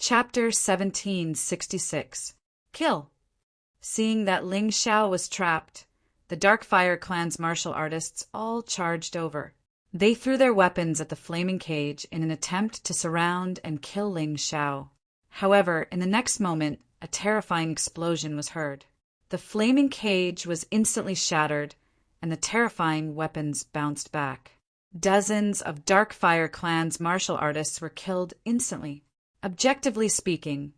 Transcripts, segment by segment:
Chapter 1766. Kill. Seeing that Ling Xiao was trapped, the Dark Fire Clan's martial artists all charged over. They threw their weapons at the flaming cage in an attempt to surround and kill Ling Xiao. However, in the next moment, a terrifying explosion was heard. The flaming cage was instantly shattered, and the terrifying weapons bounced back. Dozens of Dark Fire Clan's martial artists were killed instantly. Objectively speaking,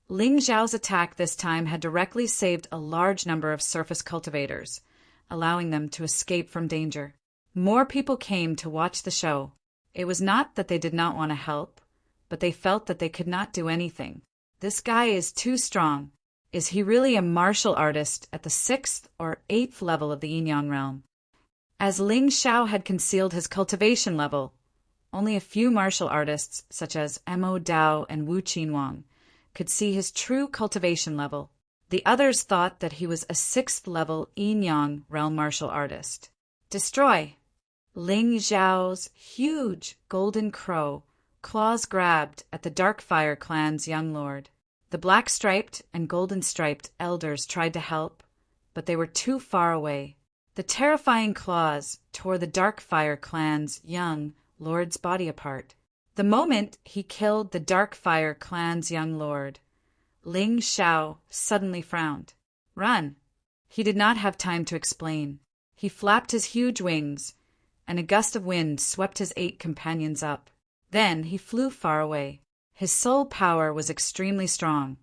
Ling Xiao's attack this time had directly saved a large number of surface cultivators, allowing them to escape from danger. More people came to watch the show. It was not that they did not want to help, but they felt that they could not do anything. This guy is too strong. Is he really a martial artist at the 6th or 8th level of the Yin-Yang realm? As Ling Xiao had concealed his cultivation level, only a few martial artists, such as Mo Dao and Wu Qinwang, could see his true cultivation level. The others thought that he was a 6th level Yin-Yang realm martial artist. Destroy! Ling Xiao's huge golden crow claws grabbed at the Dark Fire Clan's young lord. The black-striped and golden-striped elders tried to help, but they were too far away. The terrifying claws tore the Dark Fire Clan's young lord's body apart. The moment he killed the Dark Fire Clan's young lord, Ling Xiao suddenly frowned. Run! He did not have time to explain. He flapped his huge wings, and a gust of wind swept his 8 companions up. Then he flew far away. His soul power was extremely strong,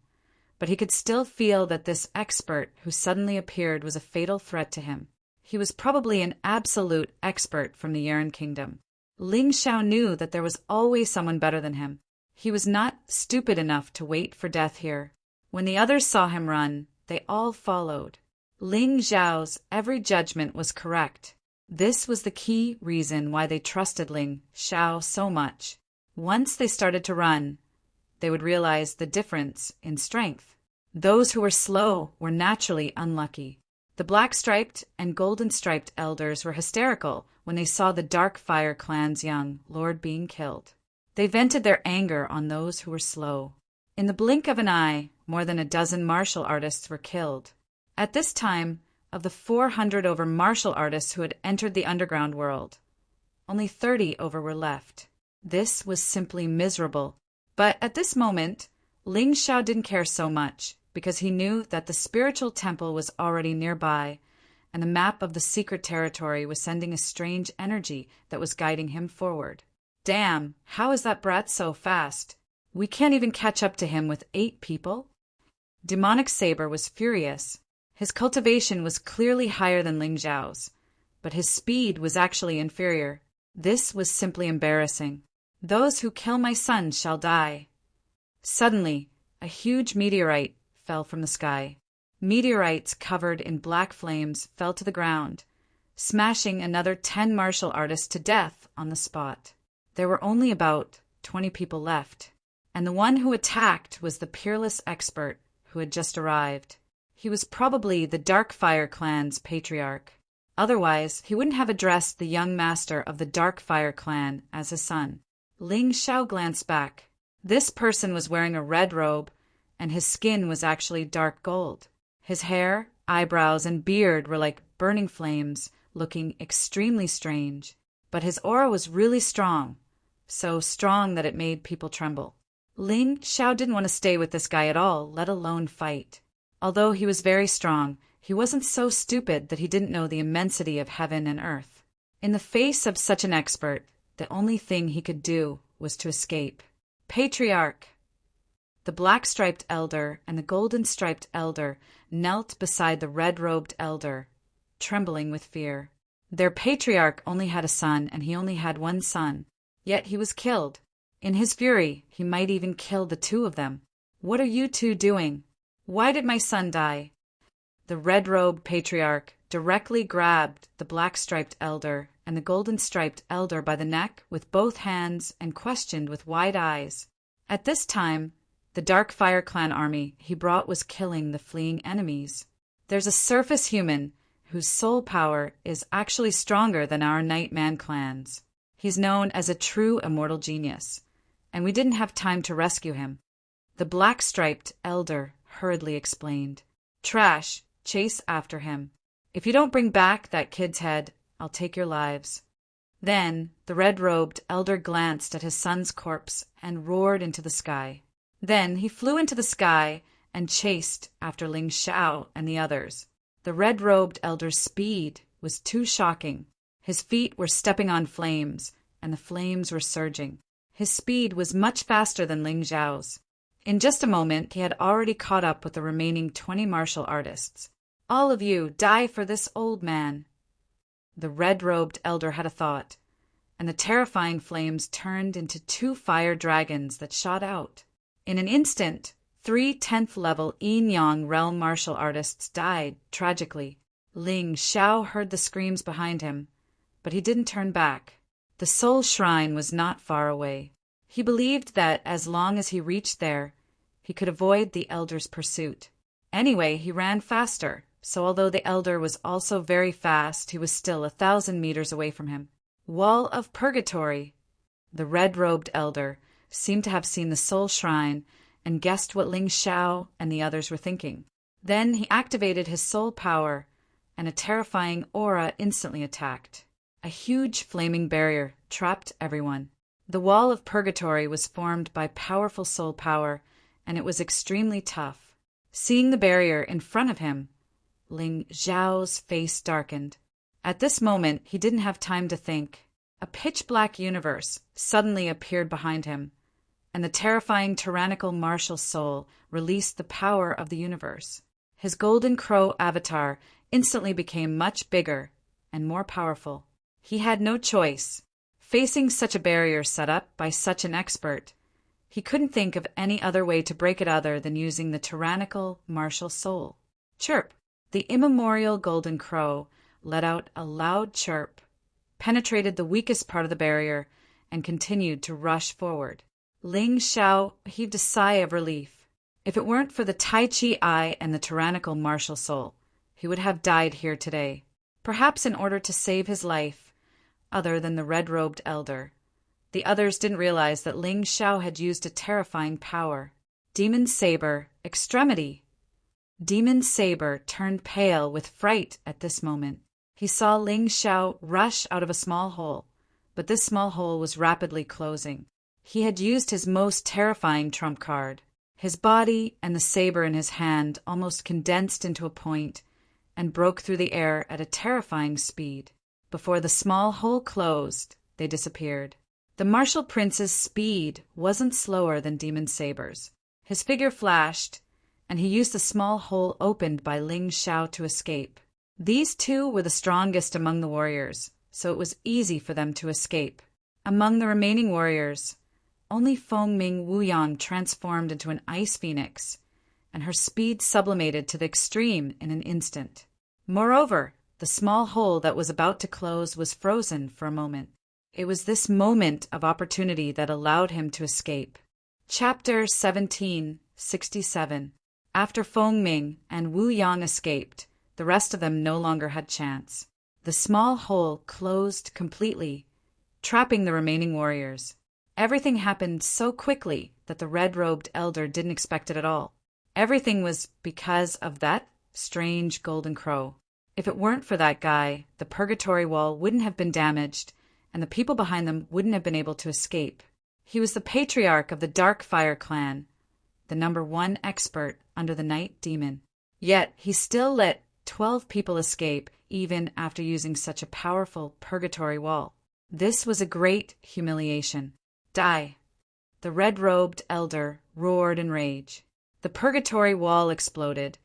but he could still feel that this expert who suddenly appeared was a fatal threat to him. He was probably an absolute expert from the Yeren Kingdom. Ling Xiao knew that there was always someone better than him. He was not stupid enough to wait for death here. When the others saw him run, they all followed. Ling Xiao's every judgment was correct. This was the key reason why they trusted Ling Xiao so much. Once they started to run, they would realize the difference in strength. Those who were slow were naturally unlucky. The black-striped and golden-striped elders were hysterical when they saw the Dark Fire Clan's young lord being killed. They vented their anger on those who were slow. In the blink of an eye, more than a dozen martial artists were killed. At this time, of the 400 over martial artists who had entered the underground world, only 30 over were left. This was simply miserable. But at this moment, Ling Xiao didn't care so much, because he knew that the spiritual temple was already nearby, and the map of the secret territory was sending a strange energy that was guiding him forward. Damn, how is that brat so fast? We can't even catch up to him with 8 people? Demonic Saber was furious. His cultivation was clearly higher than Ling Xiao's, but his speed was actually inferior. This was simply embarrassing. Those who kill my son shall die. Suddenly, a huge meteorite fell from the sky. Meteorites covered in black flames fell to the ground, smashing another 10 martial artists to death on the spot. There were only about 20 people left, and the one who attacked was the peerless expert who had just arrived. He was probably the Dark Fire Clan's patriarch. Otherwise, he wouldn't have addressed the young master of the Dark Fire Clan as his son. Ling Xiao glanced back. This person was wearing a red robe, and his skin was actually dark gold. His hair, eyebrows, and beard were like burning flames, looking extremely strange. But his aura was really strong, so strong that it made people tremble. Ling Xiao didn't want to stay with this guy at all, let alone fight. Although he was very strong, he wasn't so stupid that he didn't know the immensity of heaven and earth. In the face of such an expert, the only thing he could do was to escape. Patriarch! The black-striped elder and the golden-striped elder knelt beside the red-robed elder, trembling with fear. Their patriarch only had a son, and he only had one son. Yet he was killed. In his fury, he might even kill the 2 of them. What are you 2 doing? Why did my son die? The red-robed patriarch directly grabbed the black-striped elder and the golden-striped elder by the neck with both hands and questioned with wide eyes. At this time, the Dark Fire Clan army he brought was killing the fleeing enemies. There's a surface human whose soul power is actually stronger than our Nightman clans. He's known as a true immortal genius, and we didn't have time to rescue him. The black-striped elder hurriedly explained. Trash, chase after him. If you don't bring back that kid's head, I'll take your lives. Then the red-robed elder glanced at his son's corpse and roared into the sky. Then he flew into the sky and chased after Ling Xiao and the others. The red-robed elder's speed was too shocking. His feet were stepping on flames, and the flames were surging. His speed was much faster than Ling Xiao's. In just a moment, he had already caught up with the remaining 20 martial artists. All of you, die for this old man. The red-robed elder had a thought, and the terrifying flames turned into 2 fire dragons that shot out. In an instant, 3 10th-level Yin-Yang realm martial artists died tragically. Ling Xiao heard the screams behind him, but he didn't turn back. The soul shrine was not far away. He believed that as long as he reached there, he could avoid the elder's pursuit. Anyway, he ran faster, so although the elder was also very fast, he was still 1,000 meters away from him. Wall of Purgatory! The red-robed elder seemed to have seen the soul shrine and guessed what Ling Xiao and the others were thinking. Then he activated his soul power, and a terrifying aura instantly attacked. A huge flaming barrier trapped everyone. The Wall of Purgatory was formed by powerful soul power, and it was extremely tough. Seeing the barrier in front of him, Ling Xiao's face darkened. At this moment, he didn't have time to think. A pitch-black universe suddenly appeared behind him, and the terrifying tyrannical martial soul released the power of the universe. His golden crow avatar instantly became much bigger and more powerful. He had no choice. Facing such a barrier set up by such an expert, he couldn't think of any other way to break it other than using the tyrannical martial soul. Chirp! The immemorial golden crow let out a loud chirp, penetrated the weakest part of the barrier, and continued to rush forward. Ling Xiao heaved a sigh of relief. If it weren't for the Tai Chi eye and the tyrannical martial soul, he would have died here today. Perhaps in order to save his life, other than the red-robed elder. The others didn't realize that Ling Xiao had used a terrifying power. Demon Saber, Extremity. Demon Saber turned pale with fright at this moment. He saw Ling Xiao rush out of a small hole, but this small hole was rapidly closing. He had used his most terrifying trump card. His body and the saber in his hand almost condensed into a point and broke through the air at a terrifying speed. Before the small hole closed, they disappeared. The martial prince's speed wasn't slower than Demon Saber's. His figure flashed, and he used the small hole opened by Ling Xiao to escape. These two were the strongest among the warriors, so it was easy for them to escape. Among the remaining warriors, only Fengming Wuyang transformed into an ice phoenix, and her speed sublimated to the extreme in an instant. Moreover, the small hole that was about to close was frozen for a moment. It was this moment of opportunity that allowed him to escape. Chapter 1767. After Fengming and Wu Yang escaped, the rest of them no longer had chance. The small hole closed completely, trapping the remaining warriors. Everything happened so quickly that the red-robed elder didn't expect it at all. Everything was because of that strange golden crow. If it weren't for that guy, the purgatory wall wouldn't have been damaged, and the people behind them wouldn't have been able to escape. He was the patriarch of the Dark Fire clan, the #1 expert under the Night Demon. Yet he still let 12 people escape even after using such a powerful purgatory wall. This was a great humiliation. Die! The red-robed elder roared in rage. The purgatory wall exploded,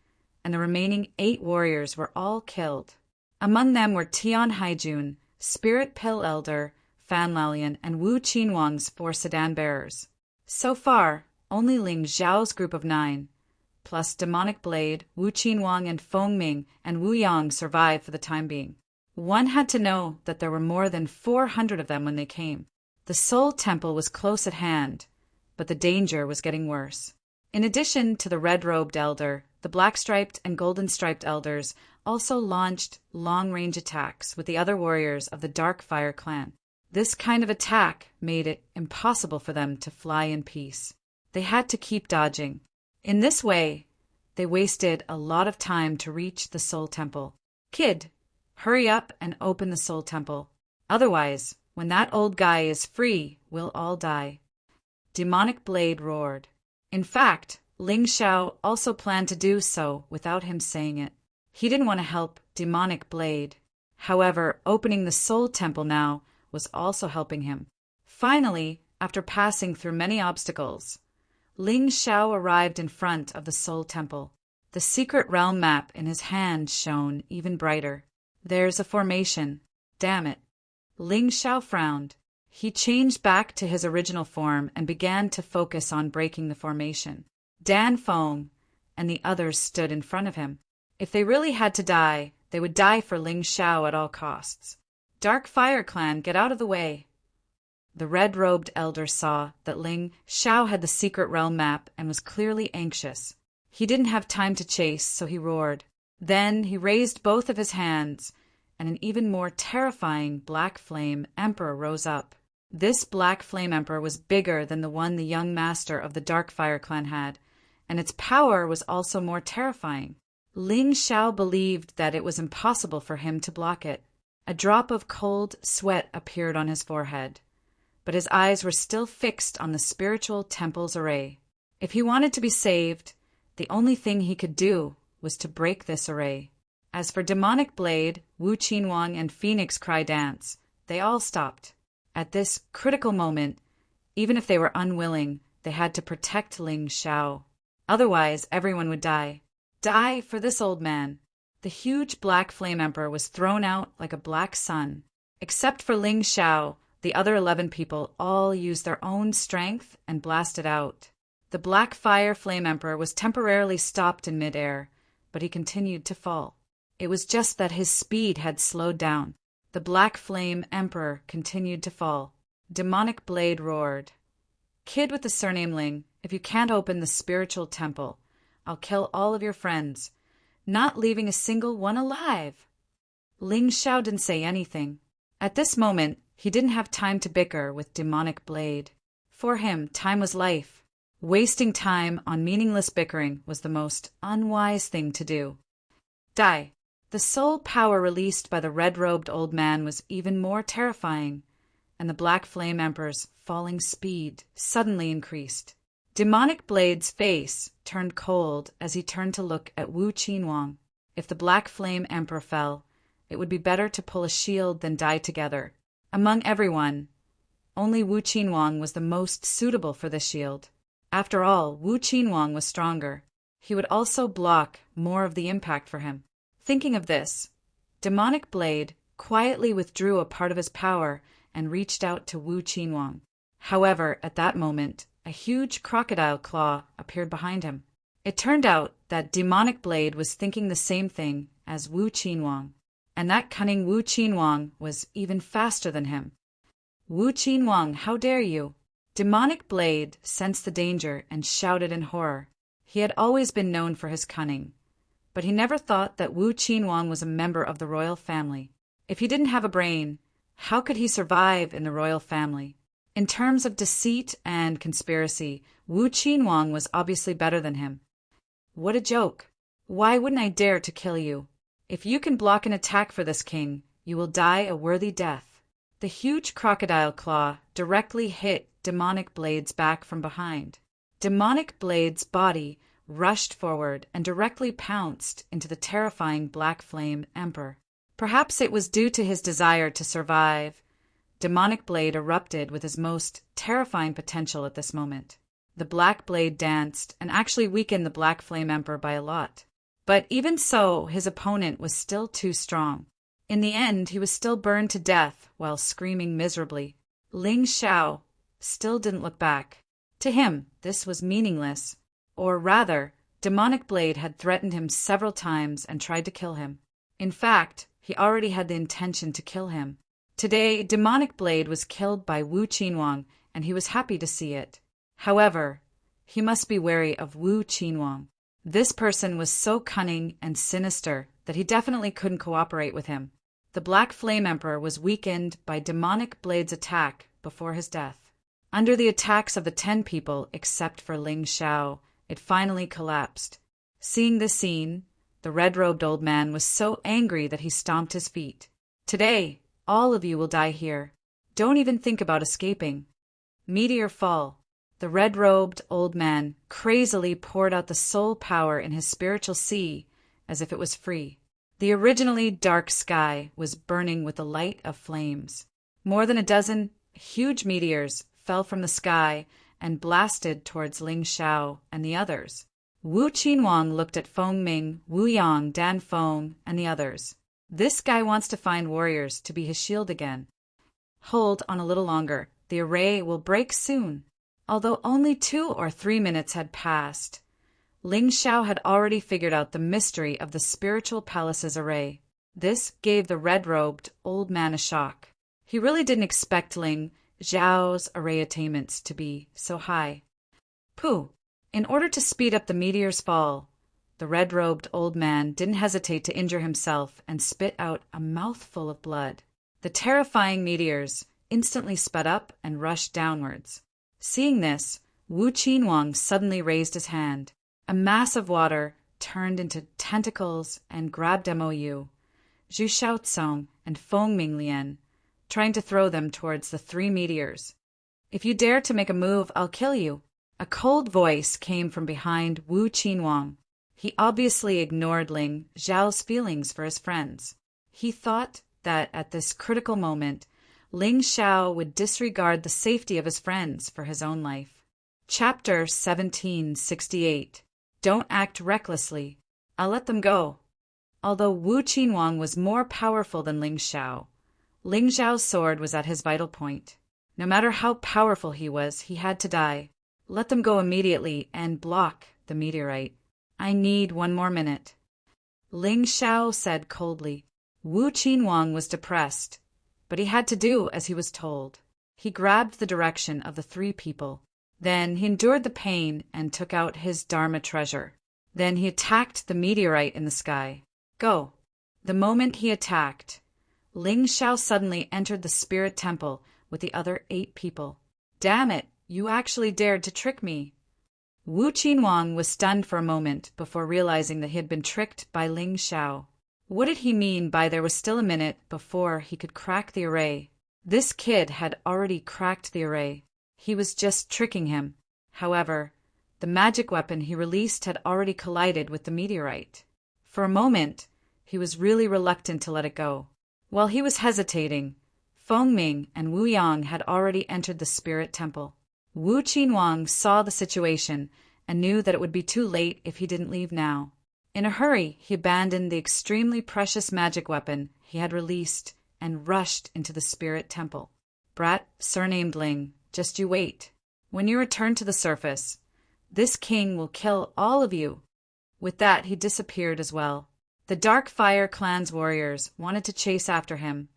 and the remaining 8 warriors were all killed. Among them were Tian Haijun, Spirit Pill Elder, Fan Lalian, and Wu Qinwang's 4 sedan bearers. So far, only Ling Xiao's group of 9, plus Demonic Blade, Wu Qinwang, and Fengming and Wu Yang survived for the time being. One had to know that there were more than 400 of them when they came. The Soul Temple was close at hand, but the danger was getting worse. In addition to the red-robed elder, the black-striped and golden-striped elders also launched long-range attacks with the other warriors of the Dark Fire clan. This kind of attack made it impossible for them to fly in peace. They had to keep dodging. In this way, they wasted a lot of time to reach the Soul Temple. Kid, hurry up and open the Soul Temple. Otherwise, when that old guy is free, we'll all die. Demonic Blade roared. In fact, Ling Xiao also planned to do so without him saying it. He didn't want to help Demonic Blade. However, opening the Soul Temple now was also helping him. Finally, after passing through many obstacles, Ling Xiao arrived in front of the Soul Temple. The secret realm map in his hand shone even brighter. There's a formation. Damn it. Ling Xiao frowned. He changed back to his original form and began to focus on breaking the formation. Dan Feng and the others stood in front of him. If they really had to die, they would die for Ling Xiao at all costs. Dark Fire Clan, get out of the way. The red-robed elder saw that Ling Xiao had the secret realm map and was clearly anxious. He didn't have time to chase, so he roared. Then he raised both of his hands, and an even more terrifying Black Flame Emperor rose up. This Black Flame Emperor was bigger than the one the young master of the Dark Fire Clan had, and its power was also more terrifying. Ling Xiao believed that it was impossible for him to block it. A drop of cold sweat appeared on his forehead, but his eyes were still fixed on the spiritual temple's array. If he wanted to be saved, the only thing he could do was to break this array. As for Demonic Blade, Wu Qinhuang, and Phoenix Cry Dance, they all stopped. At this critical moment, even if they were unwilling, they had to protect Ling Xiao. Otherwise, everyone would die. Die for this old man. The huge Black Flame Emperor was thrown out like a black sun. Except for Ling Xiao, the other 11 people all used their own strength and blasted out. The Black Fire Flame Emperor was temporarily stopped in midair, but he continued to fall. It was just that his speed had slowed down. The Black Flame Emperor continued to fall. Demonic Blade roared. Kid with the surname Ling, if you can't open the spiritual temple, I'll kill all of your friends, not leaving a single one alive. Ling Xiao didn't say anything. At this moment, he didn't have time to bicker with Demonic Blade. For him, time was life. Wasting time on meaningless bickering was the most unwise thing to do. Die. The soul power released by the red-robed old man was even more terrifying, and the Black Flame Emperor's falling speed suddenly increased. Demonic Blade's face turned cold as he turned to look at Wu Qinhuang. If the Black Flame Emperor fell, it would be better to pull a shield than die together. Among everyone, only Wu Qinhuang was the most suitable for the shield. After all, Wu Qinhuang was stronger. He would also block more of the impact for him. Thinking of this, Demonic Blade quietly withdrew a part of his power and reached out to Wu Qinhuang. However, at that moment, a huge crocodile claw appeared behind him. It turned out that Demonic Blade was thinking the same thing as Wu Qinhuang, and that cunning Wu Qinhuang was even faster than him. Wu Qinhuang, how dare you? Demonic Blade sensed the danger and shouted in horror. He had always been known for his cunning, but he never thought that Wu Qinhuang was a member of the royal family. If he didn't have a brain, how could he survive in the royal family? In terms of deceit and conspiracy, Wu Qinhuang was obviously better than him. What a joke. Why wouldn't I dare to kill you? If you can block an attack for this king, you will die a worthy death. The huge crocodile claw directly hit Demonic Blade's back from behind. Demonic Blade's body rushed forward and directly pounced into the terrifying Black Flame Emperor. Perhaps it was due to his desire to survive. Demonic Blade erupted with his most terrifying potential at this moment. The Black Blade danced and actually weakened the Black Flame Emperor by a lot. But even so, his opponent was still too strong. In the end, he was still burned to death while screaming miserably. Ling Xiao still didn't look back. To him, this was meaningless. Or rather, Demonic Blade had threatened him several times and tried to kill him. In fact, he already had the intention to kill him. Today, Demonic Blade was killed by Wu Qinhuang, and he was happy to see it. However, he must be wary of Wu Qinhuang. This person was so cunning and sinister that he definitely couldn't cooperate with him. The Black Flame Emperor was weakened by Demonic Blade's attack before his death. Under the attacks of the 10 people, except for Ling Xiao, it finally collapsed. Seeing this scene, the red-robed old man was so angry that he stomped his feet. Today, all of you will die here. Don't even think about escaping. Meteor fall. The red-robed old man crazily poured out the soul power in his spiritual sea as if it was free. The originally dark sky was burning with the light of flames. More than a dozen huge meteors fell from the sky and blasted towards Ling Xiao and the others. Wu Qinhuang looked at Feng Ming, Wu Yang, Dan Feng, and the others. This guy wants to find warriors to be his shield again. Hold on a little longer. The array will break soon. Although only 2 or 3 minutes had passed, Ling Xiao had already figured out the mystery of the spiritual palace's array. This gave the red-robed old man a shock. He really didn't expect Ling Xiao's array attainments to be so high. Pooh! In order to speed up the meteor's fall, the red-robed old man didn't hesitate to injure himself and spit out a mouthful of blood. The terrifying meteors instantly sped up and rushed downwards. Seeing this, Wu Qinhuang suddenly raised his hand. A mass of water turned into tentacles and grabbed Mou, Zhu Xiaocong, and Feng Minglian, trying to throw them towards the 3 meteors. If you dare to make a move, I'll kill you. A cold voice came from behind Wu Qinhuang. He obviously ignored Ling Xiao's feelings for his friends. He thought that at this critical moment, Ling Xiao would disregard the safety of his friends for his own life. Chapter 1768. Don't act recklessly. I'll let them go. Although Wu Qinhuang was more powerful than Ling Xiao, Ling Xiao's sword was at his vital point. No matter how powerful he was, he had to die. Let them go immediately and block the meteorite. I need 1 more minute. Ling Xiao said coldly. Wu Qinhuang was depressed, but he had to do as he was told. He grabbed the direction of the 3 people. Then he endured the pain and took out his Dharma treasure. Then he attacked the meteorite in the sky. Go! The moment he attacked, Ling Xiao suddenly entered the spirit temple with the other 8 people. Damn it! You actually dared to trick me. Wu Qinhuang was stunned for a moment before realizing that he had been tricked by Ling Xiao. What did he mean by there was still a minute before he could crack the array? This kid had already cracked the array. He was just tricking him. However, the magic weapon he released had already collided with the meteorite. For a moment, he was really reluctant to let it go. While he was hesitating, Feng Ming and Wu Yang had already entered the spirit temple. Wu Qinhuang saw the situation and knew that it would be too late if he didn't leave now. In a hurry, he abandoned the extremely precious magic weapon he had released and rushed into the spirit temple. Brat, surnamed Ling, just you wait. When you return to the surface, this king will kill all of you. With that, he disappeared as well. The Dark Fire clan's warriors wanted to chase after him,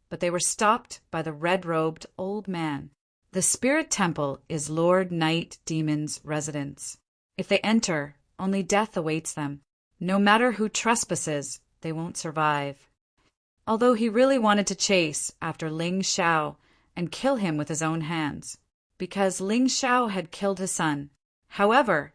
but they were stopped by the red-robed old man. The spirit temple is Lord Night Demon's residence. If they enter, only death awaits them. No matter who trespasses, they won't survive. Although he really wanted to chase after Ling Xiao and kill him with his own hands, because Ling Xiao had killed his son. However,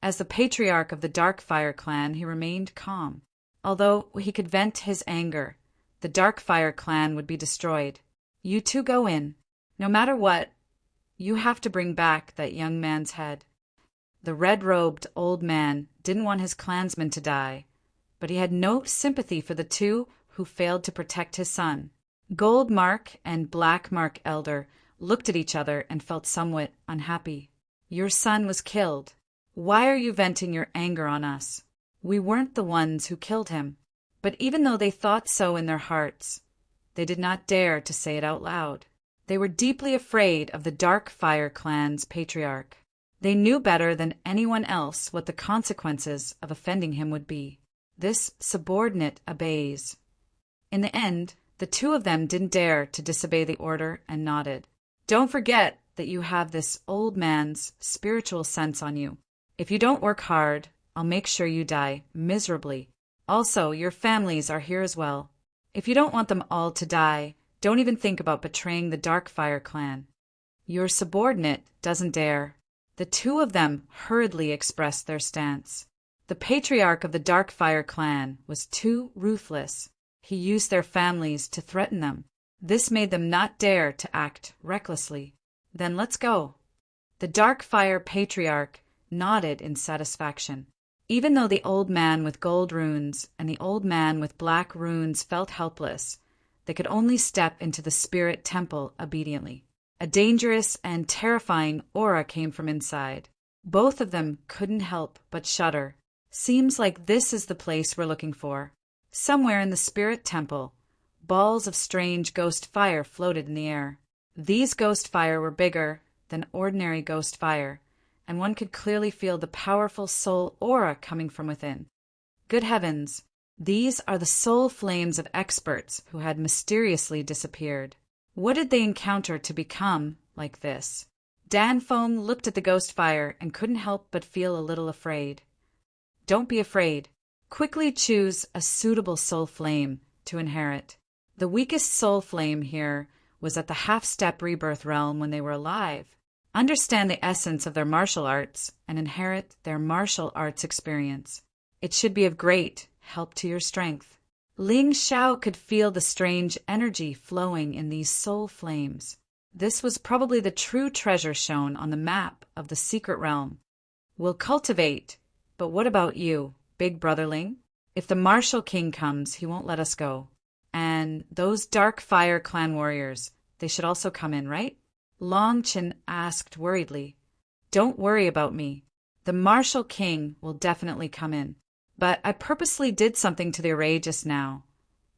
as the patriarch of the Dark Fire clan, he remained calm. Although he could vent his anger, the Dark Fire clan would be destroyed. You 2 go in. No matter what, you have to bring back that young man's head. The red-robed old man didn't want his clansmen to die, but he had no sympathy for the 2 who failed to protect his son. Gold Mark and Black Mark Elder looked at each other and felt somewhat unhappy. Your son was killed. Why are you venting your anger on us? We weren't the ones who killed him. But even though they thought so in their hearts, they did not dare to say it out loud. They were deeply afraid of the Dark Fire clan's patriarch. They knew better than anyone else what the consequences of offending him would be. This subordinate obeys. In the end, the 2 of them didn't dare to disobey the order and nodded. Don't forget that you have this old man's spiritual sense on you. If you don't work hard, I'll make sure you die miserably. Also, your families are here as well. If you don't want them all to die, don't even think about betraying the Dark Fire clan. Your subordinate doesn't dare. The two of them hurriedly expressed their stance. The patriarch of the Darkfire clan was too ruthless. He used their families to threaten them. This made them not dare to act recklessly. Then let's go. The Darkfire patriarch nodded in satisfaction. Even though the old man with gold runes and the old man with black runes felt helpless, they could only step into the spirit temple obediently. A dangerous and terrifying aura came from inside. Both of them couldn't help but shudder. Seems like this is the place we're looking for. Somewhere in the spirit temple, balls of strange ghost fire floated in the air. These ghost fire were bigger than ordinary ghost fire, and one could clearly feel the powerful soul aura coming from within. Good heavens, these are the soul flames of experts who had mysteriously disappeared. What did they encounter to become like this? Danfeng looked at the ghost fire and couldn't help but feel a little afraid. Don't be afraid. Quickly choose a suitable soul flame to inherit. The weakest soul flame here was at the half-step rebirth realm when they were alive. Understand the essence of their martial arts and inherit their martial arts experience. It should be of great help to your strength. Ling Xiao could feel the strange energy flowing in these soul flames. This was probably the true treasure shown on the map of the secret realm. We'll cultivate, but what about you, big brother Ling? If the martial king comes, he won't let us go. And those dark fire clan warriors, they should also come in, right? Long Qin asked worriedly. Don't worry about me. The martial king will definitely come in. But I purposely did something to the array just now.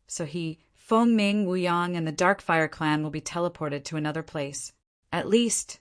So Feng Ming, Wu Yang, and the Darkfire clan will be teleported to another place. At least,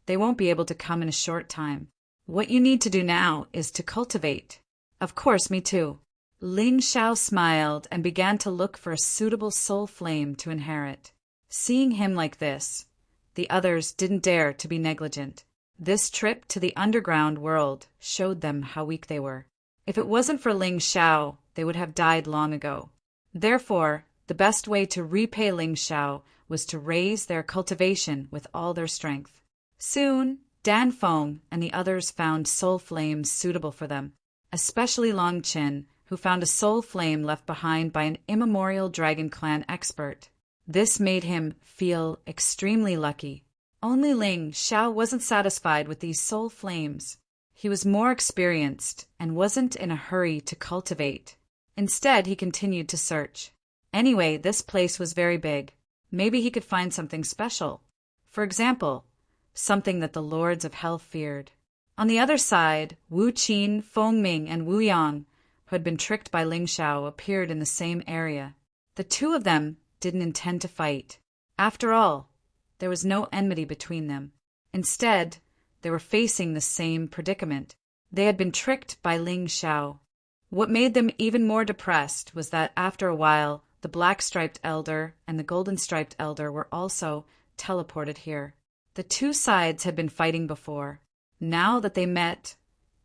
they won't be able to come in a short time. What you need to do now is to cultivate. Of course, me too. Ling Xiao smiled and began to look for a suitable soul flame to inherit. Seeing him like this, the others didn't dare to be negligent. This trip to the underground world showed them how weak they were. If it wasn't for Ling Xiao, they would have died long ago. Therefore, the best way to repay Ling Xiao was to raise their cultivation with all their strength. Soon, Danfeng and the others found soul flames suitable for them, especially Long Qin, who found a soul flame left behind by an immemorial Dragon Clan expert. This made him feel extremely lucky. Only Ling Xiao wasn't satisfied with these soul flames. He was more experienced and wasn't in a hurry to cultivate. Instead, he continued to search. Anyway, this place was very big. Maybe he could find something special. For example, something that the lords of hell feared. On the other side, Wu Qin, Feng Ming, and Wu Yang, who had been tricked by Ling Xiao, appeared in the same area. The two of them didn't intend to fight. After all, there was no enmity between them. Instead, they were facing the same predicament. They had been tricked by Ling Xiao. What made them even more depressed was that after a while, the black-striped elder and the golden-striped elder were also teleported here. The two sides had been fighting before. Now that they met,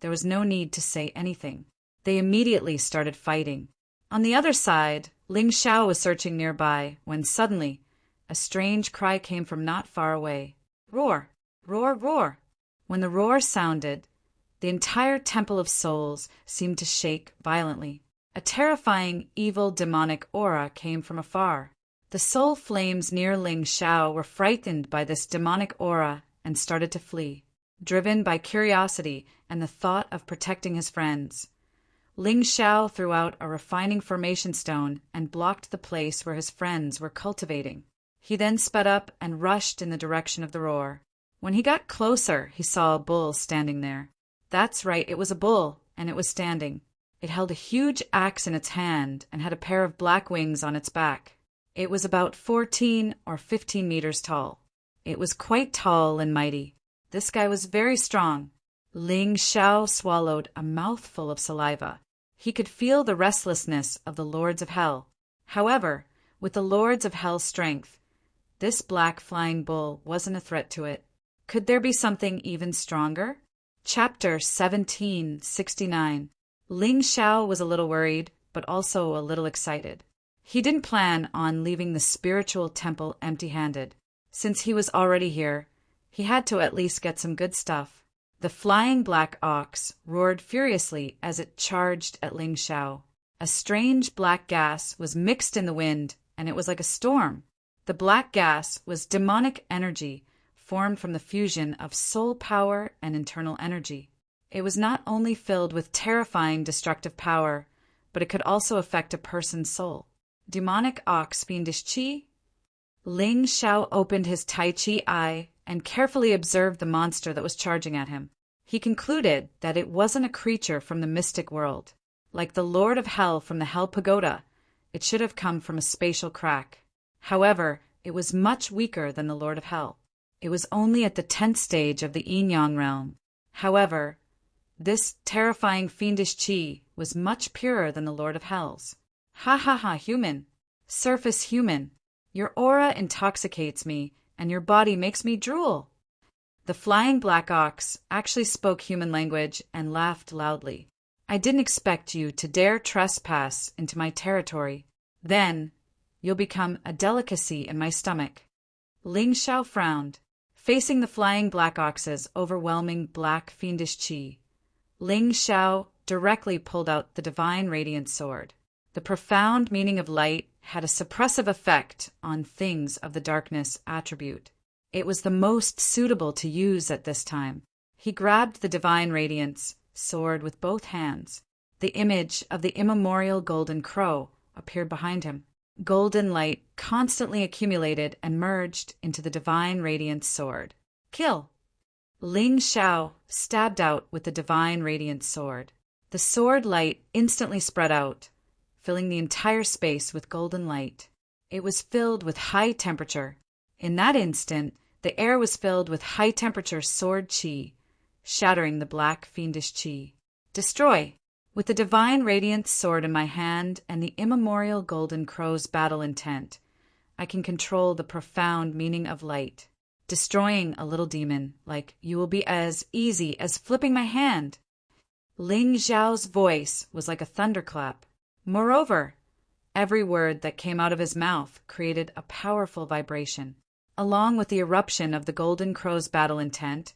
there was no need to say anything. They immediately started fighting. On the other side, Ling Xiao was searching nearby when suddenly a strange cry came from not far away. Roar! Roar! Roar! When the roar sounded, the entire Temple of Souls seemed to shake violently. A terrifying, evil, demonic aura came from afar. The soul flames near Ling Xiao were frightened by this demonic aura and started to flee, driven by curiosity and the thought of protecting his friends. Ling Xiao threw out a refining formation stone and blocked the place where his friends were cultivating. He then sped up and rushed in the direction of the roar. When he got closer, he saw a bull standing there. That's right, it was a bull, and it was standing. It held a huge axe in its hand and had a pair of black wings on its back. It was about 14 or 15 meters tall. It was quite tall and mighty. This guy was very strong. Ling Xiao swallowed a mouthful of saliva. He could feel the restlessness of the Lords of Hell. However, with the Lords of Hell's strength, this black flying bull wasn't a threat to it. Could there be something even stronger? Chapter 1769. Ling Xiao was a little worried, but also a little excited. He didn't plan on leaving the spiritual temple empty-handed. Since he was already here, He had to at least get some good stuff. The flying black ox roared furiously as it charged at Ling Xiao. A strange black gas was mixed in the wind, and it was like a storm. The black gas was demonic energy formed from the fusion of soul power and internal energy. It was not only filled with terrifying destructive power, but it could also affect a person's soul. Demonic ox fiendish qi? Ling Xiao opened his Tai Chi eye and carefully observed the monster that was charging at him. He concluded that it wasn't a creature from the mystic world. Like the Lord of Hell from the Hell Pagoda, it should have come from a spatial crack. However, it was much weaker than the Lord of Hell. It was only at the 10th stage of the yin-yang realm. However, this terrifying fiendish qi was much purer than the Lord of Hell's. Ha ha ha, human. Surface human. Your aura intoxicates me, and your body makes me drool. The flying black ox actually spoke human language and laughed loudly. I didn't expect you to dare trespass into my territory. Then, you'll become a delicacy in my stomach. Ling Xiao frowned, facing the flying black ox's overwhelming black fiendish qi. Ling Xiao directly pulled out the divine radiant sword. The profound meaning of light had a suppressive effect on things of the darkness attribute. It was the most suitable to use at this time. He grabbed the divine radiance sword with both hands. The image of the immemorial golden crow appeared behind him. Golden light constantly accumulated and merged into the divine radiance sword. Kill! Ling Xiao stabbed out with the divine radiance sword. The sword light instantly spread out, filling the entire space with golden light. It was filled with high temperature. In that instant, the air was filled with high-temperature sword qi, shattering the black fiendish qi. Destroy! With the divine radiant sword in my hand and the immemorial golden crow's battle intent, I can control the profound meaning of light. Destroying a little demon, like you will be as easy as flipping my hand. Ling Xiao's voice was like a thunderclap. Moreover, every word that came out of his mouth created a powerful vibration. Along with the eruption of the golden crow's battle intent,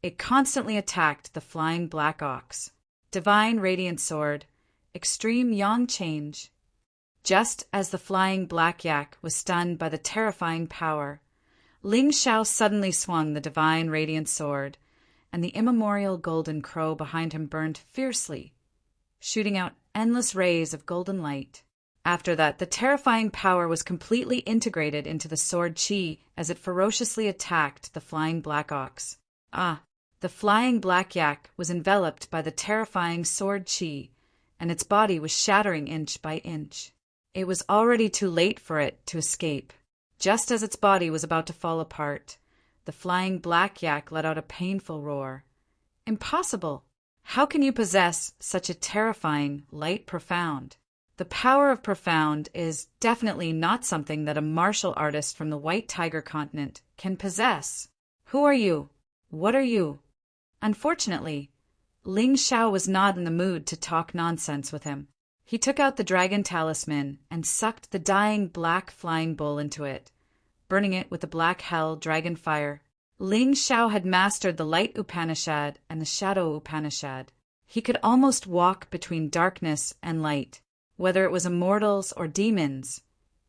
it constantly attacked the flying black ox. Divine radiant sword, extreme yang change. Just as the flying black yak was stunned by the terrifying power, Ling Xiao suddenly swung the divine radiant sword, and the immemorial golden crow behind him burned fiercely, shooting out endless rays of golden light. After that, the terrifying power was completely integrated into the sword qi as it ferociously attacked the flying black ox. The flying black yak was enveloped by the terrifying sword qi, and its body was shattering inch by inch. It was already too late for it to escape. Just as its body was about to fall apart, the flying black yak let out a painful roar. Impossible! How can you possess such a terrifying, light profound? The power of profound is definitely not something that a martial artist from the White Tiger continent can possess. Who are you? What are you? Unfortunately, Ling Xiao was not in the mood to talk nonsense with him. He took out the dragon talisman and sucked the dying black flying bull into it, burning it with the black hell dragon fire. Ling Xiao had mastered the Light Upanishad and the Shadow Upanishad. He could almost walk between darkness and light. Whether it was immortals or demons,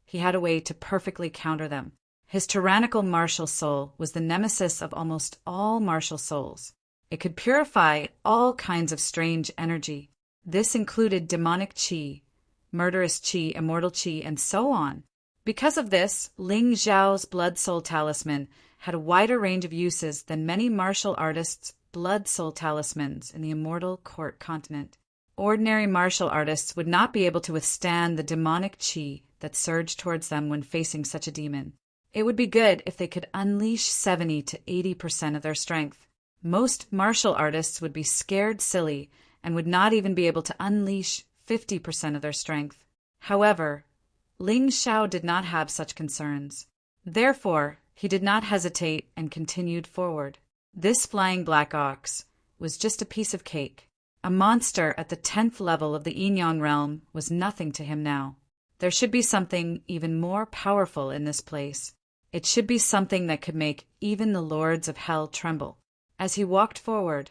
he had a way to perfectly counter them. His tyrannical martial soul was the nemesis of almost all martial souls. It could purify all kinds of strange energy. This included demonic qi, murderous qi, immortal qi, and so on. Because of this, Ling Xiao's blood soul talisman had a wider range of uses than many martial artists' blood soul talismans in the immortal court continent. Ordinary martial artists would not be able to withstand the demonic qi that surged towards them when facing such a demon. It would be good if they could unleash 70 to 80% of their strength. Most martial artists would be scared silly and would not even be able to unleash 50% of their strength. However, Ling Xiao did not have such concerns. Therefore, he did not hesitate and continued forward. This flying black ox was just a piece of cake. A monster at the 10th level of the yin-yang realm was nothing to him now. There should be something even more powerful in this place. It should be something that could make even the lords of hell tremble. As he walked forward,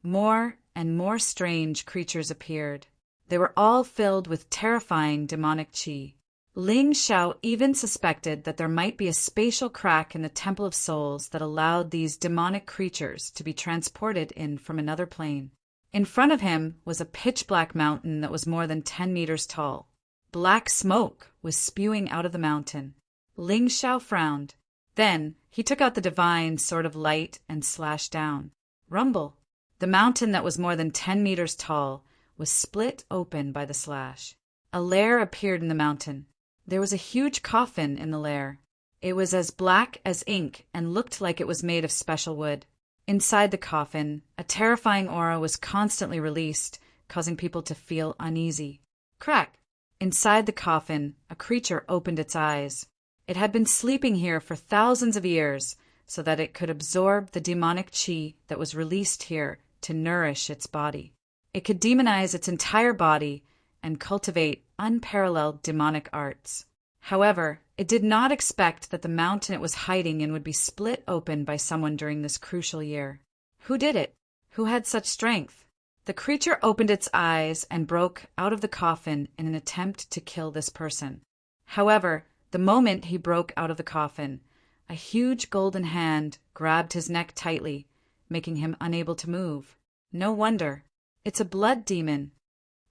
more and more strange creatures appeared. They were all filled with terrifying demonic qi. Ling Xiao even suspected that there might be a spatial crack in the Temple of Souls that allowed these demonic creatures to be transported in from another plane. In front of him was a pitch-black mountain that was more than 10 meters tall. Black smoke was spewing out of the mountain. Ling Xiao frowned. Then he took out the divine sword of light and slashed down. Rumble! The mountain that was more than 10 meters tall was split open by the slash. A lair appeared in the mountain. There was a huge coffin in the lair. It was as black as ink and looked like it was made of special wood. Inside the coffin, a terrifying aura was constantly released, causing people to feel uneasy. Crack! Inside the coffin, a creature opened its eyes. It had been sleeping here for thousands of years so that it could absorb the demonic qi that was released here to nourish its body. It could demonize its entire body and cultivate unparalleled demonic arts. However, it did not expect that the mountain it was hiding in would be split open by someone during this crucial year. Who did it? Who had such strength? The creature opened its eyes and broke out of the coffin in an attempt to kill this person. However, the moment he broke out of the coffin, a huge golden hand grabbed his neck tightly, making him unable to move. No wonder. It's a blood demon.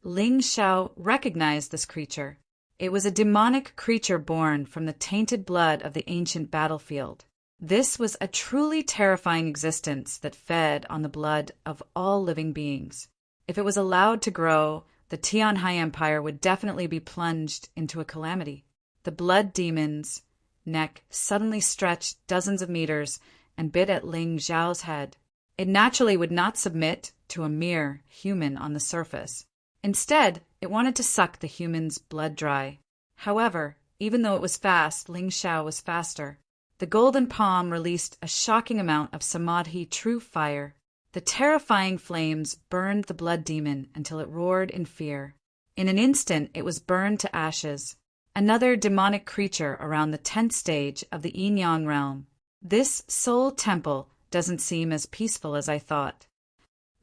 Ling Xiao recognized this creature. It was a demonic creature born from the tainted blood of the ancient battlefield. This was a truly terrifying existence that fed on the blood of all living beings. If it was allowed to grow, the Tianhai Empire would definitely be plunged into a calamity. The blood demon's neck suddenly stretched dozens of meters and bit at Ling Xiao's head. It naturally would not submit to a mere human on the surface. Instead, it wanted to suck the human's blood dry. However, even though it was fast, Ling Xiao was faster. The golden palm released a shocking amount of samadhi true fire. The terrifying flames burned the blood demon until it roared in fear. In an instant, it was burned to ashes. Another demonic creature around the 10th stage of the yin-yang realm. This soul temple doesn't seem as peaceful as I thought.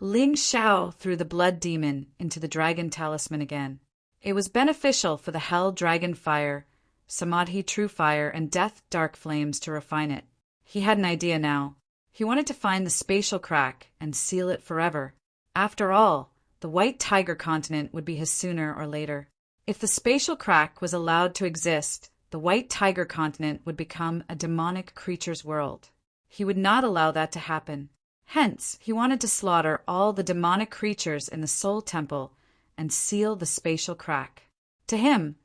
Ling Xiao threw the blood demon into the dragon talisman again. It was beneficial for the hell dragon fire, samadhi true fire, and death dark flames to refine it. He had an idea now. He wanted to find the spatial crack and seal it forever. After all, the White Tiger continent would be his sooner or later. If the spatial crack was allowed to exist, the White Tiger continent would become a demonic creature's world. He would not allow that to happen. Hence, he wanted to slaughter all the demonic creatures in the Soul Temple and seal the spatial crack. To him,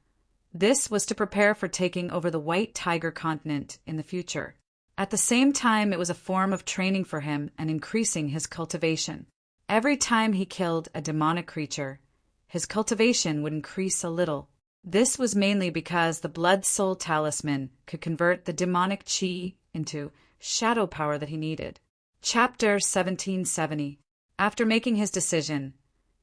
this was to prepare for taking over the White Tiger continent in the future. At the same time, it was a form of training for him and increasing his cultivation. Every time he killed a demonic creature, his cultivation would increase a little. This was mainly because the Blood Soul Talisman could convert the demonic qi into shadow power that he needed. Chapter 1770. After making his decision,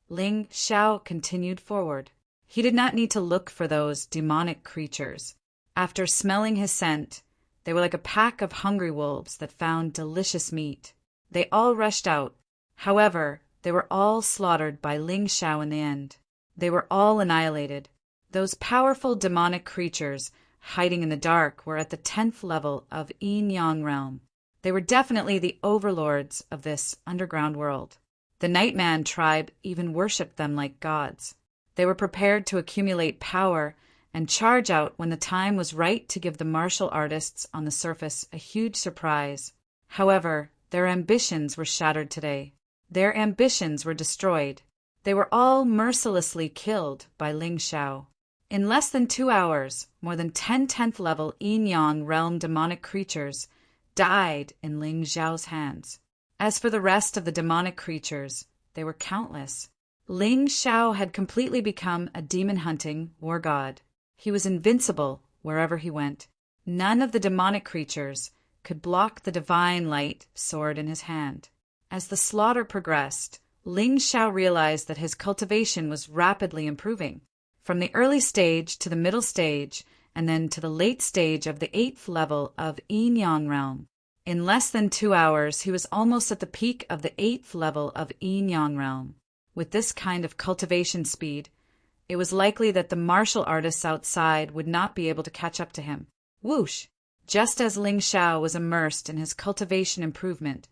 Ling Xiao continued forward. He did not need to look for those demonic creatures. After smelling his scent, they were like a pack of hungry wolves that found delicious meat. They all rushed out. However, they were all slaughtered by Ling Xiao in the end. They were all annihilated. Those powerful demonic creatures hiding in the dark were at the 10th level of yin-yang realm. They were definitely the overlords of this underground world. The Nightman tribe even worshipped them like gods. They were prepared to accumulate power and charge out when the time was right to give the martial artists on the surface a huge surprise. However, their ambitions were shattered today. Their ambitions were destroyed. They were all mercilessly killed by Ling Xiao. In less than 2 hours, more than 10 10th level yin-yang realm demonic creatures died in Ling Xiao's hands. As for the rest of the demonic creatures, they were countless. Ling Xiao had completely become a demon-hunting war god. He was invincible wherever he went. None of the demonic creatures could block the divine light sword in his hand. As the slaughter progressed, Ling Xiao realized that his cultivation was rapidly improving. From the early stage to the middle stage and then to the late stage of the 8th level of Yin Yang realm. In less than 2 hours, he was almost at the peak of the 8th level of Yin Yang realm. With this kind of cultivation speed, it was likely that the martial artists outside would not be able to catch up to him. Whoosh! Just as Ling Xiao was immersed in his cultivation improvement,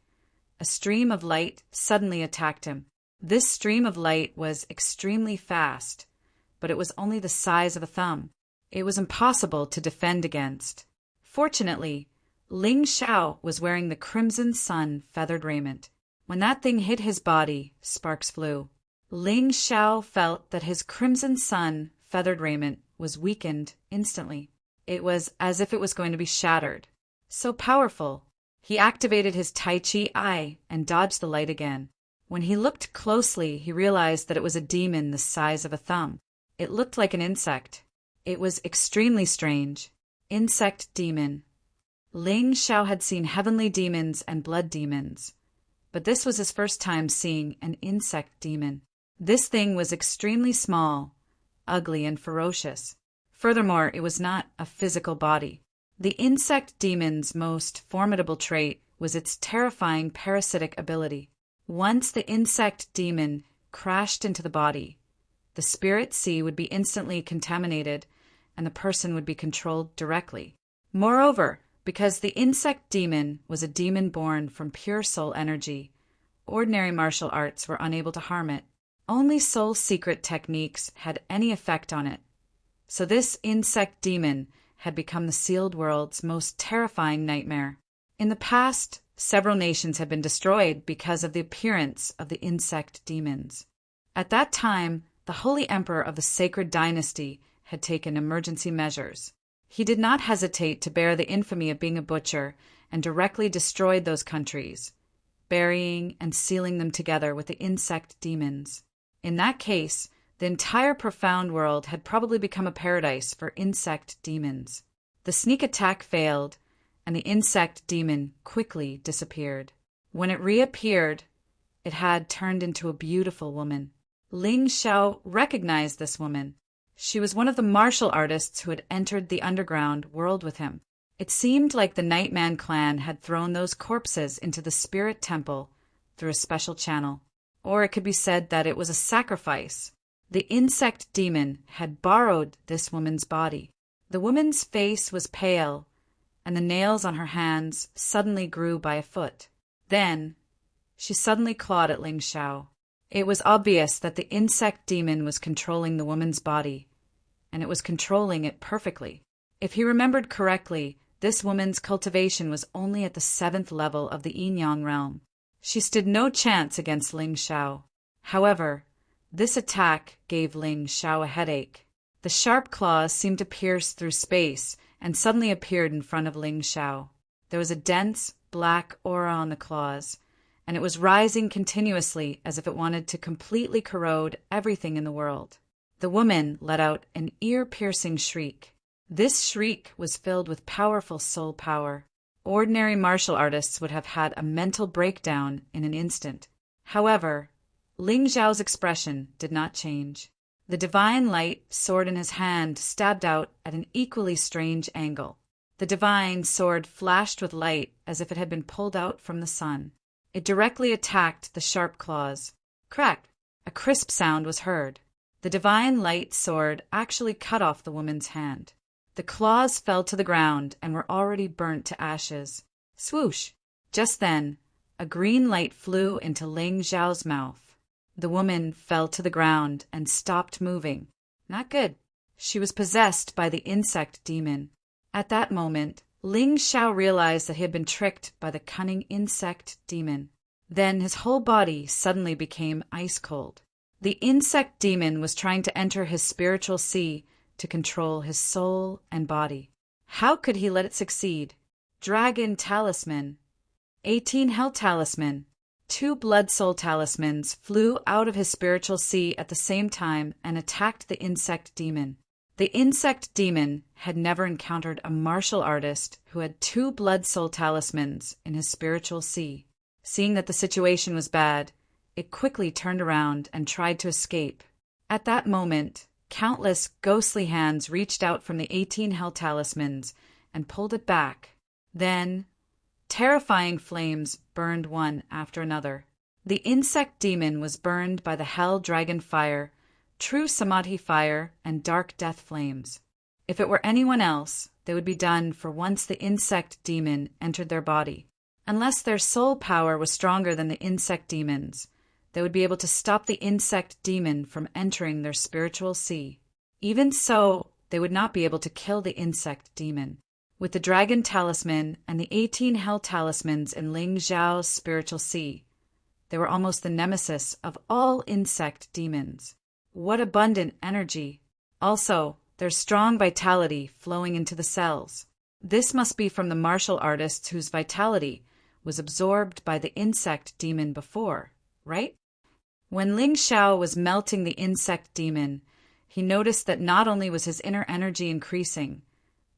a stream of light suddenly attacked him. This stream of light was extremely fast, but it was only the size of a thumb. It was impossible to defend against. Fortunately, Ling Xiao was wearing the Crimson Sun feathered raiment. When that thing hit his body, sparks flew. Ling Xiao felt that his Crimson Sun feathered raiment was weakened instantly. It was as if it was going to be shattered. So powerful. He activated his Tai Chi eye and dodged the light again. When he looked closely, he realized that it was a demon the size of a thumb. It looked like an insect. It was extremely strange. Insect demon. Ling Xiao had seen heavenly demons and blood demons, but this was his first time seeing an insect demon. This thing was extremely small, ugly, and ferocious. Furthermore, it was not a physical body. The insect demon's most formidable trait was its terrifying parasitic ability. Once the insect demon crashed into the body, the spirit sea would be instantly contaminated and the person would be controlled directly. Moreover, because the insect demon was a demon born from pure soul energy, ordinary martial arts were unable to harm it. Only soul secret techniques had any effect on it. So this insect demon had become the sealed world's most terrifying nightmare. In the past, several nations had been destroyed because of the appearance of the insect demons. At that time, the Holy Emperor of the Sacred Dynasty had taken emergency measures. He did not hesitate to bear the infamy of being a butcher and directly destroyed those countries, burying and sealing them together with the insect demons. In that case, the entire profound world had probably become a paradise for insect demons. The sneak attack failed, and the insect demon quickly disappeared. When it reappeared, it had turned into a beautiful woman. Ling Xiao recognized this woman. She was one of the martial artists who had entered the underground world with him. It seemed like the Nightman clan had thrown those corpses into the spirit temple through a special channel. Or it could be said that it was a sacrifice. The insect demon had borrowed this woman's body. The woman's face was pale, and the nails on her hands suddenly grew by a foot. Then, she suddenly clawed at Ling Xiao. It was obvious that the insect demon was controlling the woman's body, and it was controlling it perfectly. If he remembered correctly, this woman's cultivation was only at the 7th level of the Yin Yang realm. She stood no chance against Ling Xiao. However, this attack gave Ling Xiao a headache. The sharp claws seemed to pierce through space and suddenly appeared in front of Ling Xiao. There was a dense, black aura on the claws, and it was rising continuously as if it wanted to completely corrode everything in the world. The woman let out an ear-piercing shriek. This shriek was filled with powerful soul power. Ordinary martial artists would have had a mental breakdown in an instant. However, Ling Xiao's expression did not change. The divine light sword in his hand stabbed out at an equally strange angle. The divine sword flashed with light as if it had been pulled out from the sun. It directly attacked the sharp claws. Crack! A crisp sound was heard. The divine light sword actually cut off the woman's hand. The claws fell to the ground and were already burnt to ashes. Swoosh! Just then, a green light flew into Ling Xiao's mouth. The woman fell to the ground and stopped moving. Not good. She was possessed by the insect demon. At that moment, Ling Xiao realized that he had been tricked by the cunning insect demon. Then his whole body suddenly became ice cold. The insect demon was trying to enter his spiritual sea to control his soul and body. How could he let it succeed? Dragon talisman. 18 hell talisman. 2 blood soul talismans flew out of his spiritual sea at the same time and attacked the insect demon. The insect demon had never encountered a martial artist who had 2 blood soul talismans in his spiritual sea. Seeing that the situation was bad, it quickly turned around and tried to escape. At that moment, Countless ghostly hands reached out from the 18 hell talismans and pulled it back. Then, terrifying flames burned one after another. The insect demon was burned by the hell dragon fire, true samadhi fire, and dark death flames. If it were anyone else, they would be done for once the insect demon entered their body. Unless their soul power was stronger than the insect demons, they would be able to stop the insect demon from entering their spiritual sea. Even so, they would not be able to kill the insect demon. With the dragon talisman and the 18 hell talismans in Ling Zhao's spiritual sea, they were almost the nemesis of all insect demons. What abundant energy! Also, their strong vitality flowing into the cells. This must be from the martial artists whose vitality was absorbed by the insect demon before, right? When Ling Xiao was melting the insect demon, he noticed that not only was his inner energy increasing,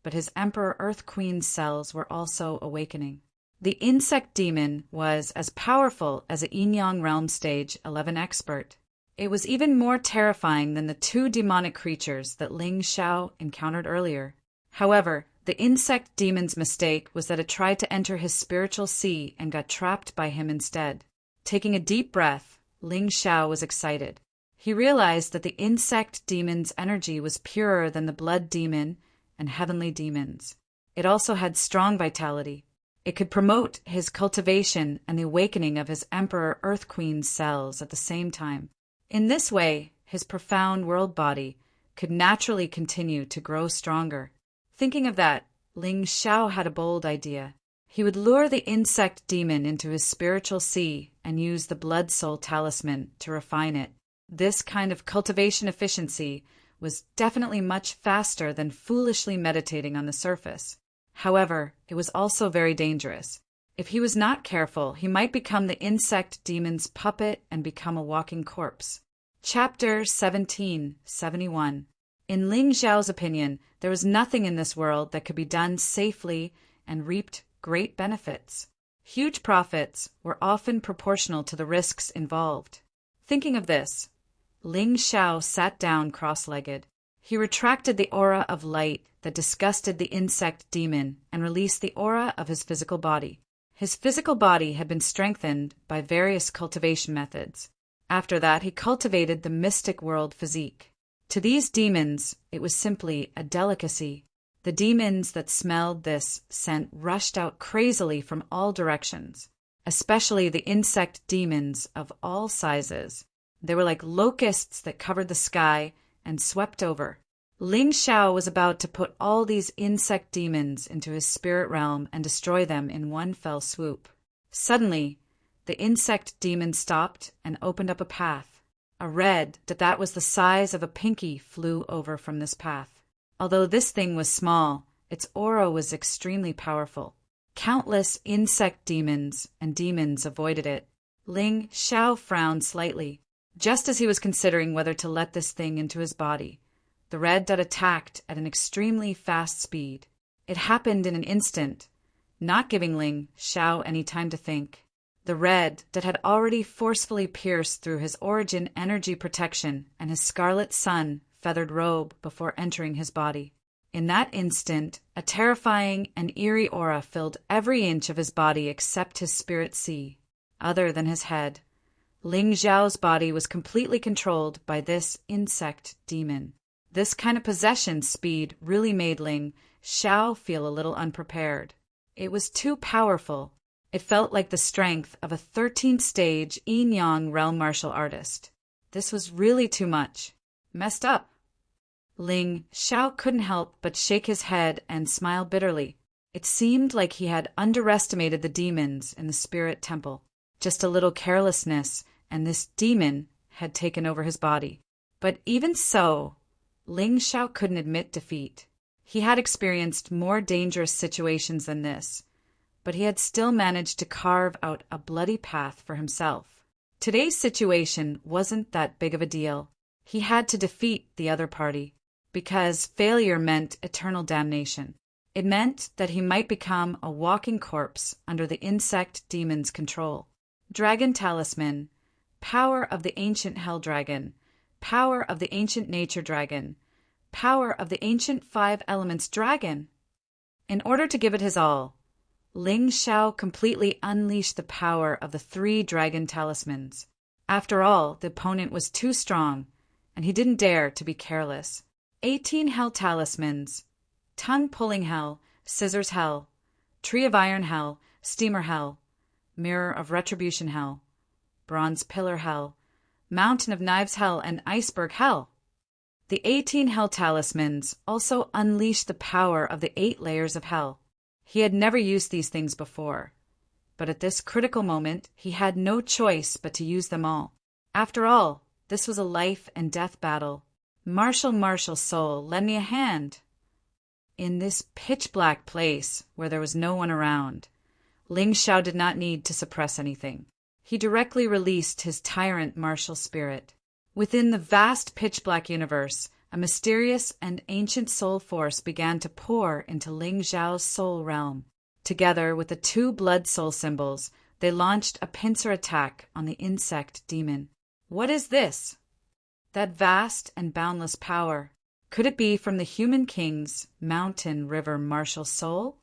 but his Emperor Earth Queen's cells were also awakening. The insect demon was as powerful as a Yin-Yang Realm Stage 11 expert. It was even more terrifying than the 2 demonic creatures that Ling Xiao encountered earlier. However, the insect demon's mistake was that it tried to enter his spiritual sea and got trapped by him instead. Taking a deep breath, Ling Xiao was excited. He realized that the insect demon's energy was purer than the blood demon and heavenly demons. It also had strong vitality. It could promote his cultivation and the awakening of his Emperor Earth Queen's cells at the same time. In this way, his profound world body could naturally continue to grow stronger. Thinking of that, Ling Xiao had a bold idea. He would lure the insect demon into his spiritual sea and use the blood soul talisman to refine it. This kind of cultivation efficiency was definitely much faster than foolishly meditating on the surface. However, it was also very dangerous. If he was not careful, he might become the insect demon's puppet and become a walking corpse. Chapter 1771. In Ling Xiao's opinion, there was nothing in this world that could be done safely and reaped great benefits. Huge profits were often proportional to the risks involved. Thinking of this, Ling Xiao sat down cross-legged. He retracted the aura of light that disgusted the insect demon and released the aura of his physical body. His physical body had been strengthened by various cultivation methods. After that, he cultivated the mystic world physique. To these demons, it was simply a delicacy. The demons that smelled this scent rushed out crazily from all directions, especially the insect demons of all sizes. They were like locusts that covered the sky and swept over. Ling Xiao was about to put all these insect demons into his spirit realm and destroy them in one fell swoop. Suddenly, the insect demon stopped and opened up a path. A red that was the size of a pinky flew over from this path. Although this thing was small, its aura was extremely powerful. Countless insect demons and demons avoided it. Ling Xiao frowned slightly, just as he was considering whether to let this thing into his body. The red dot attacked at an extremely fast speed. It happened in an instant, not giving Ling Xiao any time to think. The red dot had already forcefully pierced through his origin energy protection and his scarlet sun feathered robe before entering his body. In that instant, a terrifying and eerie aura filled every inch of his body except his spirit sea. Other than his head, Ling Xiao's body was completely controlled by this insect demon. This kind of possession speed really made Ling Xiao feel a little unprepared. It was too powerful. It felt like the strength of a 13th-stage Yin-Yang realm martial artist. This was really too much. Messed up. Ling Xiao couldn't help but shake his head and smile bitterly. It seemed like he had underestimated the demons in the spirit temple. Just a little carelessness, and this demon had taken over his body. But even so, Ling Xiao couldn't admit defeat. He had experienced more dangerous situations than this, but he had still managed to carve out a bloody path for himself. Today's situation wasn't that big of a deal. He had to defeat the other party, because failure meant eternal damnation. It meant that he might become a walking corpse under the insect demon's control. Dragon Talisman, power of the ancient hell dragon, Power of the ancient nature dragon. Power of the ancient 5 elements dragon. In order to give it his all, Ling Xiao completely unleashed the power of the 3 dragon talismans. After all, the opponent was too strong, and he didn't dare to be careless. 18 hell talismans: tongue-pulling hell, scissors hell, tree of iron hell, steamer hell, mirror of retribution hell, bronze pillar hell, mountain of knives hell, and iceberg hell. The 18 hell talismans also unleashed the power of the 8 layers of hell. He had never used these things before, but at this critical moment he had no choice but to use them all. After all, this was a life and death battle. Martial soul, lend me a hand. In this pitch-black place, where there was no one around, Ling Xiao did not need to suppress anything. He directly released his tyrant martial spirit. Within the vast pitch-black universe, a mysterious and ancient soul force began to pour into Ling Xiao's soul realm. Together with the 2 blood soul symbols, they launched a pincer attack on the insect demon. What is this? That vast and boundless power. Could it be from the human king's mountain river martial soul?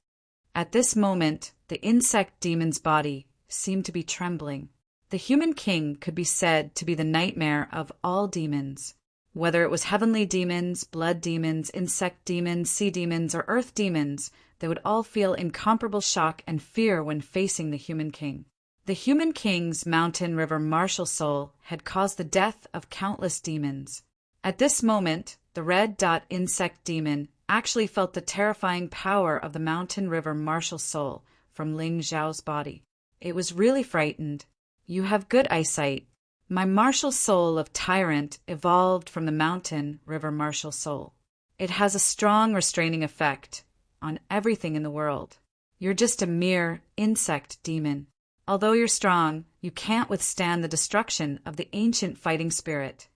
At this moment, the insect demon's body seemed to be trembling. The human king could be said to be the nightmare of all demons. Whether it was heavenly demons, blood demons, insect demons, sea demons, or earth demons, they would all feel incomparable shock and fear when facing the human king. The human king's mountain river martial soul had caused the death of countless demons. At this moment, the red dot insect demon actually felt the terrifying power of the mountain river martial soul from Ling Xiao's body. It was really frightened. You have good eyesight. My martial soul of tyrant evolved from the mountain river martial soul. It has a strong restraining effect on everything in the world. You're just a mere insect demon. Although you're strong, you can't withstand the destruction of the ancient fighting spirit.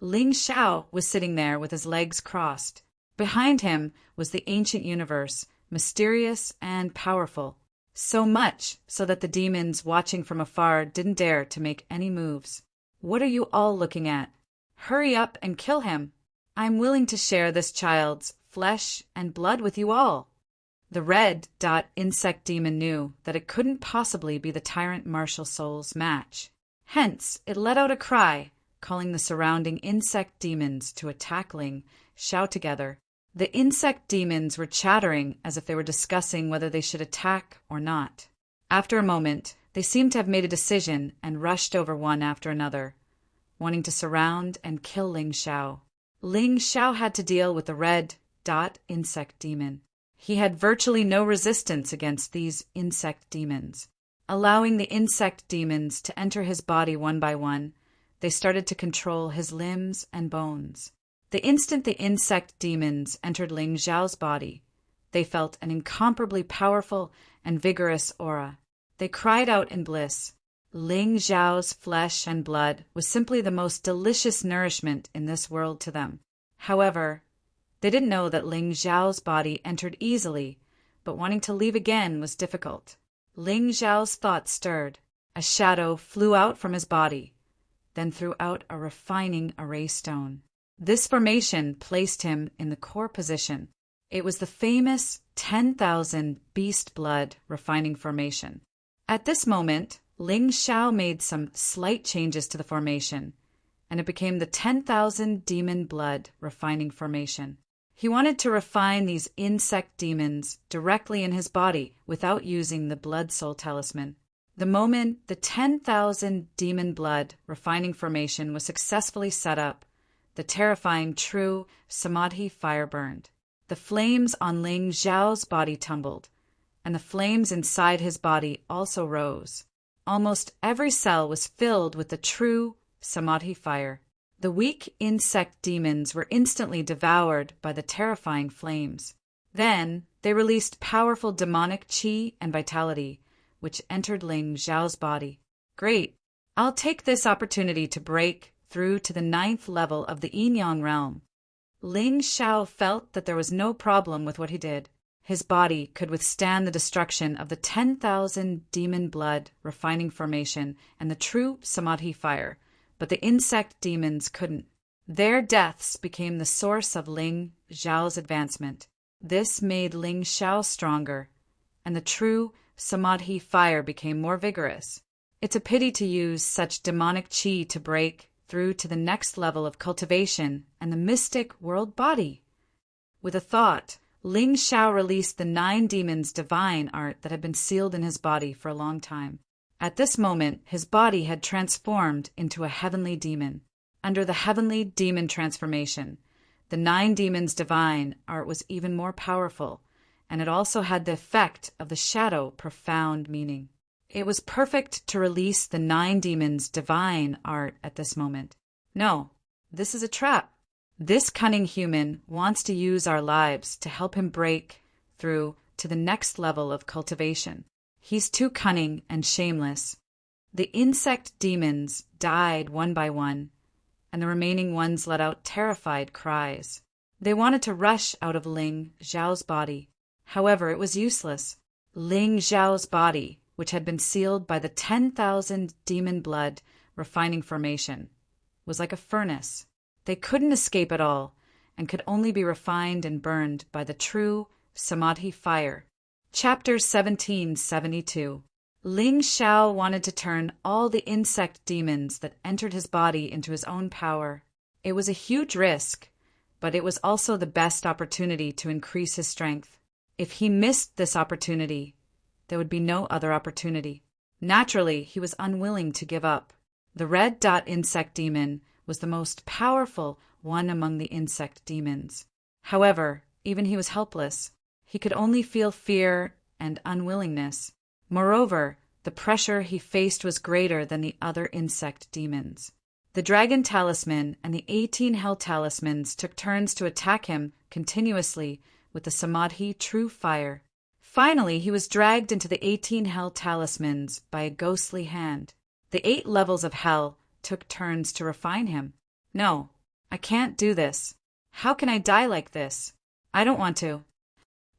Ling Xiao was sitting there with his legs crossed. Behind him was the ancient universe, mysterious and powerful. So much so that the demons watching from afar didn't dare to make any moves. What are you all looking at? Hurry up and kill him. I'm willing to share this child's flesh and blood with you all. The red dot insect demon knew that it couldn't possibly be the tyrant martial soul's match. Hence, it let out a cry, calling the surrounding insect demons to attack Ling Xiao together. The insect demons were chattering as if they were discussing whether they should attack or not. After a moment, they seemed to have made a decision and rushed over one after another, wanting to surround and kill Ling Xiao. Ling Xiao had to deal with the red dot insect demon. He had virtually no resistance against these insect demons. Allowing the insect demons to enter his body one by one, they started to control his limbs and bones. The instant the insect demons entered Ling Xiao's body, they felt an incomparably powerful and vigorous aura. They cried out in bliss. Ling Xiao's flesh and blood was simply the most delicious nourishment in this world to them. However, they didn't know that Ling Xiao's body entered easily, but wanting to leave again was difficult. Ling Xiao's thoughts stirred. A shadow flew out from his body, then threw out a refining array stone. This formation placed him in the core position. It was the famous 10,000 beast blood refining formation. At this moment, Ling Xiao made some slight changes to the formation, and it became the 10,000 demon blood refining formation. He wanted to refine these insect demons directly in his body without using the blood soul talisman. The moment the 10,000 demon blood refining formation was successfully set up, the terrifying true Samadhi fire burned. The flames on Ling Xiao's body tumbled, and the flames inside his body also rose. Almost every cell was filled with the true Samadhi fire. The weak insect demons were instantly devoured by the terrifying flames. Then they released powerful demonic qi and vitality, which entered Ling Xiao's body. Great! I'll take this opportunity to break through to the 9th level of the yin-yang realm. Ling Xiao felt that there was no problem with what he did. His body could withstand the destruction of the 10,000 demon blood refining formation and the true Samadhi fire, but the insect demons couldn't. Their deaths became the source of Ling Zhao's advancement. This made Ling Xiao stronger, and the true Samadhi fire became more vigorous. It's a pity to use such demonic qi to break through to the next level of cultivation and the mystic world body. With a thought, Ling Xiao released the 9 demons' divine art that had been sealed in his body for a long time. At this moment, his body had transformed into a heavenly demon. Under the heavenly demon transformation, the 9 demons' divine art was even more powerful, and it also had the effect of the shadow profound meaning. It was perfect to release the 9 demons' divine art at this moment. No, this is a trap. This cunning human wants to use our lives to help him break through to the next level of cultivation. He's too cunning and shameless. The insect demons died one by one, and the remaining ones let out terrified cries. They wanted to rush out of Ling Zhao's body. However, it was useless. Ling Zhao's body, which had been sealed by the 10,000 demon blood refining formation, was like a furnace. They couldn't escape at all, and could only be refined and burned by the true Samadhi fire. Chapter 1772. Ling Xiao wanted to turn all the insect demons that entered his body into his own power. It was a huge risk, but it was also the best opportunity to increase his strength. If he missed this opportunity, there would be no other opportunity. Naturally, he was unwilling to give up. The red dot insect demon was the most powerful one among the insect demons. However, even he was helpless. He could only feel fear and unwillingness. Moreover, the pressure he faced was greater than the other insect demons. The dragon talisman and the 18 hell talismans took turns to attack him continuously with the Samadhi true fire. Finally, he was dragged into the 18 hell talismans by a ghostly hand. The 8 levels of hell took turns to refine him. No, I can't do this. How can I die like this? I don't want to.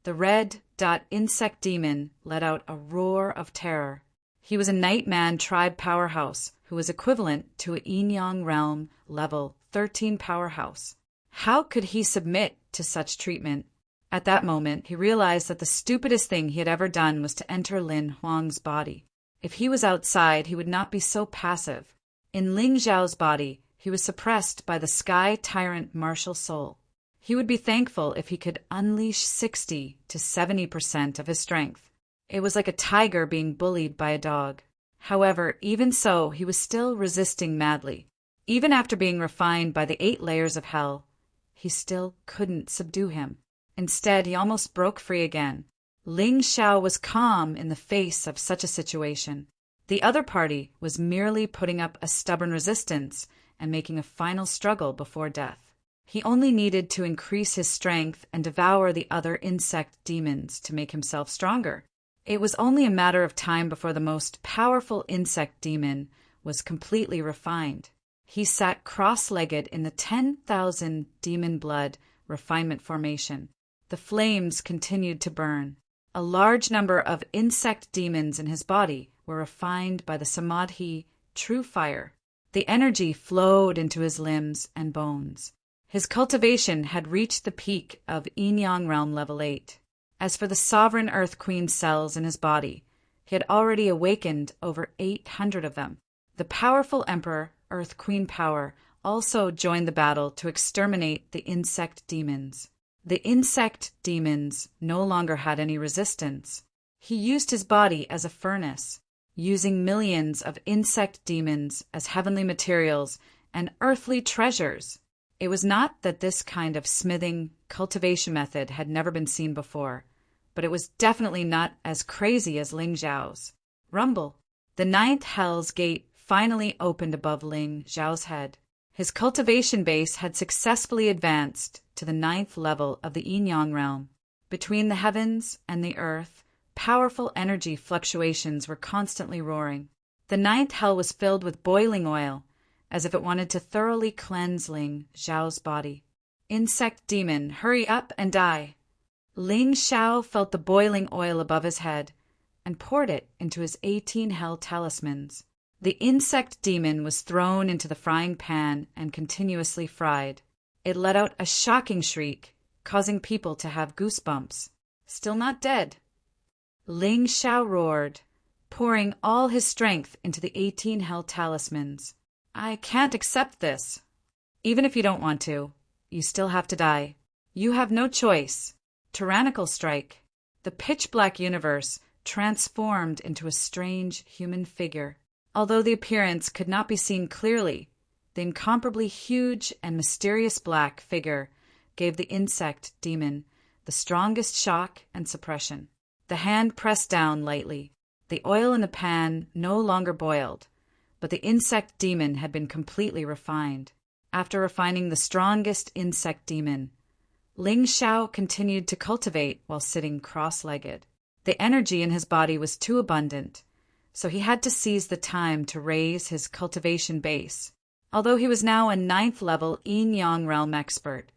The red dot insect demon let out a roar of terror. He was a Nightman tribe powerhouse who was equivalent to a yin-yang realm level 13 powerhouse. How could he submit to such treatment? At that moment, he realized that the stupidest thing he had ever done was to enter Lin Huang's body. If he was outside, he would not be so passive. In Ling Zhao's body, he was suppressed by the sky tyrant martial soul. He would be thankful if he could unleash 60 to 70% of his strength. It was like a tiger being bullied by a dog. However, even so, he was still resisting madly. Even after being refined by the 8 layers of hell, he still couldn't subdue him. Instead, he almost broke free again. Ling Xiao was calm in the face of such a situation. The other party was merely putting up a stubborn resistance and making a final struggle before death. He only needed to increase his strength and devour the other insect demons to make himself stronger. It was only a matter of time before the most powerful insect demon was completely refined. He sat cross-legged in the 10,000 demon blood refinement formation. The flames continued to burn. A large number of insect demons in his body were refined by the Samadhi true fire. The energy flowed into his limbs and bones. His cultivation had reached the peak of yin-yang realm level 8. As for the sovereign Earth Queen cells in his body, he had already awakened over 800 of them. The powerful Emperor Earth Queen power also joined the battle to exterminate the insect demons. The insect demons no longer had any resistance. He used his body as a furnace, using millions of insect demons as heavenly materials and earthly treasures. It was not that this kind of smithing cultivation method had never been seen before, but it was definitely not as crazy as Ling Zhao's. Rumble. The 9th Hell's Gate finally opened above Ling Zhao's head. His cultivation base had successfully advanced to the 9th level of the yin-yang realm. Between the heavens and the earth, powerful energy fluctuations were constantly roaring. The 9th hell was filled with boiling oil, as if it wanted to thoroughly cleanse Ling Zhao's body. Insect demon, hurry up and die. Ling Xiao felt the boiling oil above his head and poured it into his 18 hell talismans. The insect demon was thrown into the frying pan and continuously fried. It let out a shocking shriek, causing people to have goosebumps. Still not dead. Ling Xiao roared, pouring all his strength into the 18 hell talismans. I can't accept this. Even if you don't want to, you still have to die. You have no choice. Tyrannical strike. The pitch-black universe transformed into a strange human figure. Although the appearance could not be seen clearly, the incomparably huge and mysterious black figure gave the insect demon the strongest shock and suppression. The hand pressed down lightly. The oil in the pan no longer boiled, but the insect demon had been completely refined. After refining the strongest insect demon, Ling Xiao continued to cultivate while sitting cross-legged. The energy in his body was too abundant, so he had to seize the time to raise his cultivation base. Although he was now a 9th-level Yin-Yang realm expert,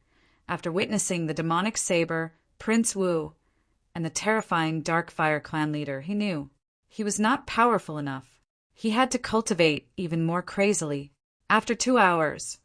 after witnessing the demonic saber, Prince Wu, and the terrifying Dark Fire clan leader, he knew he was not powerful enough. He had to cultivate even more crazily. After 2 hours,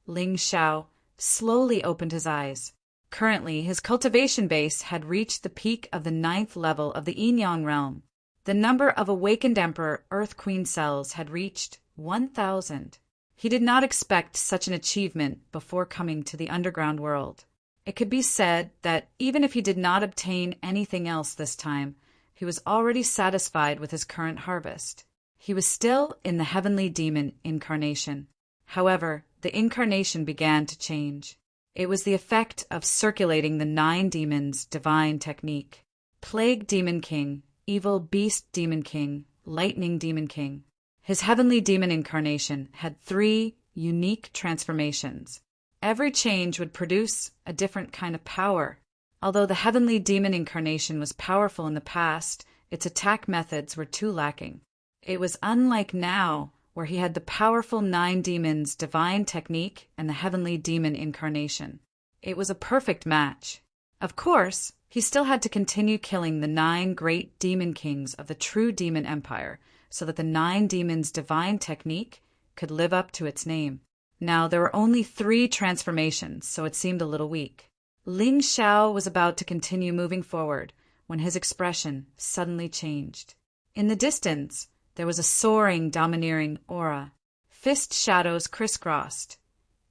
Ling Xiao slowly opened his eyes. Currently, his cultivation base had reached the peak of the 9th level of the Yin-Yang realm. The number of awakened Emperor Earth Queen cells had reached 1,000. He did not expect such an achievement before coming to the underground world. It could be said that even if he did not obtain anything else this time, he was already satisfied with his current harvest. He was still in the heavenly demon incarnation. However, the incarnation began to change. It was the effect of circulating the 9 demons' divine technique. Plague Demon King, Evil Beast Demon King, Lightning Demon King. His heavenly demon incarnation had 3 unique transformations. Every change would produce a different kind of power. Although the heavenly demon incarnation was powerful in the past, its attack methods were too lacking. It was unlike now, where he had the powerful 9 demons' divine technique and the heavenly demon incarnation. It was a perfect match. Of course, he still had to continue killing the 9 great demon kings of the true demon empire, so that the 9 demons' divine technique could live up to its name. Now, there were only 3 transformations, so it seemed a little weak. Ling Xiao was about to continue moving forward when his expression suddenly changed. In the distance, there was a soaring, domineering aura. Fist shadows crisscrossed,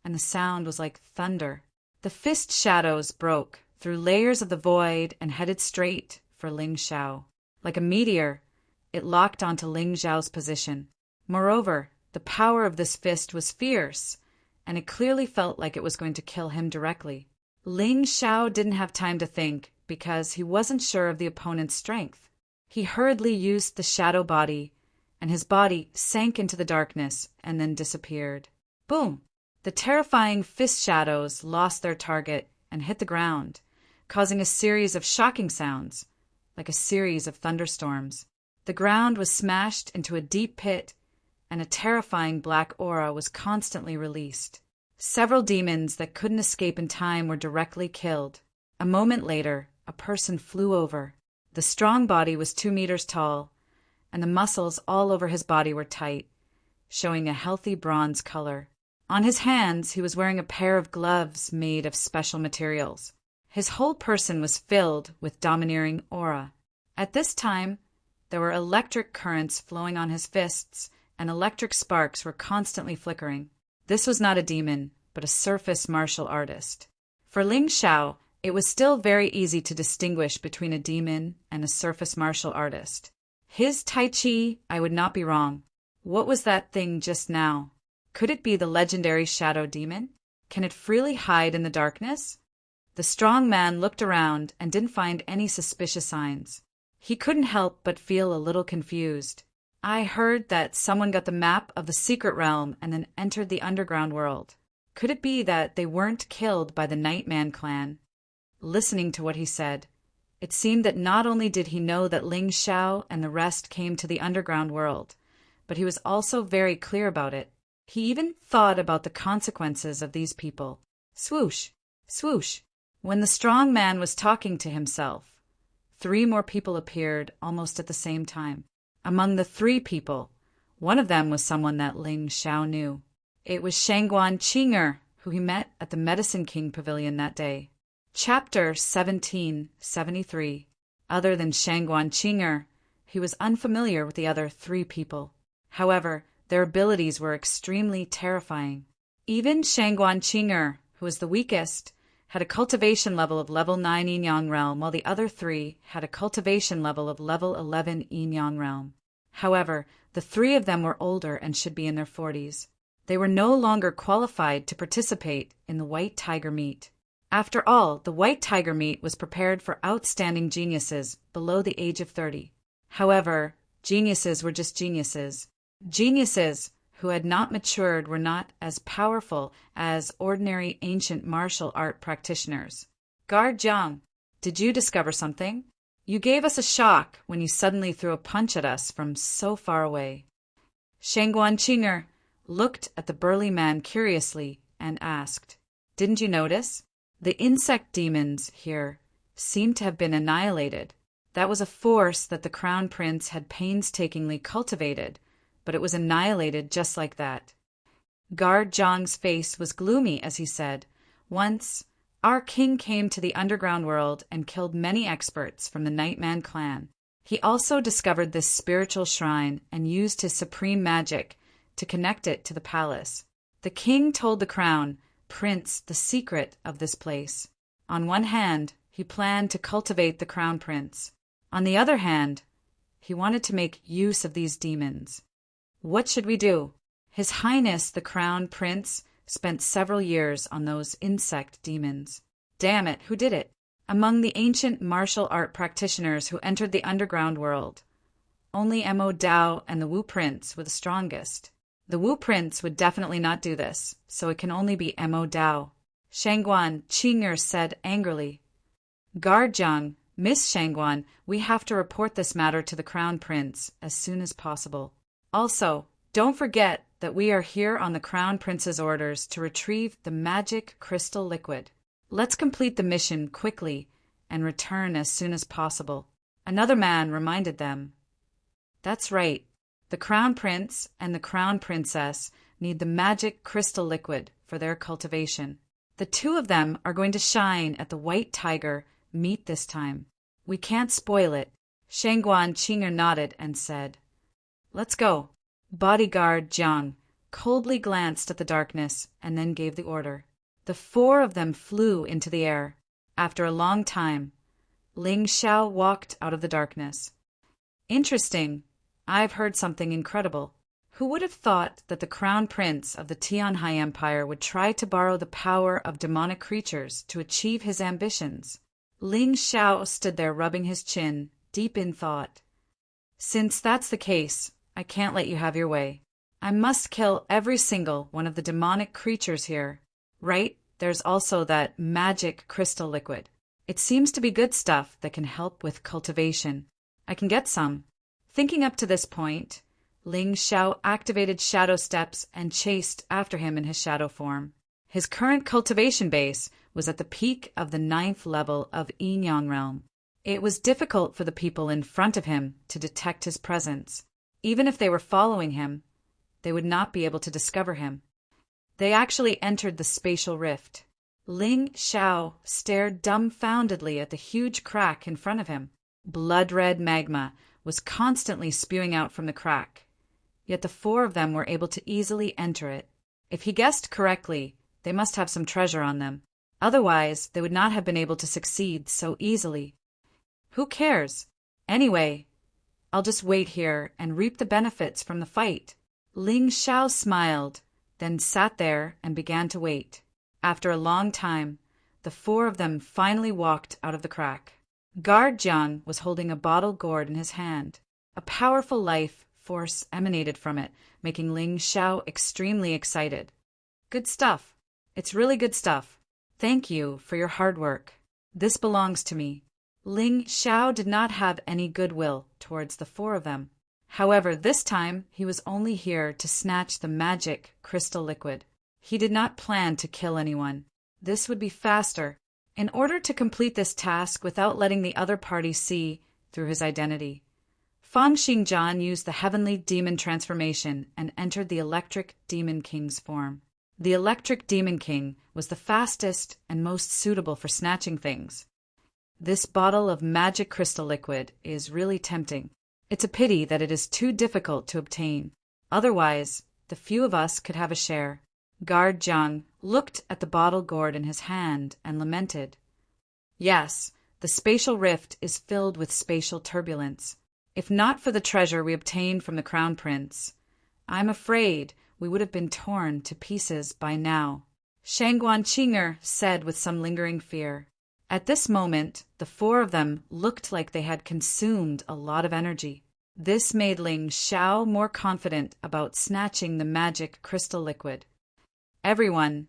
and the sound was like thunder. The fist shadows broke through layers of the void and headed straight for Ling Xiao. Like a meteor, it locked onto Ling Xiao's position. Moreover, the power of this fist was fierce, and it clearly felt like it was going to kill him directly. Ling Xiao didn't have time to think because he wasn't sure of the opponent's strength. He hurriedly used the shadow body, and his body sank into the darkness and then disappeared. Boom! The terrifying fist shadows lost their target and hit the ground, causing a series of shocking sounds, like a series of thunderstorms. The ground was smashed into a deep pit, and a terrifying black aura was constantly released. Several demons that couldn't escape in time were directly killed. A moment later, a person flew over. The strong body was 2 meters tall, and the muscles all over his body were tight, showing a healthy bronze color. On his hands, he was wearing a pair of gloves made of special materials. His whole person was filled with domineering aura. At this time, there were electric currents flowing on his fists, and electric sparks were constantly flickering. This was not a demon, but a surface martial artist. For Ling Xiao, it was still very easy to distinguish between a demon and a surface martial artist. His Tai Chi, I would not be wrong. What was that thing just now? Could it be the legendary shadow demon? Can it freely hide in the darkness? The strong man looked around and didn't find any suspicious signs. He couldn't help but feel a little confused. I heard that someone got the map of the secret realm and then entered the underground world. Could it be that they weren't killed by the Nightman clan? Listening to what he said, it seemed that not only did he know that Ling Xiao and the rest came to the underground world, but he was also very clear about it. He even thought about the consequences of these people. Swoosh! Swoosh! When the strong man was talking to himself, 3 more people appeared almost at the same time. Among the 3 people One of them was someone that Ling Xiao knew. It was Shangguan Qing'er, who he met at the Medicine King Pavilion that day. Chapter 1773. Other than Shangguan Qing'er, he was unfamiliar with the other 3 people. However, their abilities were extremely terrifying. Even Shangguan Qing'er, who was the weakest, had a cultivation level of level 9 Yin-Yang Realm, while the other 3 had a cultivation level of level 11 Yin-Yang Realm. However, the 3 of them were older and should be in their 40s. They were no longer qualified to participate in the White Tiger Meet. After all, the White Tiger Meet was prepared for outstanding geniuses below the age of 30. However, geniuses were just geniuses. Geniuses who had not matured were not as powerful as ordinary ancient martial art practitioners. Guard Jiang, did you discover something? You gave us a shock when you suddenly threw a punch at us from so far away. Shangguan Qing'er looked at the burly man curiously and asked, Didn't you notice? The insect demons here seem to have been annihilated. That was a force that the Crown Prince had painstakingly cultivated, but it was annihilated just like that. Guard Zhang's face was gloomy as he said, Once, our king came to the underground world and killed many experts from the Nightman clan. He also discovered this spiritual shrine and used his supreme magic to connect it to the palace. The king told the Crown Prince the secret of this place. On one hand, he planned to cultivate the Crown Prince. On the other hand, he wanted to make use of these demons. What should we do? His Highness the Crown Prince spent several years on those insect demons. Damn it, who did it? Among the ancient martial art practitioners who entered the underground world, only Mo Dao and the Wu Prince were the strongest. The Wu Prince would definitely not do this, so it can only be Mo Dao. Shangguan Qing'er said angrily. Guard Jiang, Miss Shangguan, we have to report this matter to the Crown Prince as soon as possible. Also, don't forget that we are here on the Crown Prince's orders to retrieve the magic crystal liquid. Let's complete the mission quickly and return as soon as possible. Another man reminded them. That's right. The Crown Prince and the Crown Princess need the magic crystal liquid for their cultivation. The 2 of them are going to shine at the White Tiger Meet this time. We can't spoil it. Shangguan Qing'er nodded and said, Let's go. Bodyguard Jiang coldly glanced at the darkness and then gave the order. The 4 of them flew into the air. After a long time, Ling Xiao walked out of the darkness. Interesting. I've heard something incredible. Who would have thought that the Crown Prince of the Tianhai Empire would try to borrow the power of demonic creatures to achieve his ambitions? Ling Xiao stood there rubbing his chin, deep in thought. Since that's the case, I can't let you have your way. I must kill every single one of the demonic creatures here. Right? There's also that magic crystal liquid. It seems to be good stuff that can help with cultivation. I can get some. Thinking up to this point, Ling Xiao activated shadow steps and chased after him in his shadow form. His current cultivation base was at the peak of the 9th level of Yin-Yang Realm. It was difficult for the people in front of him to detect his presence. Even if they were following him, they would not be able to discover him. They actually entered the spatial rift. Ling Xiao stared dumbfoundedly at the huge crack in front of him. Blood-red magma was constantly spewing out from the crack, yet the 4 of them were able to easily enter it. If he guessed correctly, they must have some treasure on them. Otherwise, they would not have been able to succeed so easily. Who cares? Anyway, I'll just wait here and reap the benefits from the fight. Ling Xiao smiled, then sat there and began to wait. After a long time, the 4 of them finally walked out of the crack. Guard Jiang was holding a bottle gourd in his hand. A powerful life force emanated from it, making Ling Xiao extremely excited. Good stuff. It's really good stuff. Thank you for your hard work. This belongs to me. Ling Xiao did not have any goodwill towards the 4 of them. However, this time he was only here to snatch the magic crystal liquid. He did not plan to kill anyone. This would be faster. In order to complete this task without letting the other party see through his identity, Fang Xingjian used the heavenly demon transformation and entered the electric demon king's form. The electric demon king was the fastest and most suitable for snatching things. This bottle of magic crystal liquid is really tempting. It's a pity that it is too difficult to obtain. Otherwise, the few of us could have a share. Guard Jiang looked at the bottle gourd in his hand and lamented. Yes, the spatial rift is filled with spatial turbulence. If not for the treasure we obtained from the Crown Prince, I'm afraid we would have been torn to pieces by now, Shangguan Qing'er said with some lingering fear. At this moment, the four of them looked like they had consumed a lot of energy. This made Ling Xiao more confident about snatching the magic crystal liquid. Everyone,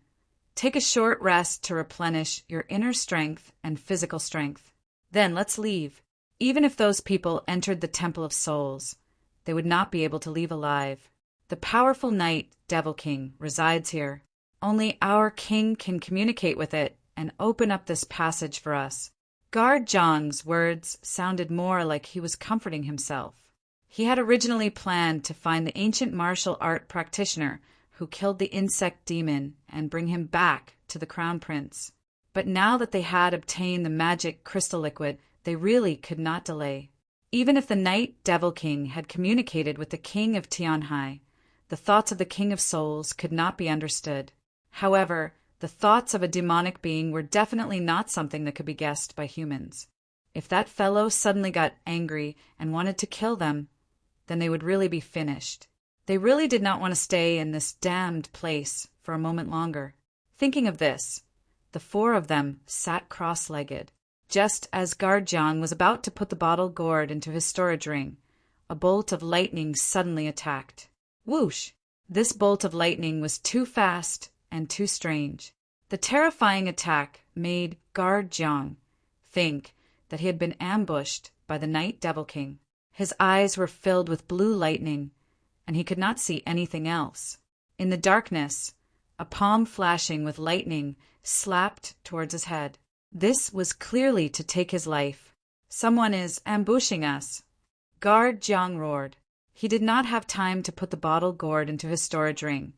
take a short rest to replenish your inner strength and physical strength. Then let's leave. Even if those people entered the Temple of Souls, they would not be able to leave alive. The powerful Night Devil King resides here. Only our king can communicate with it and open up this passage for us. Guard Zhang's words sounded more like he was comforting himself. He had originally planned to find the ancient martial art practitioner who killed the insect demon and bring him back to the Crown Prince. But now that they had obtained the magic crystal liquid, they really could not delay. Even if the Night Devil King had communicated with the King of Tianhai, the thoughts of the King of Souls could not be understood. However, the thoughts of a demonic being were definitely not something that could be guessed by humans. If that fellow suddenly got angry and wanted to kill them, then they would really be finished. They really did not want to stay in this damned place for a moment longer. Thinking of this, the four of them sat cross-legged. Just as Guard Jiang was about to put the bottle gourd into his storage ring, a bolt of lightning suddenly attacked. Whoosh! This bolt of lightning was too fast and too strange. The terrifying attack made Guard Jiang think that he had been ambushed by the Night Devil King. His eyes were filled with blue lightning, and he could not see anything else. In the darkness, a palm flashing with lightning slapped towards his head. This was clearly to take his life. Someone is ambushing us. Guard Jiang roared. He did not have time to put the bottle gourd into his storage ring,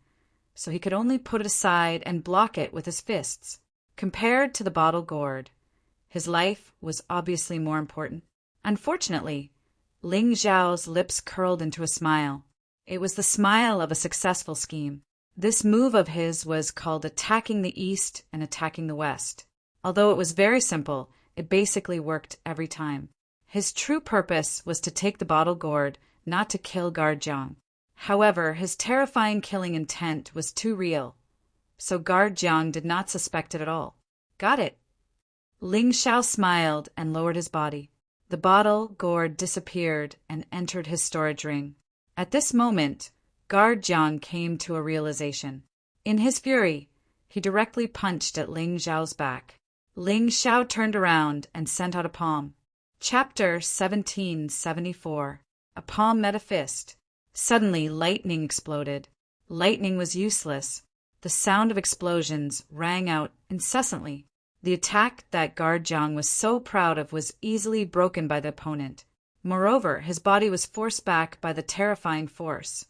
so he could only put it aside and block it with his fists. Compared to the bottle gourd, his life was obviously more important. Unfortunately, Ling Xiao's lips curled into a smile. It was the smile of a successful scheme. This move of his was called attacking the east and attacking the west. Although it was very simple, it basically worked every time. His true purpose was to take the bottle gourd, not to kill Guard Jiang. However, his terrifying killing intent was too real, so Guard Jiang did not suspect it at all. Got it. Ling Xiao smiled and lowered his body. The bottle gourd disappeared and entered his storage ring. At this moment, Guard Jiang came to a realization. In his fury, he directly punched at Ling Xiao's back. Ling Xiao turned around and sent out a palm. Chapter 1774. A palm met a fist. Suddenly, lightning exploded. Lightning was useless. The sound of explosions rang out incessantly. The attack that Guard Jiang was so proud of was easily broken by the opponent. Moreover, his body was forced back by the terrifying force,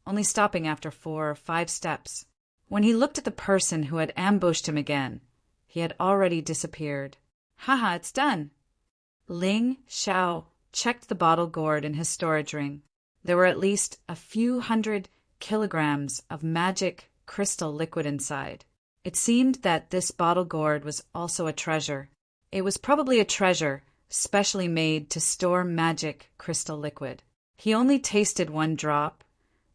only stopping after 4 or 5 steps. When he looked at the person who had ambushed him again, he had already disappeared. Haha, it's done. Ling Xiao checked the bottle gourd in his storage ring. There were at least a few hundred kilograms of magic crystal liquid inside. It seemed that this bottle gourd was also a treasure. It was probably a treasure specially made to store magic crystal liquid. He only tasted 1 drop,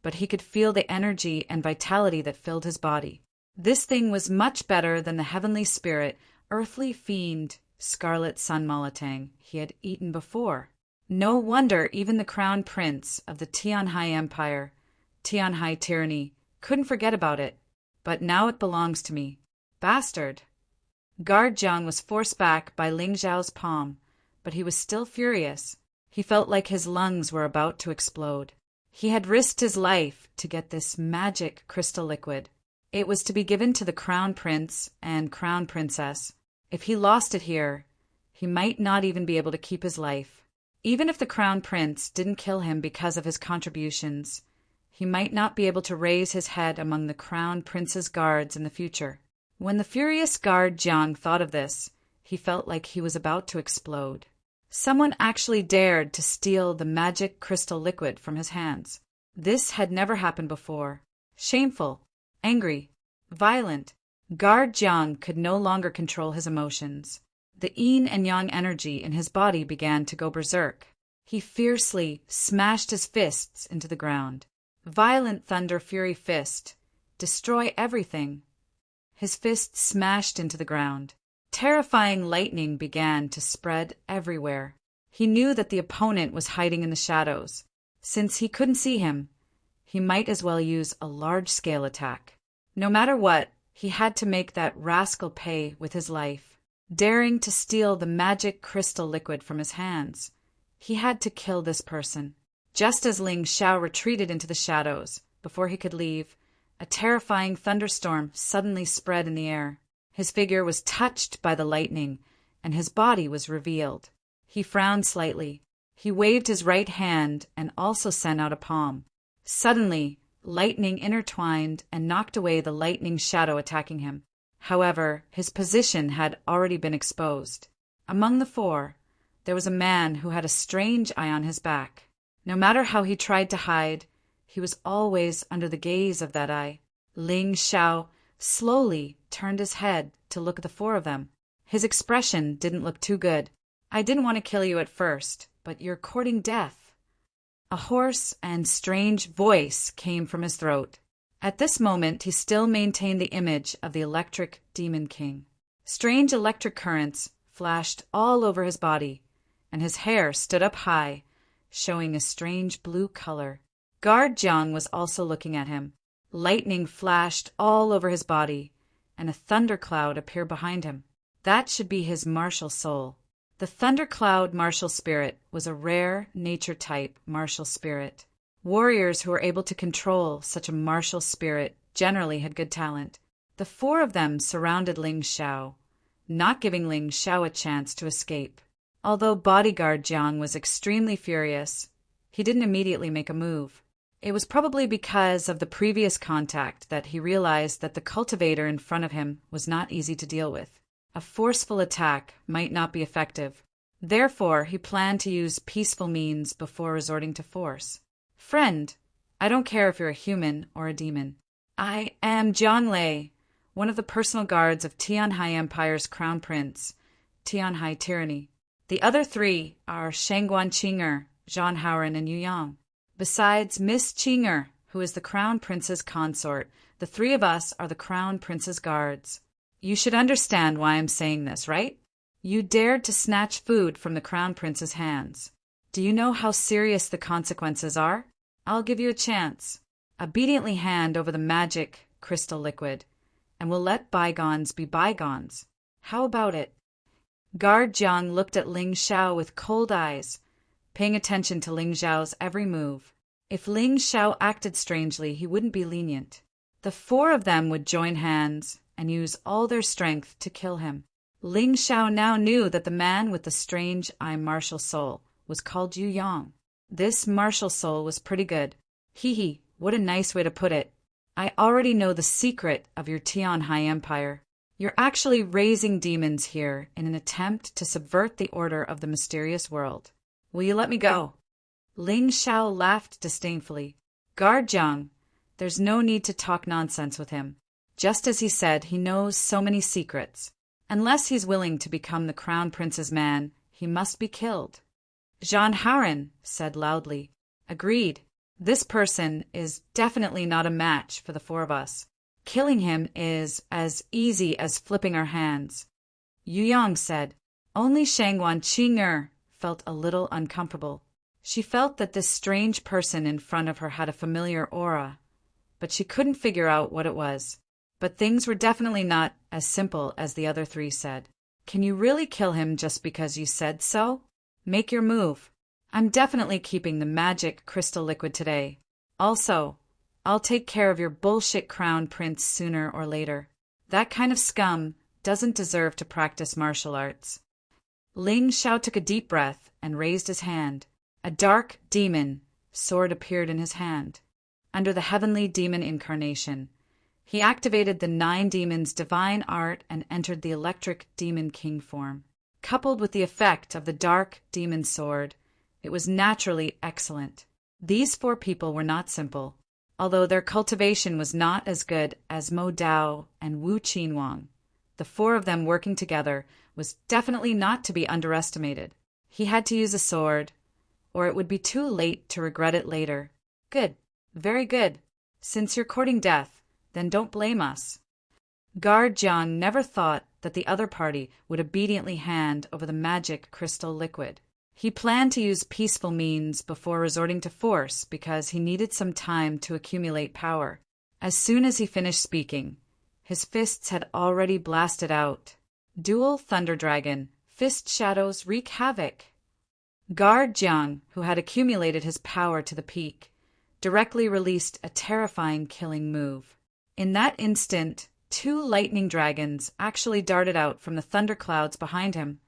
but he could feel the energy and vitality that filled his body. This thing was much better than the heavenly spirit, earthly fiend, scarlet sun malatang he had eaten before. No wonder even the crown prince of the Tianhai Empire, Tianhai tyranny, couldn't forget about it. But now it belongs to me. Bastard! Guard Jiang was forced back by Ling Xiao's palm, but he was still furious. He felt like his lungs were about to explode. He had risked his life to get this magic crystal liquid. It was to be given to the crown prince and crown princess. If he lost it here, he might not even be able to keep his life. Even if the crown prince didn't kill him because of his contributions, he might not be able to raise his head among the crown prince's guards in the future. When the furious guard Jiang thought of this, he felt like he was about to explode. Someone actually dared to steal the magic crystal liquid from his hands. This had never happened before. Shameful, angry, violent, Guard Jiang could no longer control his emotions. The yin and yang energy in his body began to go berserk. He fiercely smashed his fists into the ground. Violent thunder fury fist. Destroy everything. His fist smashed into the ground. Terrifying lightning began to spread everywhere. He knew that the opponent was hiding in the shadows. Since he couldn't see him, he might as well use a large-scale attack. No matter what, he had to make that rascal pay with his life. Daring to steal the magic crystal liquid from his hands, he had to kill this person. Just as Ling Xiao retreated into the shadows, before he could leave, a terrifying thunderstorm suddenly spread in the air. His figure was touched by the lightning, and his body was revealed. He frowned slightly. He waved his right hand and also sent out a palm. Suddenly, lightning intertwined and knocked away the lightning shadow attacking him. However, his position had already been exposed. Among the four, there was a man who had a strange eye on his back. No matter how he tried to hide, he was always under the gaze of that eye. Ling Xiao slowly turned his head to look at the four of them. His expression didn't look too good. I didn't want to kill you at first, but you're courting death. A hoarse and strange voice came from his throat. At this moment, he still maintained the image of the electric demon king. Strange electric currents flashed all over his body, and his hair stood up high, showing a strange blue color. Guard Jiang was also looking at him. Lightning flashed all over his body, and a thundercloud appeared behind him. That should be his martial soul. The thundercloud martial spirit was a rare nature-type martial spirit. Warriors who were able to control such a martial spirit generally had good talent. The four of them surrounded Ling Xiao, not giving Ling Xiao a chance to escape. Although bodyguard Jiang was extremely furious, he didn't immediately make a move. It was probably because of the previous contact that he realized that the cultivator in front of him was not easy to deal with. A forceful attack might not be effective. Therefore, he planned to use peaceful means before resorting to force. Friend, I don't care if you're a human or a demon. I am Jiang Lei, one of the personal guards of Tianhai Empire's crown prince, Tianhai Tyranny. The other three are Shangguan Qing'er, Zhan Haoren, and Yu Yang. Besides Miss Qing'er, who is the crown prince's consort, the three of us are the crown prince's guards. You should understand why I'm saying this, right? You dared to snatch food from the crown prince's hands. Do you know how serious the consequences are? I'll give you a chance. Obediently hand over the magic crystal liquid, and we'll let bygones be bygones. How about it? Guard Jiang looked at Ling Xiao with cold eyes, paying attention to Ling Xiao's every move. If Ling Xiao acted strangely, he wouldn't be lenient. The four of them would join hands and use all their strength to kill him. Ling Xiao now knew that the man with the strange eye martial soul was called Yu Yang. This martial soul was pretty good. Hee, what a nice way to put it. I already know the secret of your Tianhai Empire. You're actually raising demons here in an attempt to subvert the order of the mysterious world. Will you let me go? Ling Xiao laughed disdainfully. Guard Jiang, there's no need to talk nonsense with him. Just as he said, he knows so many secrets. Unless he's willing to become the crown prince's man, he must be killed. Zhan Haoren said loudly. Agreed. This person is definitely not a match for the four of us. Killing him is as easy as flipping our hands. Yu Yang said. Only Shangguan Qing'er felt a little uncomfortable. She felt that this strange person in front of her had a familiar aura, but she couldn't figure out what it was. But things were definitely not as simple as the other three said. Can you really kill him just because you said so? Make your move. I'm definitely keeping the magic crystal liquid today. Also, I'll take care of your bullshit crown prince sooner or later. That kind of scum doesn't deserve to practice martial arts. Ling Xiao took a deep breath and raised his hand. A dark demon sword appeared in his hand. Under the heavenly demon incarnation, he activated the 9 demons' divine art and entered the electric demon king form. Coupled with the effect of the dark demon sword, it was naturally excellent. These 4 people were not simple, although their cultivation was not as good as Mo Dao and Wu Qinhuang. The 4 of them working together was definitely not to be underestimated. He had to use a sword, or it would be too late to regret it later. Good, very good. Since you're courting death, then don't blame us. Guard Jiang never thought that the other party would obediently hand over the magic crystal liquid. He planned to use peaceful means before resorting to force because he needed some time to accumulate power. As soon as he finished speaking, his fists had already blasted out. Dual Thunder Dragon, fist shadows wreak havoc. Guard Jiang, who had accumulated his power to the peak, directly released a terrifying killing move. In that instant, 2 lightning dragons actually darted out from the thunderclouds behind him,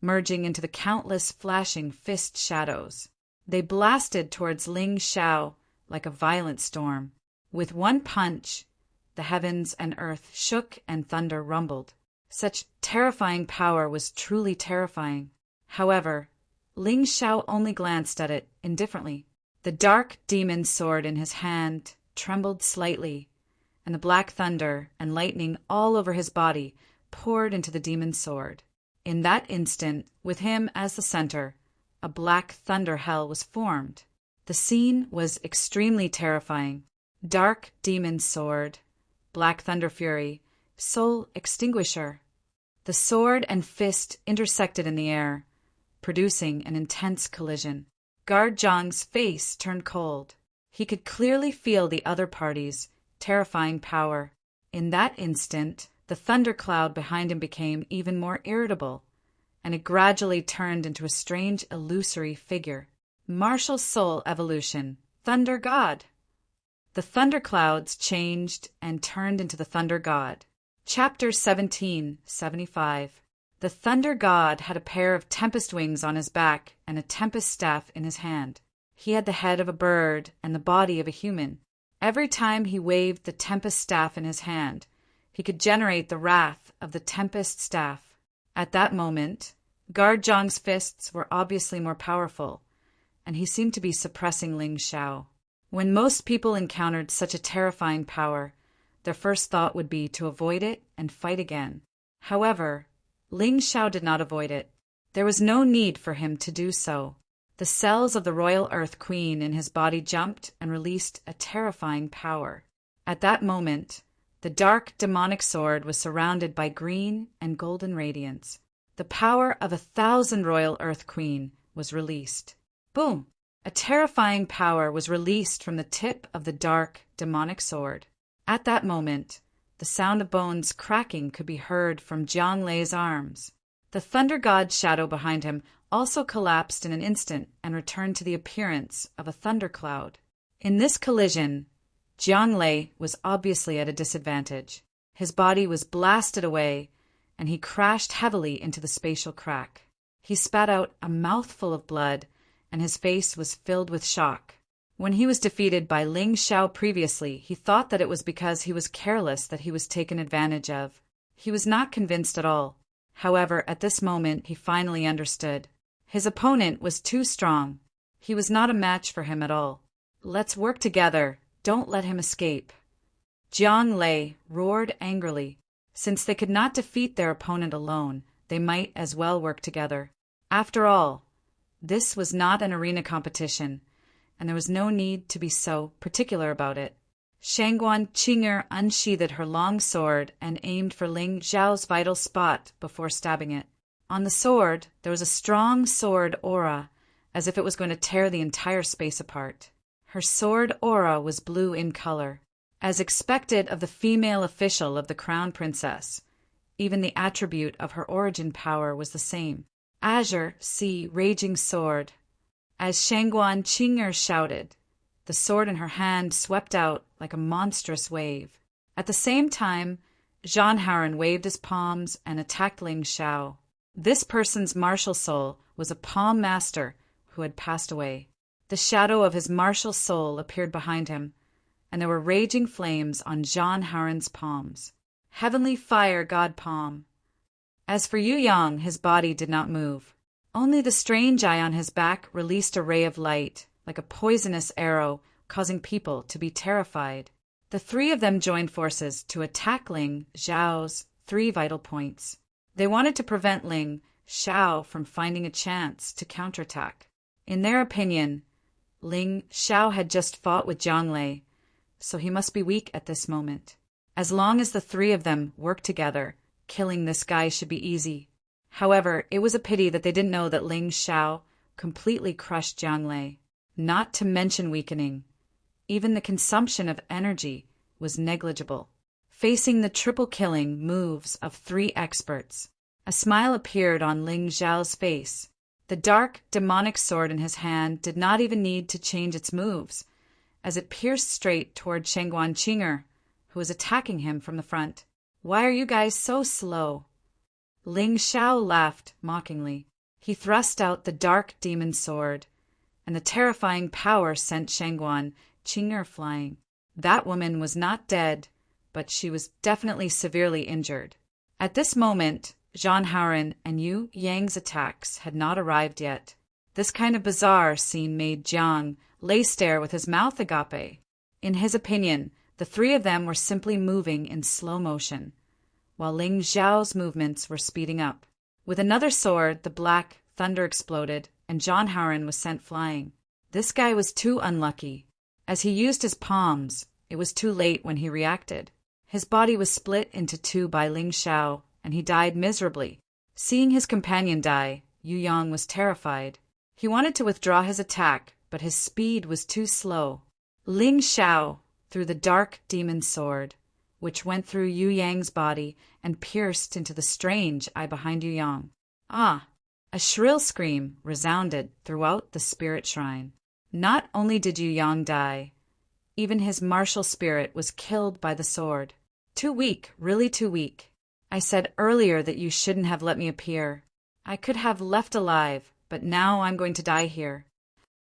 merging into the countless flashing fist shadows. They blasted towards Ling Xiao like a violent storm. With one punch, the heavens and earth shook and thunder rumbled. Such terrifying power was truly terrifying. However, Ling Xiao only glanced at it indifferently. The dark demon sword in his hand trembled slightly, and the black thunder and lightning all over his body poured into the demon sword. In that instant, with him as the center, a black thunder hell was formed. The scene was extremely terrifying. Dark demon sword, black thunder fury, soul extinguisher. The sword and fist intersected in the air, producing an intense collision. Guard Zhang's face turned cold. He could clearly feel the other party's terrifying power. In that instant, the thundercloud behind him became even more irritable, and it gradually turned into a strange illusory figure. Martial soul evolution, Thunder God. The thunderclouds changed and turned into the Thunder God. Chapter 1775. The Thunder God had a pair of tempest wings on his back and a tempest staff in his hand. He had the head of a bird and the body of a human. Every time he waved the tempest staff in his hand, he could generate the wrath of the tempest staff. At that moment, Guard Zhang's fists were obviously more powerful, and he seemed to be suppressing Ling Xiao. When most people encountered such a terrifying power, their first thought would be to avoid it and fight again. However, Ling Xiao did not avoid it. There was no need for him to do so. The cells of the Royal Earth Queen in his body jumped and released a terrifying power. At that moment, the dark demonic sword was surrounded by green and golden radiance. The power of 1,000 Royal Earth Queen was released. Boom! A terrifying power was released from the tip of the dark demonic sword. At that moment, the sound of bones cracking could be heard from Jiang Lei's arms. The Thunder God's shadow behind him also collapsed in an instant and returned to the appearance of a thundercloud. In this collision, Jiang Lei was obviously at a disadvantage. His body was blasted away, and he crashed heavily into the spatial crack. He spat out a mouthful of blood, and his face was filled with shock. When he was defeated by Ling Xiao previously, he thought that it was because he was careless that he was taken advantage of. He was not convinced at all. However, at this moment, he finally understood. His opponent was too strong. He was not a match for him at all. Let's work together. Don't let him escape. Jiang Lei roared angrily. Since they could not defeat their opponent alone, they might as well work together. After all, this was not an arena competition, and there was no need to be so particular about it. Shangguan Qing'er unsheathed her long sword and aimed for Ling Xiao's vital spot before stabbing it. On the sword, there was a strong sword aura, as if it was going to tear the entire space apart. Her sword aura was blue in color. As expected of the female official of the Crown Princess, even the attribute of her origin power was the same. Azure Sea Raging Sword. As Shangguan Qing'er shouted, the sword in her hand swept out like a monstrous wave. At the same time, Zhan Haran waved his palms and attacked Ling Xiao. This person's martial soul was a palm master who had passed away. The shadow of his martial soul appeared behind him, and there were raging flames on John Howren's palms. Heavenly fire god palm. As for Yu Yang, his body did not move. Only the strange eye on his back released a ray of light, like a poisonous arrow, causing people to be terrified. The three of them joined forces to attack Ling Xiao's 3 vital points. They wanted to prevent Ling Xiao from finding a chance to counterattack. In their opinion, Ling Xiao had just fought with Jiang Lei, so he must be weak at this moment. As long as the three of them worked together, killing this guy should be easy. However, it was a pity that they didn't know that Ling Xiao completely crushed Jiang Lei, not to mention weakening. Even the consumption of energy was negligible. Facing the triple killing moves of 3 experts, a smile appeared on Ling Xiao's face. The dark, demonic sword in his hand did not even need to change its moves, as it pierced straight toward Shengguan Qinger, who was attacking him from the front. "Why are you guys so slow?" Ling Xiao laughed mockingly. He thrust out the dark demon sword, and the terrifying power sent Shengguan Qinger flying. That woman was not dead, but she was definitely severely injured. At this moment, John Howren and Yu Yang's attacks had not arrived yet. This kind of bizarre scene made Jiang Lei stare with his mouth agape. In his opinion, the three of them were simply moving in slow motion, while Ling Xiao's movements were speeding up. With another sword, the black thunder exploded, and John Howren was sent flying. This guy was too unlucky. As he used his palms, it was too late when he reacted. His body was split into 2 by Ling Xiao, and he died miserably. Seeing his companion die, Yu Yang was terrified. He wanted to withdraw his attack, but his speed was too slow. Ling Xiao threw the dark demon sword, which went through Yu Yang's body and pierced into the strange eye behind Yu Yang. Ah! A shrill scream resounded throughout the spirit shrine. Not only did Yu Yang die, even his martial spirit was killed by the sword. Too weak, really too weak. I said earlier that you shouldn't have let me appear. I could have left alive, but now I'm going to die here.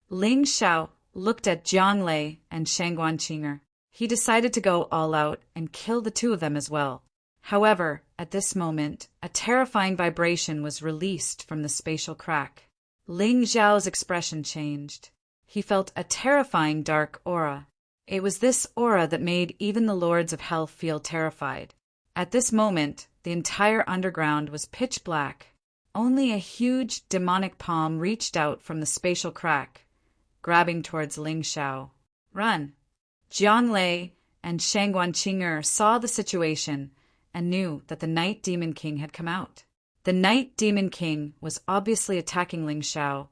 Ling Xiao looked at Jiang Lei and Shengguan Qinger. He decided to go all out and kill the 2 of them as well. However, at this moment, a terrifying vibration was released from the spatial crack. Ling Xiao's expression changed. He felt a terrifying dark aura. It was this aura that made even the lords of hell feel terrified. At this moment, the entire underground was pitch black. Only a huge demonic palm reached out from the spatial crack, grabbing towards Ling Xiao. "Run!" Jiang Lei and Shengguan Qinger saw the situation and knew that the Night Demon King had come out. The Night Demon King was obviously attacking Ling Xiao,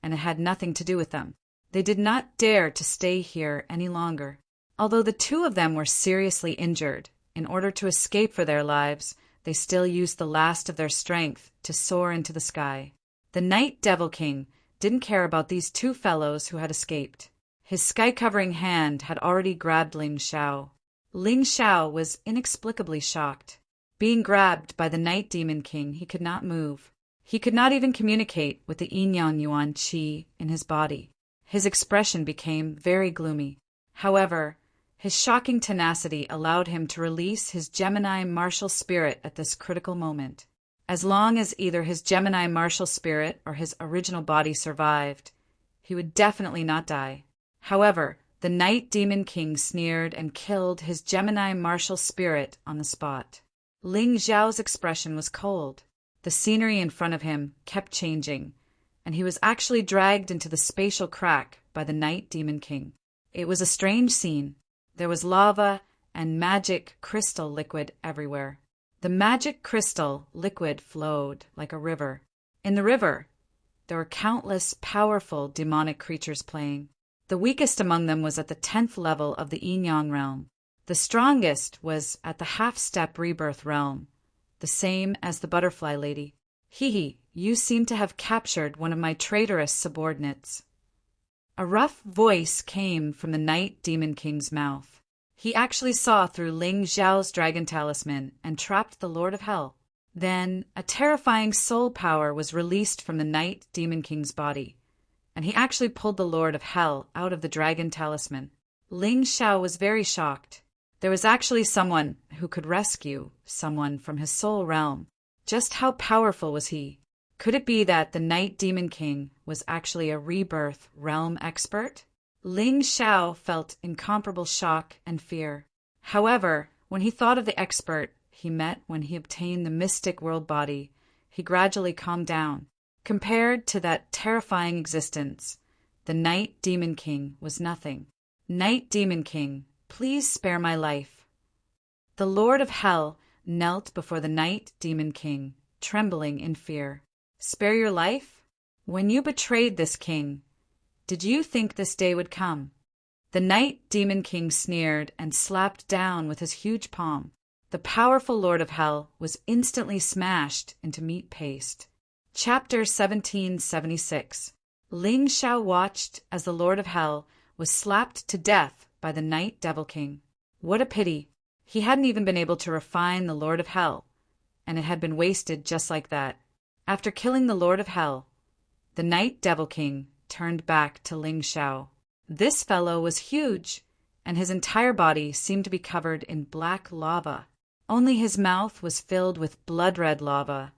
and it had nothing to do with them. They did not dare to stay here any longer. Although the 2 of them were seriously injured, in order to escape for their lives, they still used the last of their strength to soar into the sky. The Night Devil King didn't care about these 2 fellows who had escaped. His sky-covering hand had already grabbed Ling Xiao. Ling Xiao was inexplicably shocked. Being grabbed by the Night Demon King, he could not move. He could not even communicate with the Yin-Yang Yuan Qi in his body. His expression became very gloomy. However, his shocking tenacity allowed him to release his Gemini martial spirit at this critical moment. As long as either his Gemini martial spirit or his original body survived, he would definitely not die. However, the Night Demon King sneered and killed his Gemini martial spirit on the spot. Ling Xiao's expression was cold. The scenery in front of him kept changing, and he was actually dragged into the spatial crack by the Night Demon King. It was a strange scene. There was lava and magic crystal liquid everywhere. The magic crystal liquid flowed like a river. In the river, there were countless powerful demonic creatures playing. The weakest among them was at the 10th level of the Yin-Yang realm. The strongest was at the half-step rebirth realm, the same as the butterfly lady. "Hee, you seem to have captured one of my traitorous subordinates." A rough voice came from the Night Demon King's mouth. He actually saw through Ling Xiao's dragon talisman and trapped the Lord of Hell. Then a terrifying soul power was released from the Night Demon King's body, and he actually pulled the Lord of Hell out of the dragon talisman. Ling Xiao was very shocked. There was actually someone who could rescue someone from his soul realm. Just how powerful was he? Could it be that the Night Demon King was actually a rebirth realm expert? Ling Xiao felt incomparable shock and fear. However, when he thought of the expert he met when he obtained the mystic world body, he gradually calmed down. Compared to that terrifying existence, the Night Demon King was nothing. Night Demon King, please spare my life. The Lord of Hell knelt before the Night Demon King, trembling in fear. Spare your life? When you betrayed this king, did you think this day would come? The Night Demon King sneered and slapped down with his huge palm. The powerful Lord of Hell was instantly smashed into meat paste. Chapter 1776. Ling Xiao watched as the Lord of Hell was slapped to death by the Night Devil King. What a pity! He hadn't even been able to refine the Lord of Hell, and it had been wasted just like that. After killing the Lord of Hell, the Night Devil King turned back to Ling Xiao. This fellow was huge, and his entire body seemed to be covered in black lava. Only his mouth was filled with blood-red lava,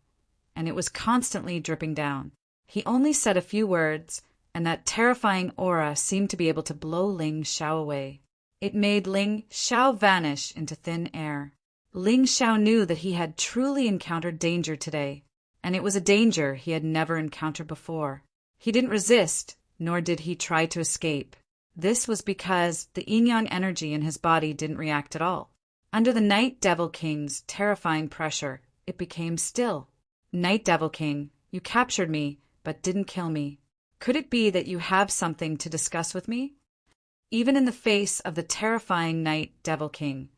and it was constantly dripping down. He only said a few words, and that terrifying aura seemed to be able to blow Ling Xiao away. It made Ling Xiao vanish into thin air. Ling Xiao knew that he had truly encountered danger today, and it was a danger he had never encountered before. He didn't resist, nor did he try to escape. This was because the yin-yang energy in his body didn't react at all. Under the Night Devil King's terrifying pressure, it became still. Night Devil King, you captured me, but didn't kill me. Could it be that you have something to discuss with me? Even in the face of the terrifying Night Devil King,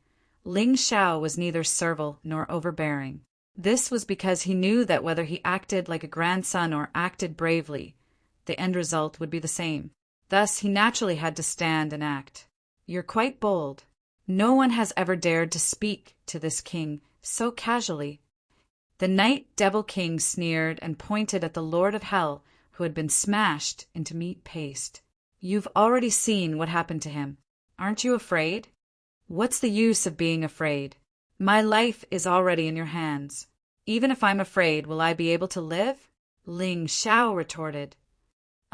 Ling Xiao was neither servile nor overbearing. This was because he knew that whether he acted like a grandson or acted bravely, the end result would be the same. Thus, he naturally had to stand and act. You're quite bold. No one has ever dared to speak to this king so casually. The Night Devil King sneered and pointed at the Lord of Hell, who had been smashed into meat paste. You've already seen what happened to him. Aren't you afraid? What's the use of being afraid? My life is already in your hands. Even if I'm afraid, will I be able to live? Ling Xiao retorted.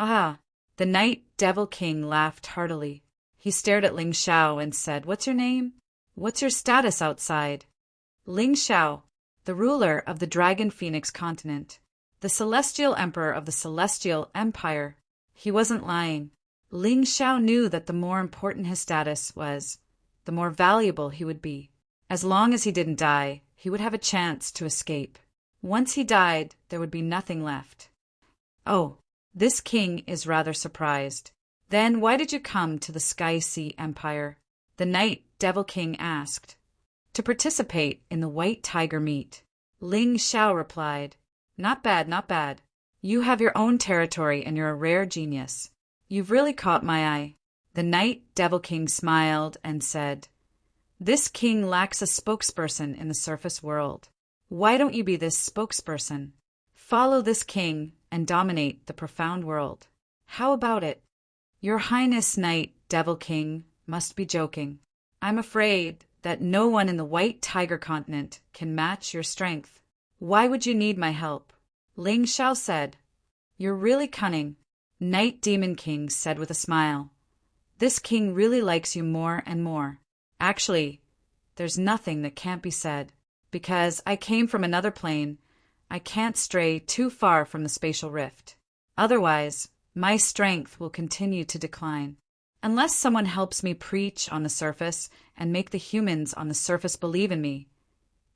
Ah! The Night Devil King laughed heartily. He stared at Ling Xiao and said, What's your name? What's your status outside? Ling Xiao, the ruler of the Dragon Phoenix continent, the celestial emperor of the Celestial Empire. He wasn't lying. Ling Xiao knew that the more important his status was, the more valuable he would be. As long as he didn't die, he would have a chance to escape. Once he died, there would be nothing left. Oh, this king is rather surprised. Then why did you come to the Sky Sea Empire? The Night Devil King asked. To participate in the White Tiger meet. Ling Xiao replied. Not bad, not bad. You have your own territory and you're a rare genius. You've really caught my eye. The Night Devil King smiled and said, This king lacks a spokesperson in the surface world. Why don't you be this spokesperson? Follow this king and dominate the profound world. How about it? Your Highness Night Devil King must be joking. I'm afraid that no one in the White Tiger continent can match your strength. Why would you need my help? Ling Xiao said. You're really cunning. Night Demon King said with a smile. This king really likes you more and more. Actually, there's nothing that can't be said. Because I came from another plane, I can't stray too far from the spatial rift. Otherwise, my strength will continue to decline. Unless someone helps me preach on the surface and make the humans on the surface believe in me,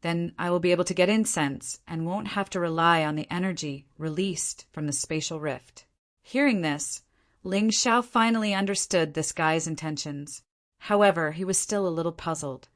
then I will be able to get incense and won't have to rely on the energy released from the spatial rift. Hearing this, Ling Xiao finally understood this guy's intentions. However, he was still a little puzzled.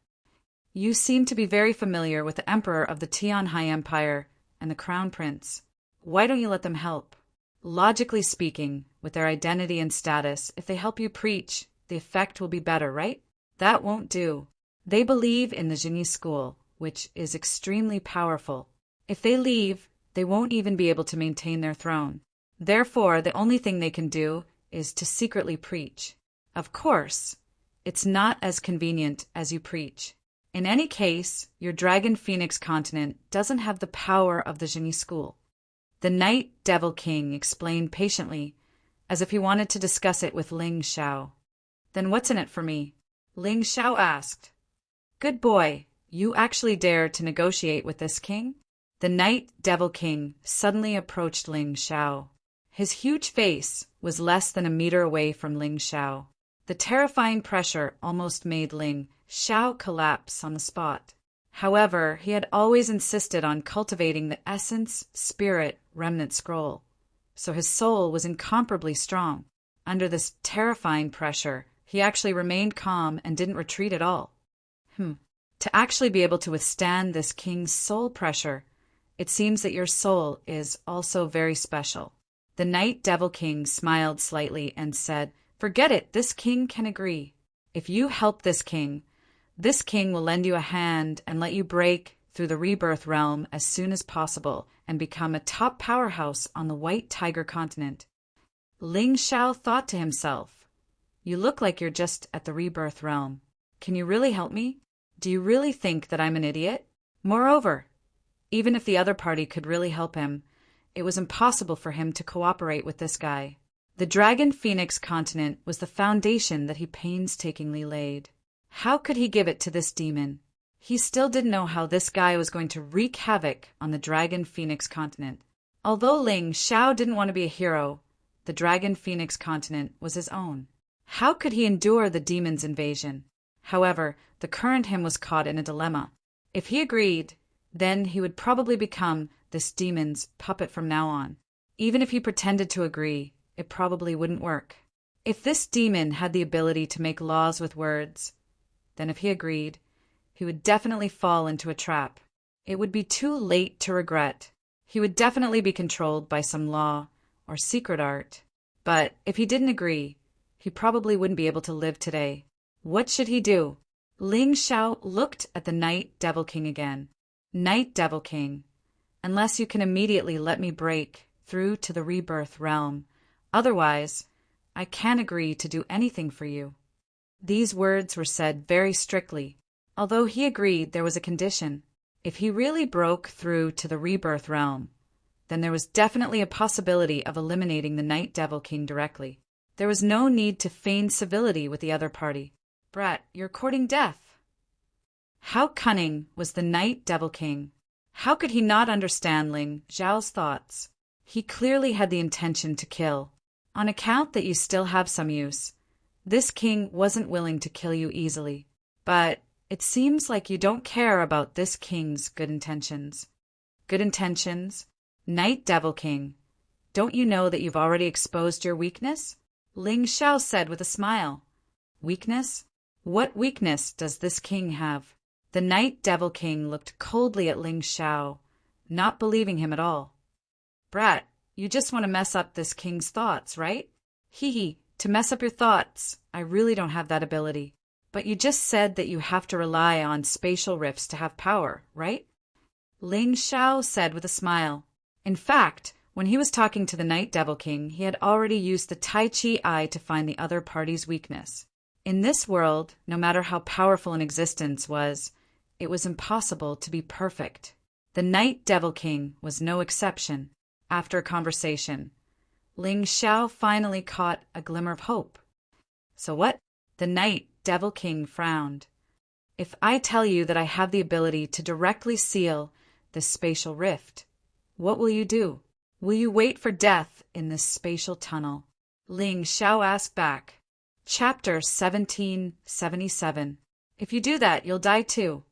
You seem to be very familiar with the Emperor of the Tianhai Empire and the Crown Prince. Why don't you let them help? Logically speaking, with their identity and status, if they help you preach, the effect will be better, right? That won't do. They believe in the Genie school, which is extremely powerful. If they leave, they won't even be able to maintain their throne. Therefore, the only thing they can do is to secretly preach. Of course, it's not as convenient as you preach. In any case, your Dragon Phoenix continent doesn't have the power of the Genie School. The Night Devil King explained patiently, as if he wanted to discuss it with Ling Xiao. Then what's in it for me? Ling Xiao asked. Good boy, you actually dare to negotiate with this king? The Night Devil King suddenly approached Ling Xiao. His huge face was less than a meter away from Ling Xiao. The terrifying pressure almost made Ling Xiao collapse on the spot. However, he had always insisted on cultivating the Essence Spirit Remnant Scroll, so his soul was incomparably strong. Under this terrifying pressure, he actually remained calm and didn't retreat at all. To actually be able to withstand this king's soul pressure, it seems that your soul is also very special. The Night Devil King smiled slightly and said, Forget it, this king can agree. If you help this king will lend you a hand and let you break through the rebirth realm as soon as possible and become a top powerhouse on the White Tiger continent. Ling Xiao thought to himself, You look like you're just at the rebirth realm. Can you really help me? Do you really think that I'm an idiot? Moreover, even if the other party could really help him, it was impossible for him to cooperate with this guy. The Dragon Phoenix continent was the foundation that he painstakingly laid. How could he give it to this demon? He still didn't know how this guy was going to wreak havoc on the Dragon Phoenix continent. Although Ling Xiao didn't want to be a hero, the Dragon Phoenix continent was his own. How could he endure the demon's invasion? However, the current him was caught in a dilemma. If he agreed, then he would probably become this demon's puppet from now on. Even if he pretended to agree, it probably wouldn't work. If this demon had the ability to make laws with words, then if he agreed, he would definitely fall into a trap. It would be too late to regret. He would definitely be controlled by some law or secret art. But if he didn't agree, he probably wouldn't be able to live today. What should he do? Ling Xiao looked at the Night Devil King again. Night Devil King, unless you can immediately let me break through to the rebirth realm, otherwise, I can't agree to do anything for you. These words were said very strictly. Although he agreed, there was a condition. If he really broke through to the rebirth realm, then there was definitely a possibility of eliminating the Night Devil King directly. There was no need to feign civility with the other party. Brat, you're courting death. How cunning was the Night Devil King? How could he not understand Ling Xiao's thoughts? He clearly had the intention to kill. On account that you still have some use, this king wasn't willing to kill you easily. But it seems like you don't care about this king's good intentions. Good intentions? Night Devil King, don't you know that you've already exposed your weakness? Ling Xiao said with a smile. Weakness? What weakness does this king have? The Night Devil King looked coldly at Ling Xiao, not believing him at all. Brat, you just want to mess up this king's thoughts, right? Hee, to mess up your thoughts, I really don't have that ability. But you just said that you have to rely on spatial rifts to have power, right? Ling Xiao said with a smile. In fact, when he was talking to the Night Devil King, he had already used the Tai Chi Eye to find the other party's weakness. In this world, no matter how powerful an existence was, it was impossible to be perfect. The Night Devil King was no exception. After a conversation, Ling Xiao finally caught a glimmer of hope. So what? The Night Devil King frowned. If I tell you that I have the ability to directly seal this spatial rift, what will you do? Will you wait for death in this spatial tunnel? Ling Xiao asked back. Chapter 1777. If you do that, you'll die too.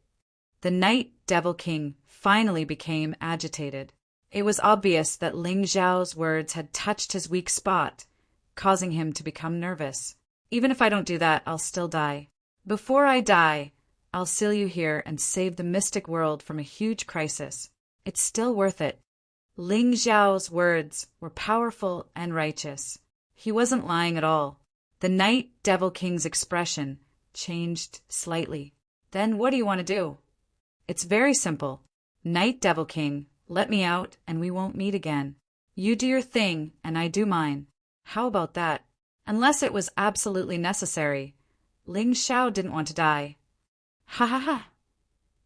The Night Devil King finally became agitated. It was obvious that Ling Xiao's words had touched his weak spot, causing him to become nervous. Even if I don't do that, I'll still die. Before I die, I'll seal you here and save the mystic world from a huge crisis. It's still worth it. Ling Xiao's words were powerful and righteous. He wasn't lying at all. The Night Devil King's expression changed slightly. Then what do you want to do? It's very simple. Night Devil King, Let me out, and we won't meet again. You do your thing, and I do mine. How about that? Unless it was absolutely necessary. Ling Xiao didn't want to die. Ha ha ha!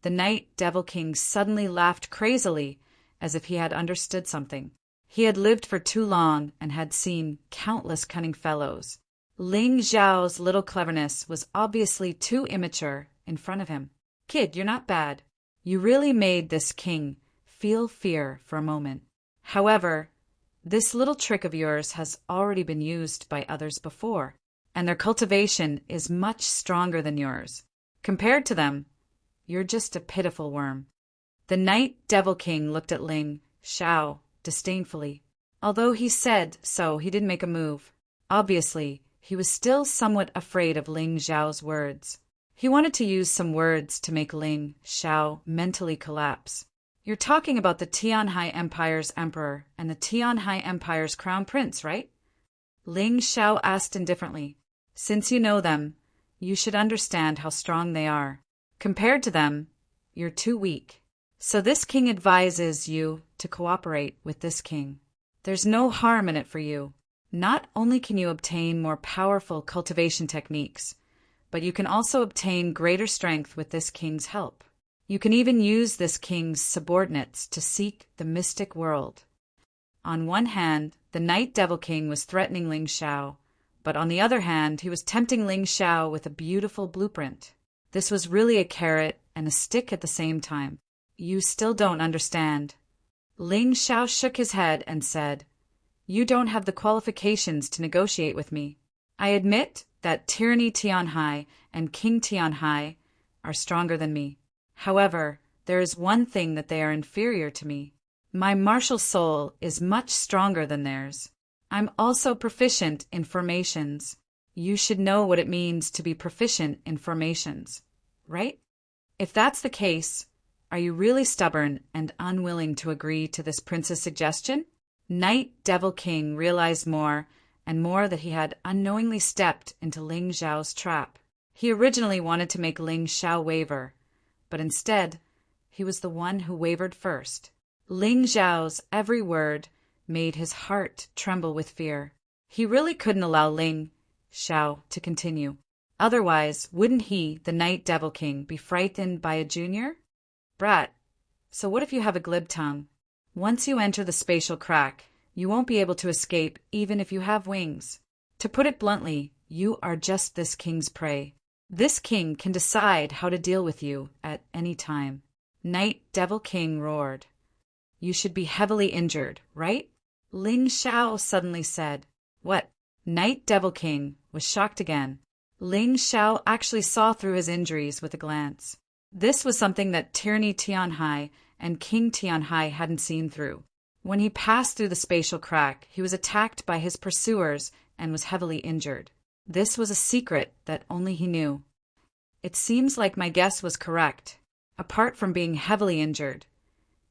The Night Devil King suddenly laughed crazily, as if he had understood something. He had lived for too long and had seen countless cunning fellows. Ling Xiao's little cleverness was obviously too immature in front of him. Kid, you're not bad. You really made this king feel fear for a moment. However, this little trick of yours has already been used by others before, and their cultivation is much stronger than yours. Compared to them, you're just a pitiful worm. The Night Devil King looked at Ling Xiao disdainfully. Although he said so, he didn't make a move. Obviously, he was still somewhat afraid of Ling Xiao's words. He wanted to use some words to make Ling Xiao mentally collapse. You're talking about the Tianhai Empire's emperor and the Tianhai Empire's crown prince, right? Ling Xiao asked indifferently. Since you know them, you should understand how strong they are. Compared to them, you're too weak. So this king advises you to cooperate with this king. There's no harm in it for you. Not only can you obtain more powerful cultivation techniques, but you can also obtain greater strength with this king's help. You can even use this king's subordinates to seek the mystic world. On one hand, the Night Devil King was threatening Ling Xiao, but on the other hand, he was tempting Ling Xiao with a beautiful blueprint. This was really a carrot and a stick at the same time. You still don't understand. Ling Xiao shook his head and said, You don't have the qualifications to negotiate with me. I admit that Tyranny Tianhai and King Tianhai are stronger than me. However, there is one thing that they are inferior to me. My martial soul is much stronger than theirs. I'm also proficient in formations. You should know what it means to be proficient in formations, right? If that's the case, are you really stubborn and unwilling to agree to this prince's suggestion? Night Devil King realized more and more that he had unknowingly stepped into Ling Xiao's trap. He originally wanted to make Ling Xiao waver, but instead, he was the one who wavered first. Ling Xiao's every word made his heart tremble with fear. He really couldn't allow Ling Xiao to continue. Otherwise, wouldn't he, the Night Devil King, be frightened by a junior? Brat, so what if you have a glib tongue? Once you enter the spatial crack, you won't be able to escape even if you have wings. To put it bluntly, you are just this king's prey. This king can decide how to deal with you at any time. Night Devil King roared. You should be heavily injured, right? Ling Xiao suddenly said. What? Night Devil King was shocked again. Ling Xiao actually saw through his injuries with a glance. This was something that Tyranny Tianhai and King Tianhai hadn't seen through. When he passed through the spatial crack, he was attacked by his pursuers and was heavily injured. This was a secret that only he knew. It seems like my guess was correct. Apart from being heavily injured,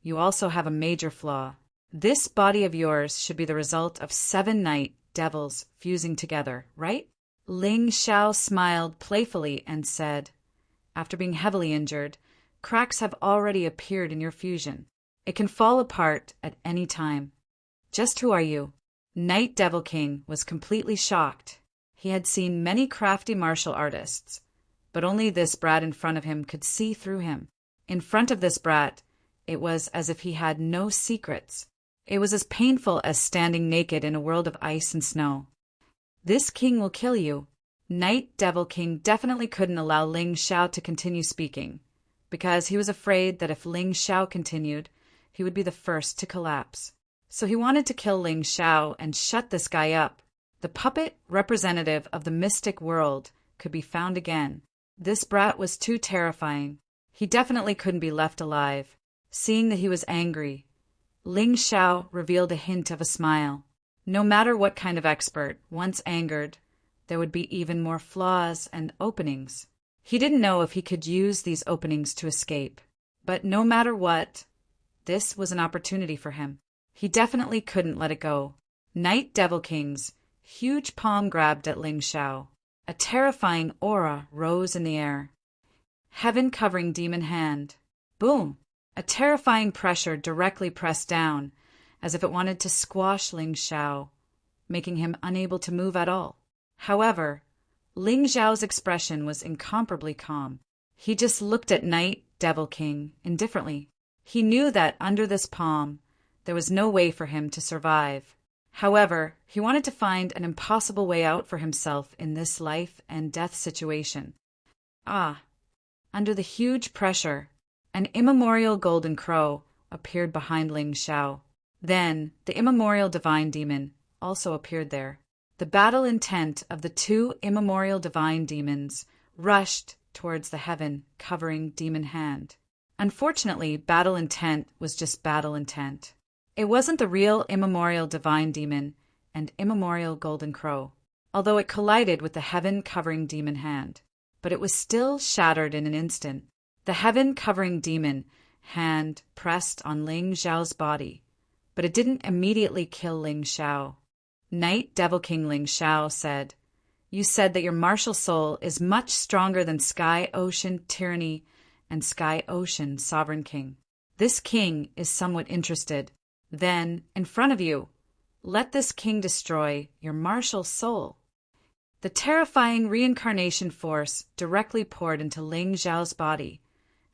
you also have a major flaw. This body of yours should be the result of 7 night devils fusing together, right? Ling Xiao smiled playfully and said, After being heavily injured, cracks have already appeared in your fusion. It can fall apart at any time. Just who are you? Night Devil King was completely shocked. He had seen many crafty martial artists, but only this brat in front of him could see through him. In front of this brat, it was as if he had no secrets. It was as painful as standing naked in a world of ice and snow. This king will kill you. Night Devil King definitely couldn't allow Ling Xiao to continue speaking, because he was afraid that if Ling Xiao continued, he would be the first to collapse. So he wanted to kill Ling Xiao and shut this guy up. The puppet representative of the mystic world could be found again. This brat was too terrifying. He definitely couldn't be left alive. Seeing that he was angry, Ling Xiao revealed a hint of a smile. No matter what kind of expert, once angered, there would be even more flaws and openings. He didn't know if he could use these openings to escape. But no matter what, this was an opportunity for him. He definitely couldn't let it go. Night Devil King's huge palm grabbed at Ling Xiao. A terrifying aura rose in the air. Heaven covering demon hand. Boom! A terrifying pressure directly pressed down, as if it wanted to squash Ling Xiao, making him unable to move at all. However, Ling Xiao's expression was incomparably calm. He just looked at Night Devil King indifferently. He knew that under this palm, there was no way for him to survive. However, he wanted to find an impossible way out for himself in this life and death situation. Under the huge pressure, an immemorial golden crow appeared behind Ling Xiao. Then, the immemorial divine demon also appeared there. The battle intent of the two immemorial divine demons rushed towards the heaven-covering demon hand. Unfortunately, battle intent was just battle intent. It wasn't the real immemorial divine demon and immemorial golden crow, although it collided with the heaven-covering demon hand. But it was still shattered in an instant. The heaven-covering demon hand pressed on Ling Xiao's body, but it didn't immediately kill Ling Xiao. Night Devil King Ling Xiao said, "You said that your martial soul is much stronger than Sky Ocean Tyranny and Sky Ocean Sovereign King. This king is somewhat interested. Then, in front of you, let this king destroy your martial soul." The terrifying reincarnation force directly poured into Ling Xiao's body,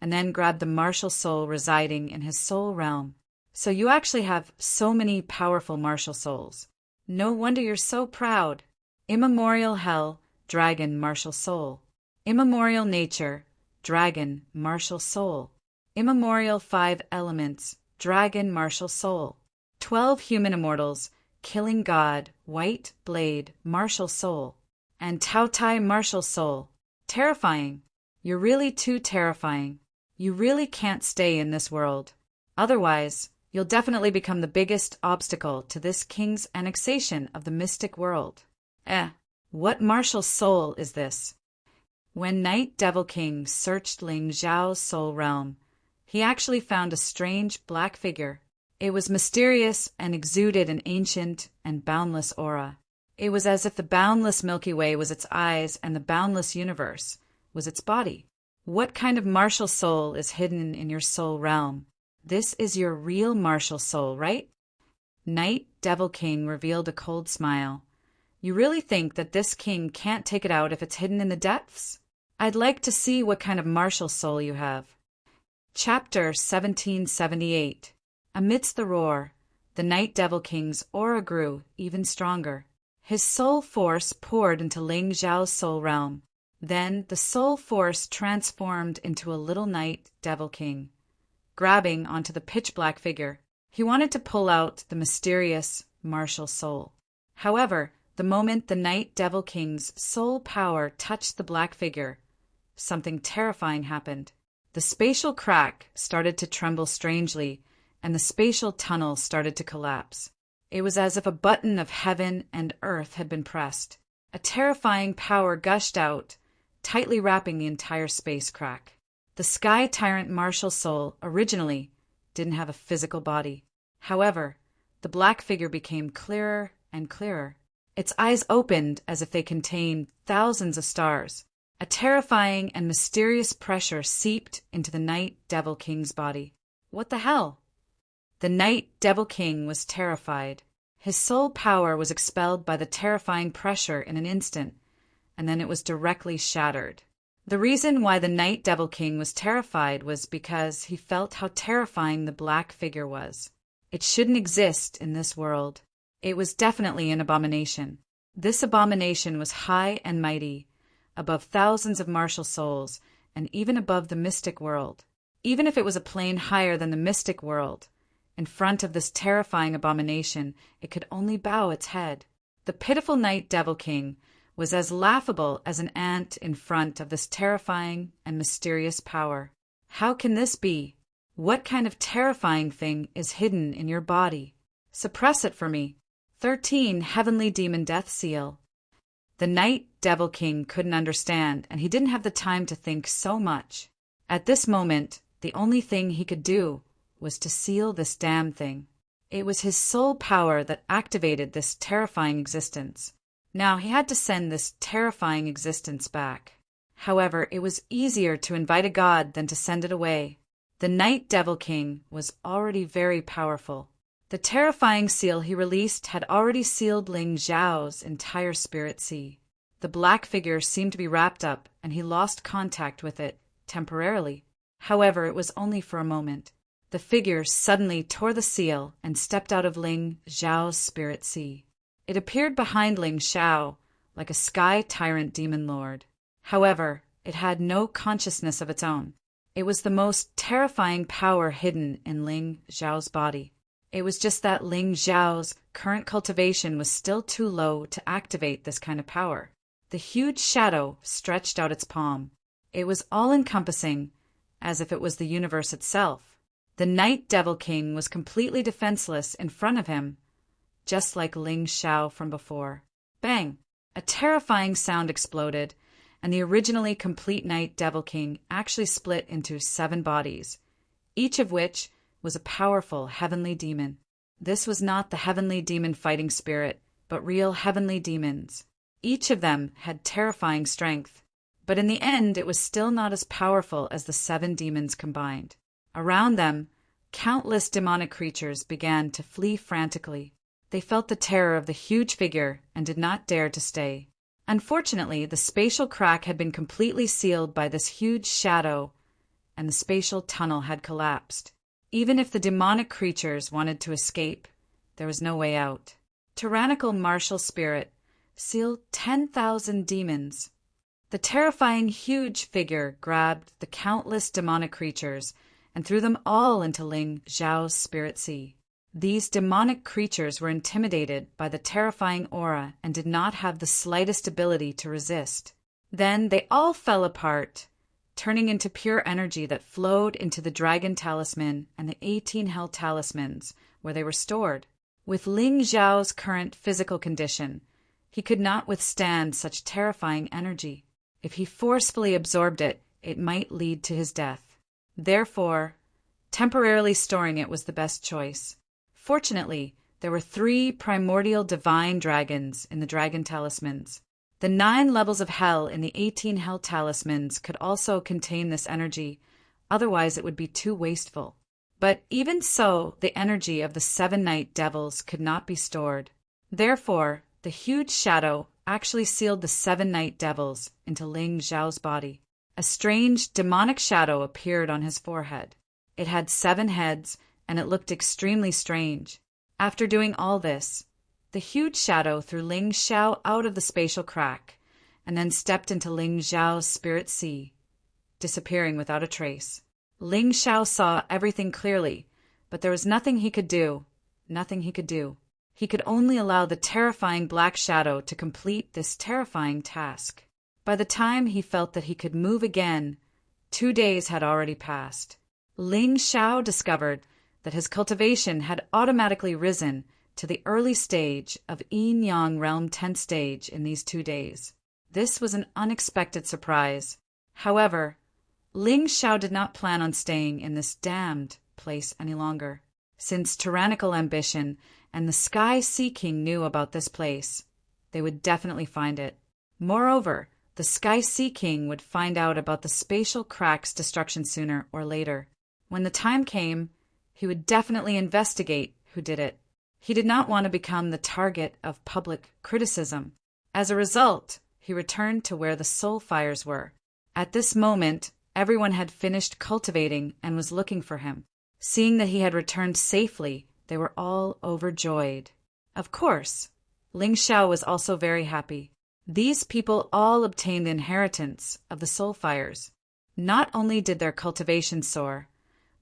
and then grabbed the martial soul residing in his soul realm. So you actually have so many powerful martial souls. No wonder you're so proud. Immemorial Hell, Dragon Martial Soul. Immemorial Nature, Dragon Martial Soul. Immemorial 5 Elements, Dragon Martial Soul. 12 Human Immortals, Killing God, White Blade Martial Soul. And Tao Tai Martial Soul. Terrifying. You're really too terrifying. You really can't stay in this world. Otherwise, you'll definitely become the biggest obstacle to this king's annexation of the mystic world. What martial soul is this? When Night Devil King searched Ling Xiao's soul realm, he actually found a strange black figure. It was mysterious and exuded an ancient and boundless aura. It was as if the boundless Milky Way was its eyes and the boundless universe was its body. What kind of martial soul is hidden in your soul realm? This is your real martial soul, right? Night Devil King revealed a cold smile. You really think that this king can't take it out if it's hidden in the depths? I'd like to see what kind of martial soul you have. Chapter 1778. Amidst the roar, the Night Devil King's aura grew even stronger. His soul force poured into Ling Xiao's soul realm. Then the soul force transformed into a little Night Devil King. Grabbing onto the pitch-black figure, he wanted to pull out the mysterious martial soul. However, the moment the Night Devil King's soul power touched the black figure, something terrifying happened. The spatial crack started to tremble strangely, and the spatial tunnel started to collapse. It was as if a button of heaven and earth had been pressed. A terrifying power gushed out, tightly wrapping the entire space crack. The Sky Tyrant martial soul originally didn't have a physical body. However, the black figure became clearer and clearer. Its eyes opened as if they contained thousands of stars. A terrifying and mysterious pressure seeped into the Night Devil King's body. What the hell? The Night Devil King was terrified. His soul power was expelled by the terrifying pressure in an instant, and then it was directly shattered. The reason why the Night Devil King was terrified was because he felt how terrifying the black figure was. It shouldn't exist in this world. It was definitely an abomination. This abomination was high and mighty, above thousands of martial souls, and even above the mystic world. Even if it was a plane higher than the mystic world, in front of this terrifying abomination, it could only bow its head. The pitiful Night Devil King was as laughable as an ant in front of this terrifying and mysterious power. How can this be? What kind of terrifying thing is hidden in your body? Suppress it for me. 13 Heavenly Demon Death Seal. The Night Devil King couldn't understand, and he didn't have the time to think so much. At this moment, the only thing he could do was to seal this damn thing. It was his soul power that activated this terrifying existence. Now he had to send this terrifying existence back. However, it was easier to invite a god than to send it away. The Night Devil King was already very powerful. The terrifying seal he released had already sealed Ling Xiao's entire spirit sea. The black figure seemed to be wrapped up, and he lost contact with it, temporarily. However, it was only for a moment. The figure suddenly tore the seal and stepped out of Ling Xiao's spirit sea. It appeared behind Ling Xiao, like a sky tyrant demon lord. However, it had no consciousness of its own. It was the most terrifying power hidden in Ling Xiao's body. It was just that Ling Xiao's current cultivation was still too low to activate this kind of power. The huge shadow stretched out its palm. It was all-encompassing, as if it was the universe itself. The Night Devil King was completely defenseless in front of him, just like Ling Xiao from before. Bang! A terrifying sound exploded, and the originally complete Night Devil King actually split into 7 bodies, each of which was a powerful heavenly demon. This was not the heavenly demon fighting spirit, but real heavenly demons. Each of them had terrifying strength, but in the end it was still not as powerful as the 7 demons combined. Around them, countless demonic creatures began to flee frantically. They felt the terror of the huge figure and did not dare to stay. Unfortunately, the spatial crack had been completely sealed by this huge shadow, and the spatial tunnel had collapsed. Even if the demonic creatures wanted to escape, there was no way out. Tyrannical martial spirit sealed 10,000 demons. The terrifying huge figure grabbed the countless demonic creatures and threw them all into Ling Xiao's spirit sea. These demonic creatures were intimidated by the terrifying aura and did not have the slightest ability to resist. Then they all fell apart, turning into pure energy that flowed into the Dragon Talisman and the 18 Hell Talismans, where they were stored. With Ling Xiao's current physical condition, he could not withstand such terrifying energy. If he forcefully absorbed it, it might lead to his death. Therefore, temporarily storing it was the best choice. Fortunately, there were 3 primordial divine dragons in the Dragon Talismans. The 9 levels of hell in the 18 Hell Talismans could also contain this energy, otherwise it would be too wasteful. But even so, the energy of the 7 night devils could not be stored. Therefore, the huge shadow actually sealed the 7 night devils into Ling Xiao's body. A strange demonic shadow appeared on his forehead. It had 7 heads, and it looked extremely strange. After doing all this, the huge shadow threw Ling Xiao out of the spatial crack, and then stepped into Ling Xiao's spirit sea, disappearing without a trace. Ling Xiao saw everything clearly, but there was nothing he could do. Nothing he could do. He could only allow the terrifying black shadow to complete this terrifying task. By the time he felt that he could move again, 2 days had already passed. Ling Xiao discovered that his cultivation had automatically risen to the early stage of Yin Yang Realm 10th stage in these 2 days. This was an unexpected surprise. However, Ling Xiao did not plan on staying in this damned place any longer. Since tyrannical ambition and the Sky Sea King knew about this place, they would definitely find it. Moreover, the Sky Sea King would find out about the spatial crack's destruction sooner or later. When the time came, he would definitely investigate who did it. He did not want to become the target of public criticism. As a result, he returned to where the soul fires were. At this moment, everyone had finished cultivating and was looking for him. Seeing that he had returned safely, they were all overjoyed. Of course, Ling Xiao was also very happy. These people all obtained the inheritance of the soul fires. Not only did their cultivation soar,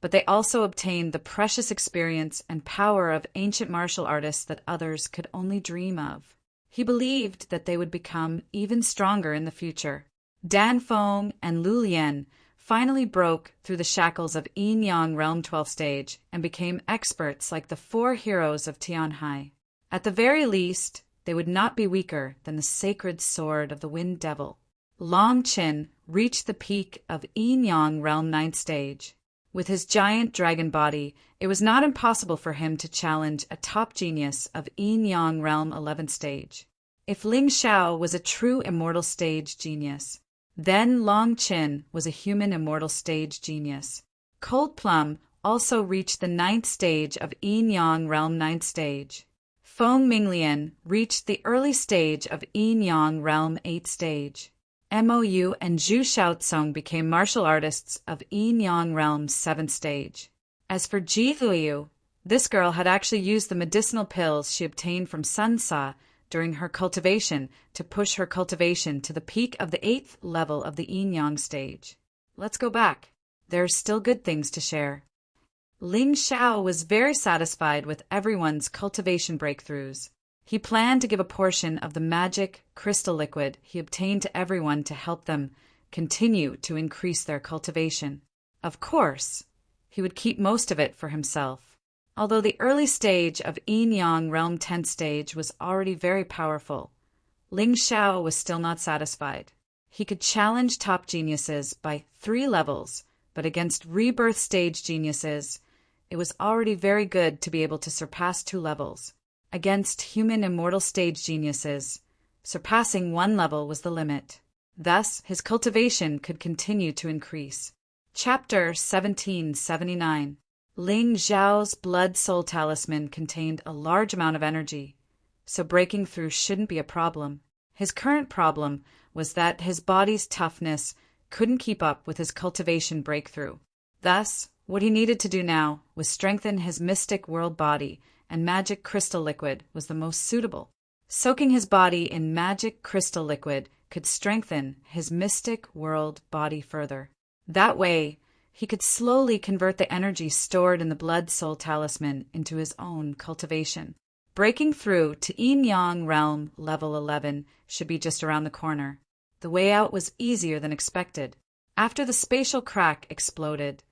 but they also obtained the precious experience and power of ancient martial artists that others could only dream of. He believed that they would become even stronger in the future. Dan Feng and Lu Lian finally broke through the shackles of Yin Yang Realm 12th stage and became experts like the 4 heroes of Tianhai. At the very least, they would not be weaker than the sacred sword of the Wind Devil. Long Qin reached the peak of Yin Yang Realm 9th stage. With his giant dragon body, it was not impossible for him to challenge a top genius of Yin Yang Realm 11th stage. If Ling Xiao was a true immortal stage genius, then Long Qin was a human immortal stage genius. Cold Plum also reached the 9th stage of Yin-Yang Realm 9th stage. Feng Minglian reached the early stage of Yin-Yang Realm 8th stage. Mou and Zhu Shaotsong became martial artists of Yin-Yang Realm 7th stage. As for Ji Huiyu, this girl had actually used the medicinal pills she obtained from Sun Sa during her cultivation to push her cultivation to the peak of the 8th level of the Yin-Yang stage. Let's go back. There are still good things to share. Ling Xiao was very satisfied with everyone's cultivation breakthroughs. He planned to give a portion of the magic crystal liquid he obtained to everyone to help them continue to increase their cultivation. Of course, he would keep most of it for himself. Although the early stage of Yin-Yang Realm 10th stage was already very powerful, Ling Xiao was still not satisfied. He could challenge top geniuses by 3 levels, but against rebirth stage geniuses, it was already very good to be able to surpass 2 levels. Against human immortal stage geniuses, surpassing 1 level was the limit. Thus, his cultivation could continue to increase. Chapter 1779. Ling Xiao's blood soul talisman contained a large amount of energy, so breaking through shouldn't be a problem. His current problem was that his body's toughness couldn't keep up with his cultivation breakthrough. Thus, what he needed to do now was strengthen his mystic world body, and magic crystal liquid was the most suitable. Soaking his body in magic crystal liquid could strengthen his mystic world body further. That way, he could slowly convert the energy stored in the blood soul talisman into his own cultivation. Breaking through to Yin-Yang Realm level 11 should be just around the corner. The way out was easier than expected. After the spatial crack exploded,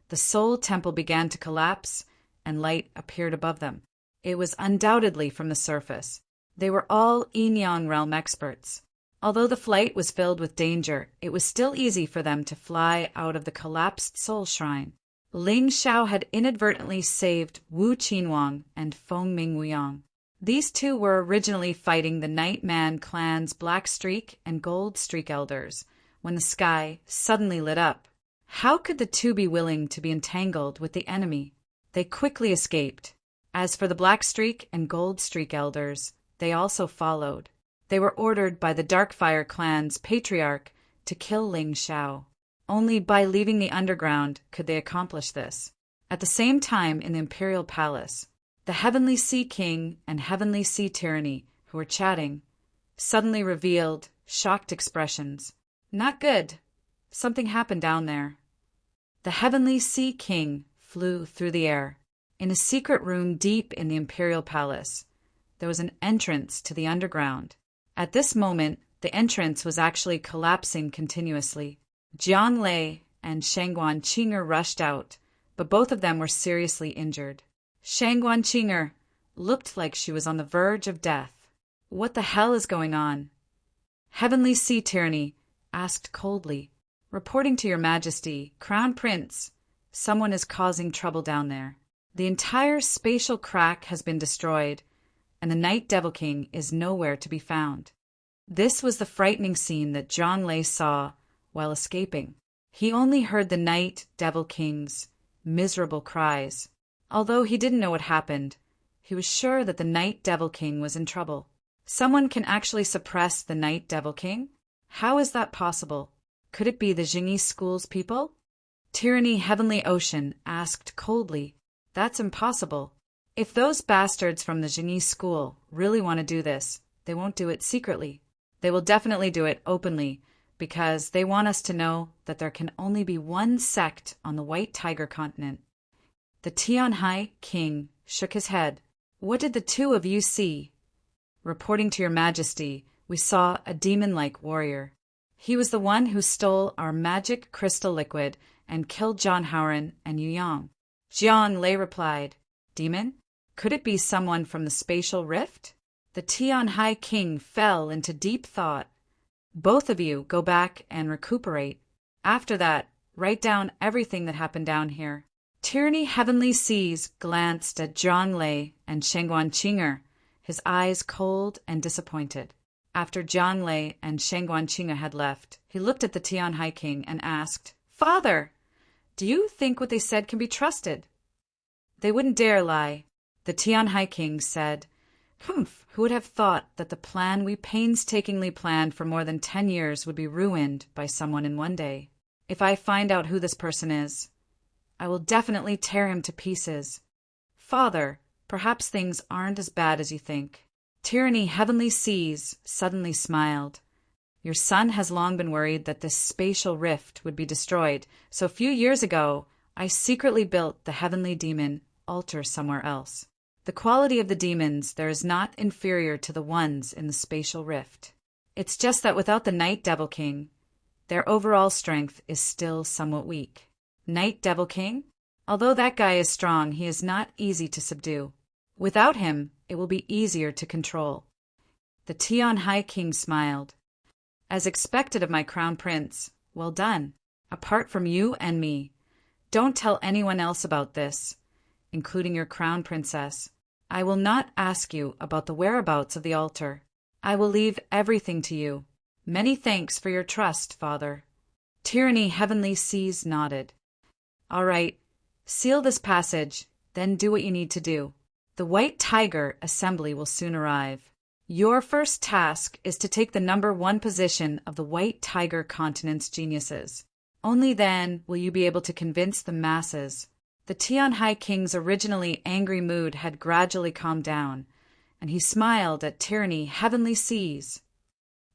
the soul temple began to collapse and light appeared above them. It was undoubtedly from the surface. They were all Yin-Yang Realm experts. Although the flight was filled with danger, it was still easy for them to fly out of the collapsed soul shrine. Ling Xiao had inadvertently saved Wu Qinhuang and Feng Mingliang. These two were originally fighting the Night Man clan's Black Streak and Gold Streak elders when the sky suddenly lit up. How could the two be willing to be entangled with the enemy? They quickly escaped. As for the Black Streak and Gold Streak elders, they also followed. They were ordered by the Darkfire clan's patriarch to kill Ling Xiao. Only by leaving the underground could they accomplish this. At the same time in the Imperial Palace, the Heavenly Sea King and Heavenly Sea Tyranny, who were chatting, suddenly revealed shocked expressions. Not good. Something happened down there. The Heavenly Sea King flew through the air. In a secret room deep in the Imperial Palace, there was an entrance to the underground. At this moment, the entrance was actually collapsing continuously. Jiang Lei and Shangguan Qing'er rushed out, but both of them were seriously injured. Shangguan Qing'er looked like she was on the verge of death. What the hell is going on? Heavenly Sea Tyranny asked coldly. Reporting to your Majesty, Crown Prince, someone is causing trouble down there. The entire spatial crack has been destroyed, and the Night Devil King is nowhere to be found. This was the frightening scene that Zhang Lei saw while escaping. He only heard the Night Devil King's miserable cries. Although he didn't know what happened, he was sure that the Night Devil King was in trouble. Someone can actually suppress the Night Devil King? How is that possible? Could it be the Jingyi School's people? Tyranny Heavenly Ocean asked coldly. That's impossible. If those bastards from the Jingyi School really want to do this, they won't do it secretly. They will definitely do it openly, because they want us to know that there can only be one sect on the White Tiger continent. The Tianhai King shook his head. What did the two of you see? Reporting to your Majesty, we saw a demon-like warrior. He was the one who stole our magic crystal liquid and killed John Howren and Yu Yang. Jiang Lei replied, Demon? Could it be someone from the spatial rift? The Tianhai King fell into deep thought. Both of you go back and recuperate. After that, write down everything that happened down here. Tyranny Heavenly Seas glanced at Zhang Lei and Shangguan Qing'er, his eyes cold and disappointed. After Zhang Lei and Shangguan Qing'er had left, he looked at the Tianhai King and asked, Father, Do you think what they said can be trusted? They wouldn't dare lie. The Tianhai king said, "Humph, who would have thought that the plan we painstakingly planned for more than 10 years would be ruined by someone in one day? If I find out who this person is, I will definitely tear him to pieces. Father, perhaps things aren't as bad as you think." Tyranny Heavenly Seas suddenly smiled. "Your son has long been worried that this spatial rift would be destroyed, so a few years ago I secretly built the Heavenly Demon altar somewhere else. The quality of the demons there is not inferior to the ones in the spatial rift. It's just that without the Night Devil King, their overall strength is still somewhat weak." Night Devil King? Although that guy is strong, he is not easy to subdue. Without him, it will be easier to control. The Tianhai King smiled. "As expected of my crown prince, well done. Apart from you and me, don't tell anyone else about this, including your crown princess. I will not ask you about the whereabouts of the altar. I will leave everything to you. Many thanks for your trust, Father." Tyranny Heavenly Seas nodded. "All right, seal this passage, then do what you need to do. The White Tiger Assembly will soon arrive. Your first task is to take the #1 position of the White Tiger Continent's geniuses. Only then will you be able to convince the masses." The Tianhai King's originally angry mood had gradually calmed down, and he smiled at Tyranny Heavenly Seas.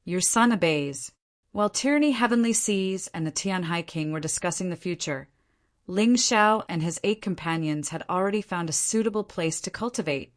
"Your son obeys." While Tyranny Heavenly Seas and the Tianhai King were discussing the future, Ling Xiao and his 8 companions had already found a suitable place to cultivate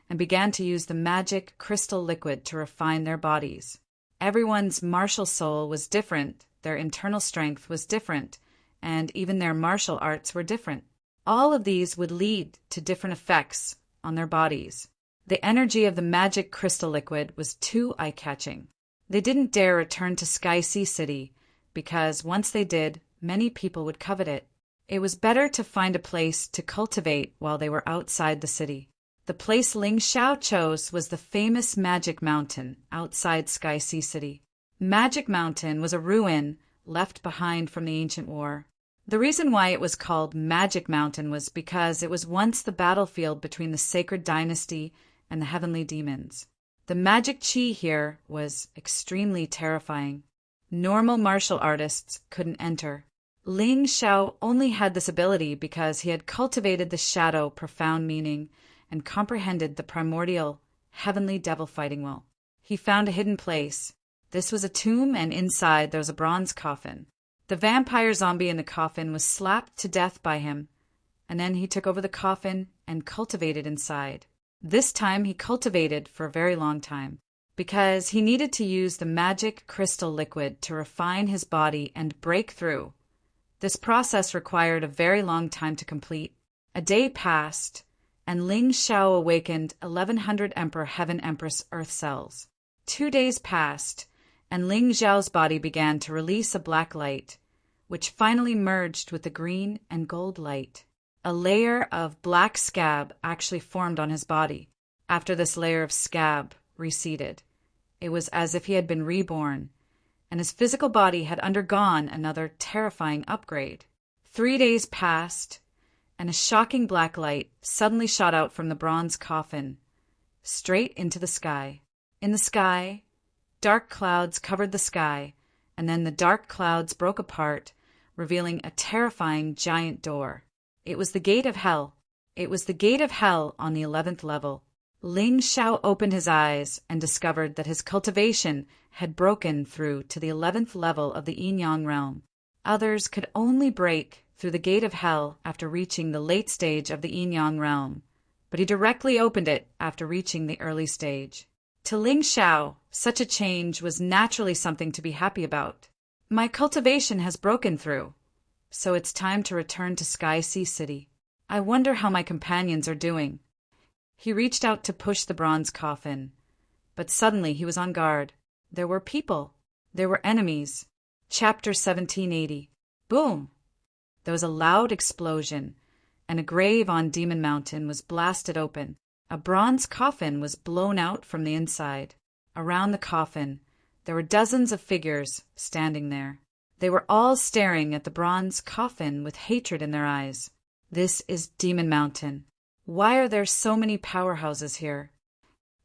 and began to use the magic crystal liquid to refine their bodies. Everyone's martial soul was different, their internal strength was different, and even their martial arts were different. All of these would lead to different effects on their bodies. The energy of the magic crystal liquid was too eye-catching. They didn't dare return to Sky Sea City, because once they did, many people would covet it. It was better to find a place to cultivate while they were outside the city. The place Ling Xiao chose was the famous Magic Mountain outside Sky Sea City. Magic Mountain was a ruin left behind from the ancient war. The reason why it was called Magic Mountain was because it was once the battlefield between the Sacred Dynasty and the Heavenly Demons. The magic chi here was extremely terrifying. Normal martial artists couldn't enter. Ling Xiao only had this ability because he had cultivated the shadow profound meaning and comprehended the primordial heavenly devil fighting will. He found a hidden place. This was a tomb, and inside there was a bronze coffin. The vampire zombie in the coffin was slapped to death by him, and then he took over the coffin and cultivated inside. This time he cultivated for a very long time, because he needed to use the magic crystal liquid to refine his body and break through. This process required a very long time to complete. A day passed, and Ling Xiao awakened 1100 Emperor Heaven Empress Earth cells. 2 days passed, and Ling Xiao's body began to release a black light, which finally merged with the green and gold light. A layer of black scab actually formed on his body. After this layer of scab receded, it was as if he had been reborn, and his physical body had undergone another terrifying upgrade. 3 days passed, and a shocking black light suddenly shot out from the bronze coffin, straight into the sky. In the sky, dark clouds covered the sky, and then the dark clouds broke apart, revealing a terrifying giant door. It was the gate of hell. It was the gate of hell on the 11th level. Ling Xiao opened his eyes and discovered that his cultivation had broken through to the 11th level of the Yin-Yang realm. Others could only break through the gate of hell after reaching the late stage of the Yin-Yang realm, but he directly opened it after reaching the early stage. To Ling Xiao, such a change was naturally something to be happy about. My cultivation has broken through, so it's time to return to Sky Sea City. I wonder how my companions are doing. He reached out to push the bronze coffin, but suddenly he was on guard. There were people. There were enemies. Chapter 1780. Boom! There was a loud explosion, and a grave on Demon Mountain was blasted open. A bronze coffin was blown out from the inside. Around the coffin, there were dozens of figures standing there. They were all staring at the bronze coffin with hatred in their eyes. This is Demon Mountain. Why are there so many powerhouses here?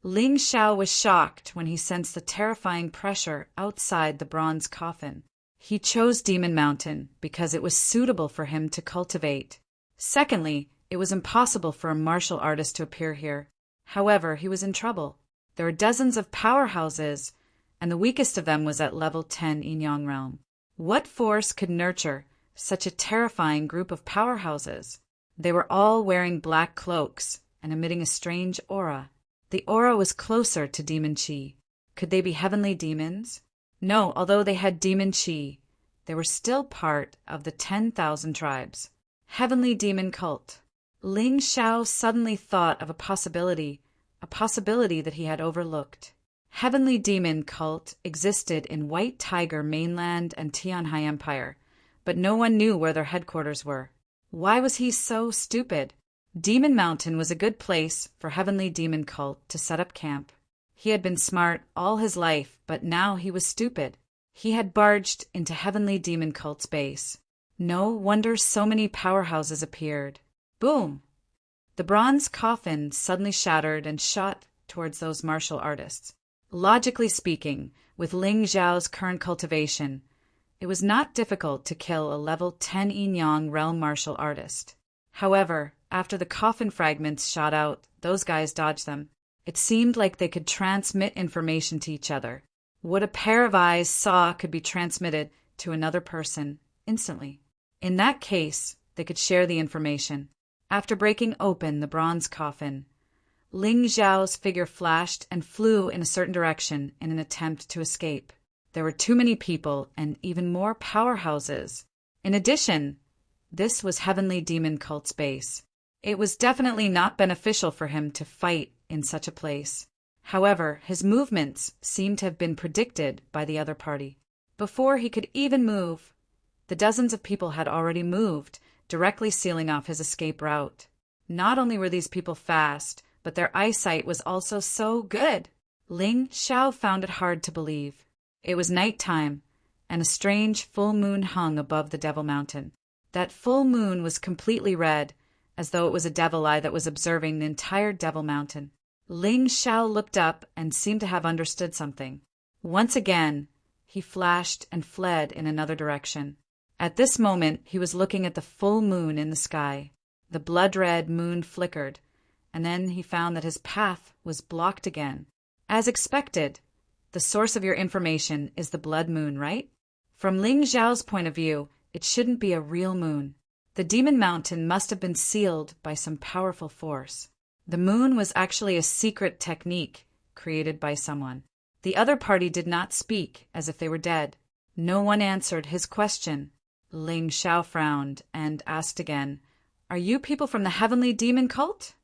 Ling Xiao was shocked when he sensed the terrifying pressure outside the bronze coffin. He chose Demon Mountain because it was suitable for him to cultivate. Secondly, it was impossible for a martial artist to appear here. However, he was in trouble. There were dozens of powerhouses, and the weakest of them was at level 10 Yin Yang realm. What force could nurture such a terrifying group of powerhouses? They were all wearing black cloaks and emitting a strange aura. The aura was closer to demon chi. Could they be heavenly demons? No, although they had demon chi, they were still part of the 10,000 tribes. Heavenly demon cult. Ling Xiao suddenly thought of a possibility that he had overlooked. Heavenly demon cult existed in White Tiger mainland and Tianhai Empire, but no one knew where their headquarters were. Why was he so stupid? Demon Mountain was a good place for Heavenly Demon Cult to set up camp. He had been smart all his life, but now he was stupid. He had barged into Heavenly Demon Cult's base. No wonder so many powerhouses appeared. Boom! The bronze coffin suddenly shattered and shot towards those martial artists. Logically speaking, with Ling Xiao's current cultivation, it was not difficult to kill a level 10 Yin Yang realm martial artist. However, after the coffin fragments shot out, those guys dodged them. It seemed like they could transmit information to each other. What a pair of eyes saw could be transmitted to another person instantly. In that case, they could share the information. After breaking open the bronze coffin, Ling Xiao's figure flashed and flew in a certain direction in an attempt to escape. There were too many people and even more powerhouses. In addition, this was Heavenly Demon Cult's base. It was definitely not beneficial for him to fight in such a place. However, his movements seemed to have been predicted by the other party. Before he could even move, the dozens of people had already moved, directly sealing off his escape route. Not only were these people fast, but their eyesight was also so good. Ling Xiao found it hard to believe. It was night time, and a strange full moon hung above the Devil Mountain. That full moon was completely red, as though it was a devil eye that was observing the entire Devil Mountain. Ling Xiao looked up and seemed to have understood something. Once again, he flashed and fled in another direction. At this moment, he was looking at the full moon in the sky. The blood-red moon flickered, and then he found that his path was blocked again. As expected, the source of your information is the blood moon, right? From Ling Xiao's point of view, it shouldn't be a real moon. The Demon Mountain must have been sealed by some powerful force. The moon was actually a secret technique created by someone. The other party did not speak, as if they were dead. No one answered his question. Ling Xiao frowned and asked again, "Are you people from the Heavenly Demon Cult?"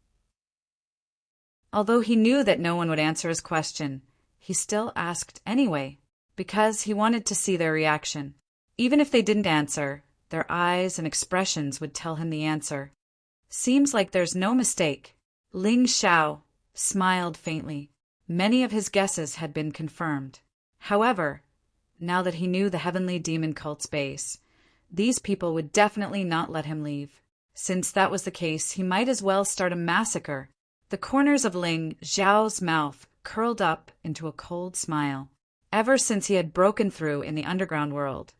Although he knew that no one would answer his question, he still asked anyway, because he wanted to see their reaction. Even if they didn't answer, their eyes and expressions would tell him the answer. Seems like there's no mistake. Ling Xiao smiled faintly. Many of his guesses had been confirmed. However, now that he knew the Heavenly Demon Cult's base, these people would definitely not let him leave. Since that was the case, he might as well start a massacre. The corners of Ling Xiao's mouth curled up into a cold smile. Ever since he had broken through in the underground world,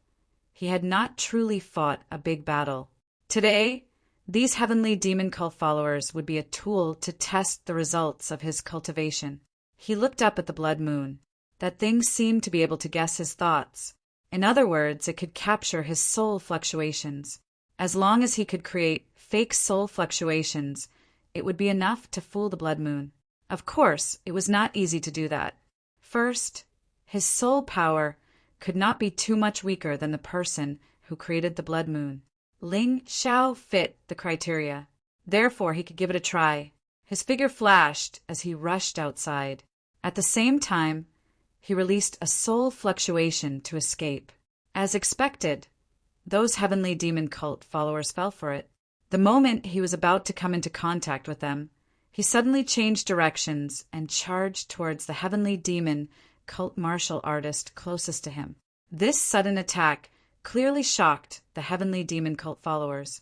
he had not truly fought a big battle. Today, these Heavenly Demon Cult followers would be a tool to test the results of his cultivation. He looked up at the blood moon. That thing seemed to be able to guess his thoughts. In other words, it could capture his soul fluctuations. As long as he could create fake soul fluctuations, it would be enough to fool the blood moon. Of course, it was not easy to do that. First, his soul power could not be too much weaker than the person who created the blood moon. Ling Xiao fit the criteria. Therefore, he could give it a try. His figure flashed as he rushed outside. At the same time, he released a soul fluctuation to escape. As expected, those Heavenly Demon Cult followers fell for it. The moment he was about to come into contact with them, he suddenly changed directions and charged towards the Heavenly Demon Cult martial artist closest to him. This sudden attack clearly shocked the heavenly demon cult followers.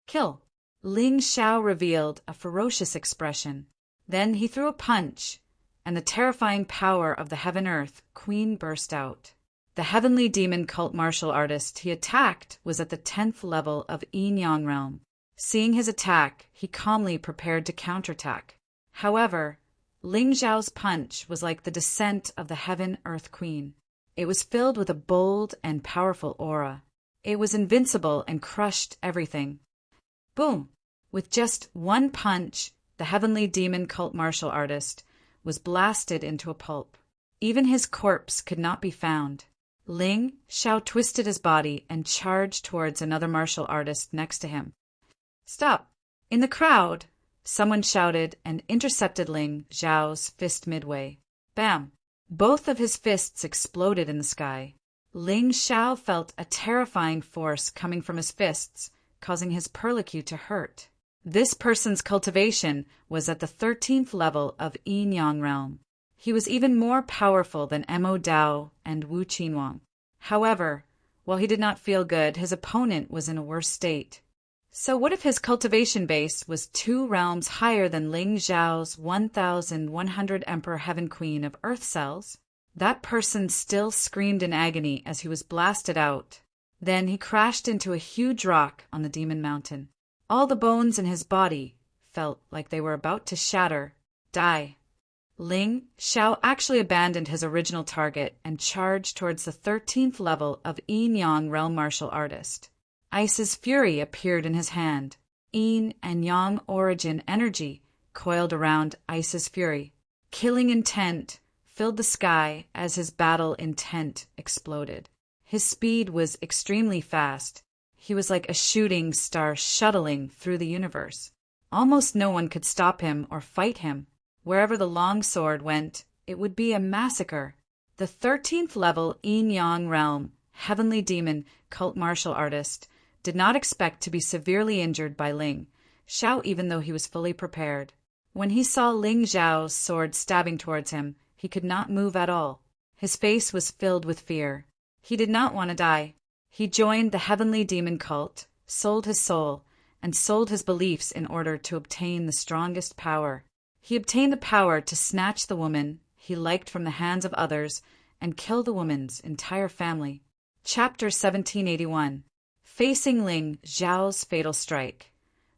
Kill. Ling Xiao revealed a ferocious expression. Then he threw a punch, and the terrifying power of the Heaven-Earth Queen burst out. The heavenly demon cult martial artist he attacked was at the 10th level of Yin-Yang realm. Seeing his attack, he calmly prepared to counterattack. However, Ling Xiao's punch was like the descent of the Heaven-Earth Queen. It was filled with a bold and powerful aura. It was invincible and crushed everything. Boom! With just one punch, the heavenly demon cult martial artist was blasted into a pulp. Even his corpse could not be found. Ling Xiao twisted his body and charged towards another martial artist next to him. Stop! In the crowd, someone shouted and intercepted Ling Xiao's fist midway. Bam! Both of his fists exploded in the sky. Ling Xiao felt a terrifying force coming from his fists, causing his perlicue to hurt. This person's cultivation was at the 13th level of Yin-Yang realm. He was even more powerful than Mo Dao and Wu Qinhuang. However, while he did not feel good, his opponent was in a worse state. So what if his cultivation base was 2 realms higher than Ling Xiao's 1,100 Emperor Heaven Queen of Earth cells? That person still screamed in agony as he was blasted out. Then he crashed into a huge rock on the demon mountain. All the bones in his body felt like they were about to shatter, die. Ling Xiao actually abandoned his original target and charged towards the 13th level of Yin-Yang realm martial artist. Ice's fury appeared in his hand. Yin and Yang origin energy coiled around Ice's fury. Killing intent filled the sky as his battle intent exploded. His speed was extremely fast. He was like a shooting star shuttling through the universe. Almost no one could stop him or fight him. Wherever the long sword went, it would be a massacre. The 13th level Yin-Yang realm heavenly demon cult martial artist did not expect to be severely injured by Ling Xiao even though he was fully prepared. When he saw Ling Xiao's sword stabbing towards him, he could not move at all. His face was filled with fear. He did not want to die. He joined the heavenly demon cult, sold his soul, and sold his beliefs in order to obtain the strongest power. He obtained the power to snatch the woman he liked from the hands of others and kill the woman's entire family. Chapter 1781. Facing Ling Xiao's fatal strike.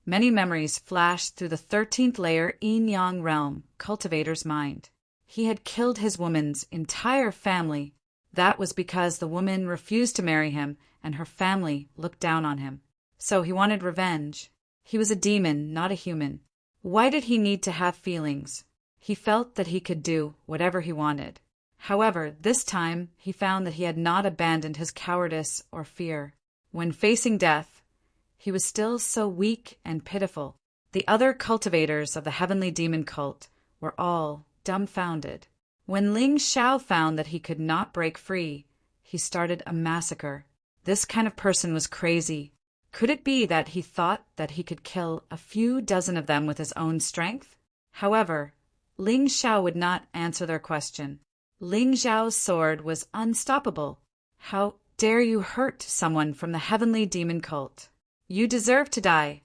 Many memories flashed through the 13th layer Yin-Yang realm cultivator's mind. He had killed his woman's entire family. That was because the woman refused to marry him and her family looked down on him. So he wanted revenge. He was a demon, not a human. Why did he need to have feelings? He felt that he could do whatever he wanted. However, this time he found that he had not abandoned his cowardice or fear. When facing death, he was still so weak and pitiful. The other cultivators of the heavenly demon cult were all dumbfounded. When Ling Xiao found that he could not break free, he started a massacre. This kind of person was crazy. Could it be that he thought that he could kill a few dozen of them with his own strength? However, Ling Xiao would not answer their question. Ling Xiao's sword was unstoppable. How dare you hurt someone from the heavenly demon cult? You deserve to die.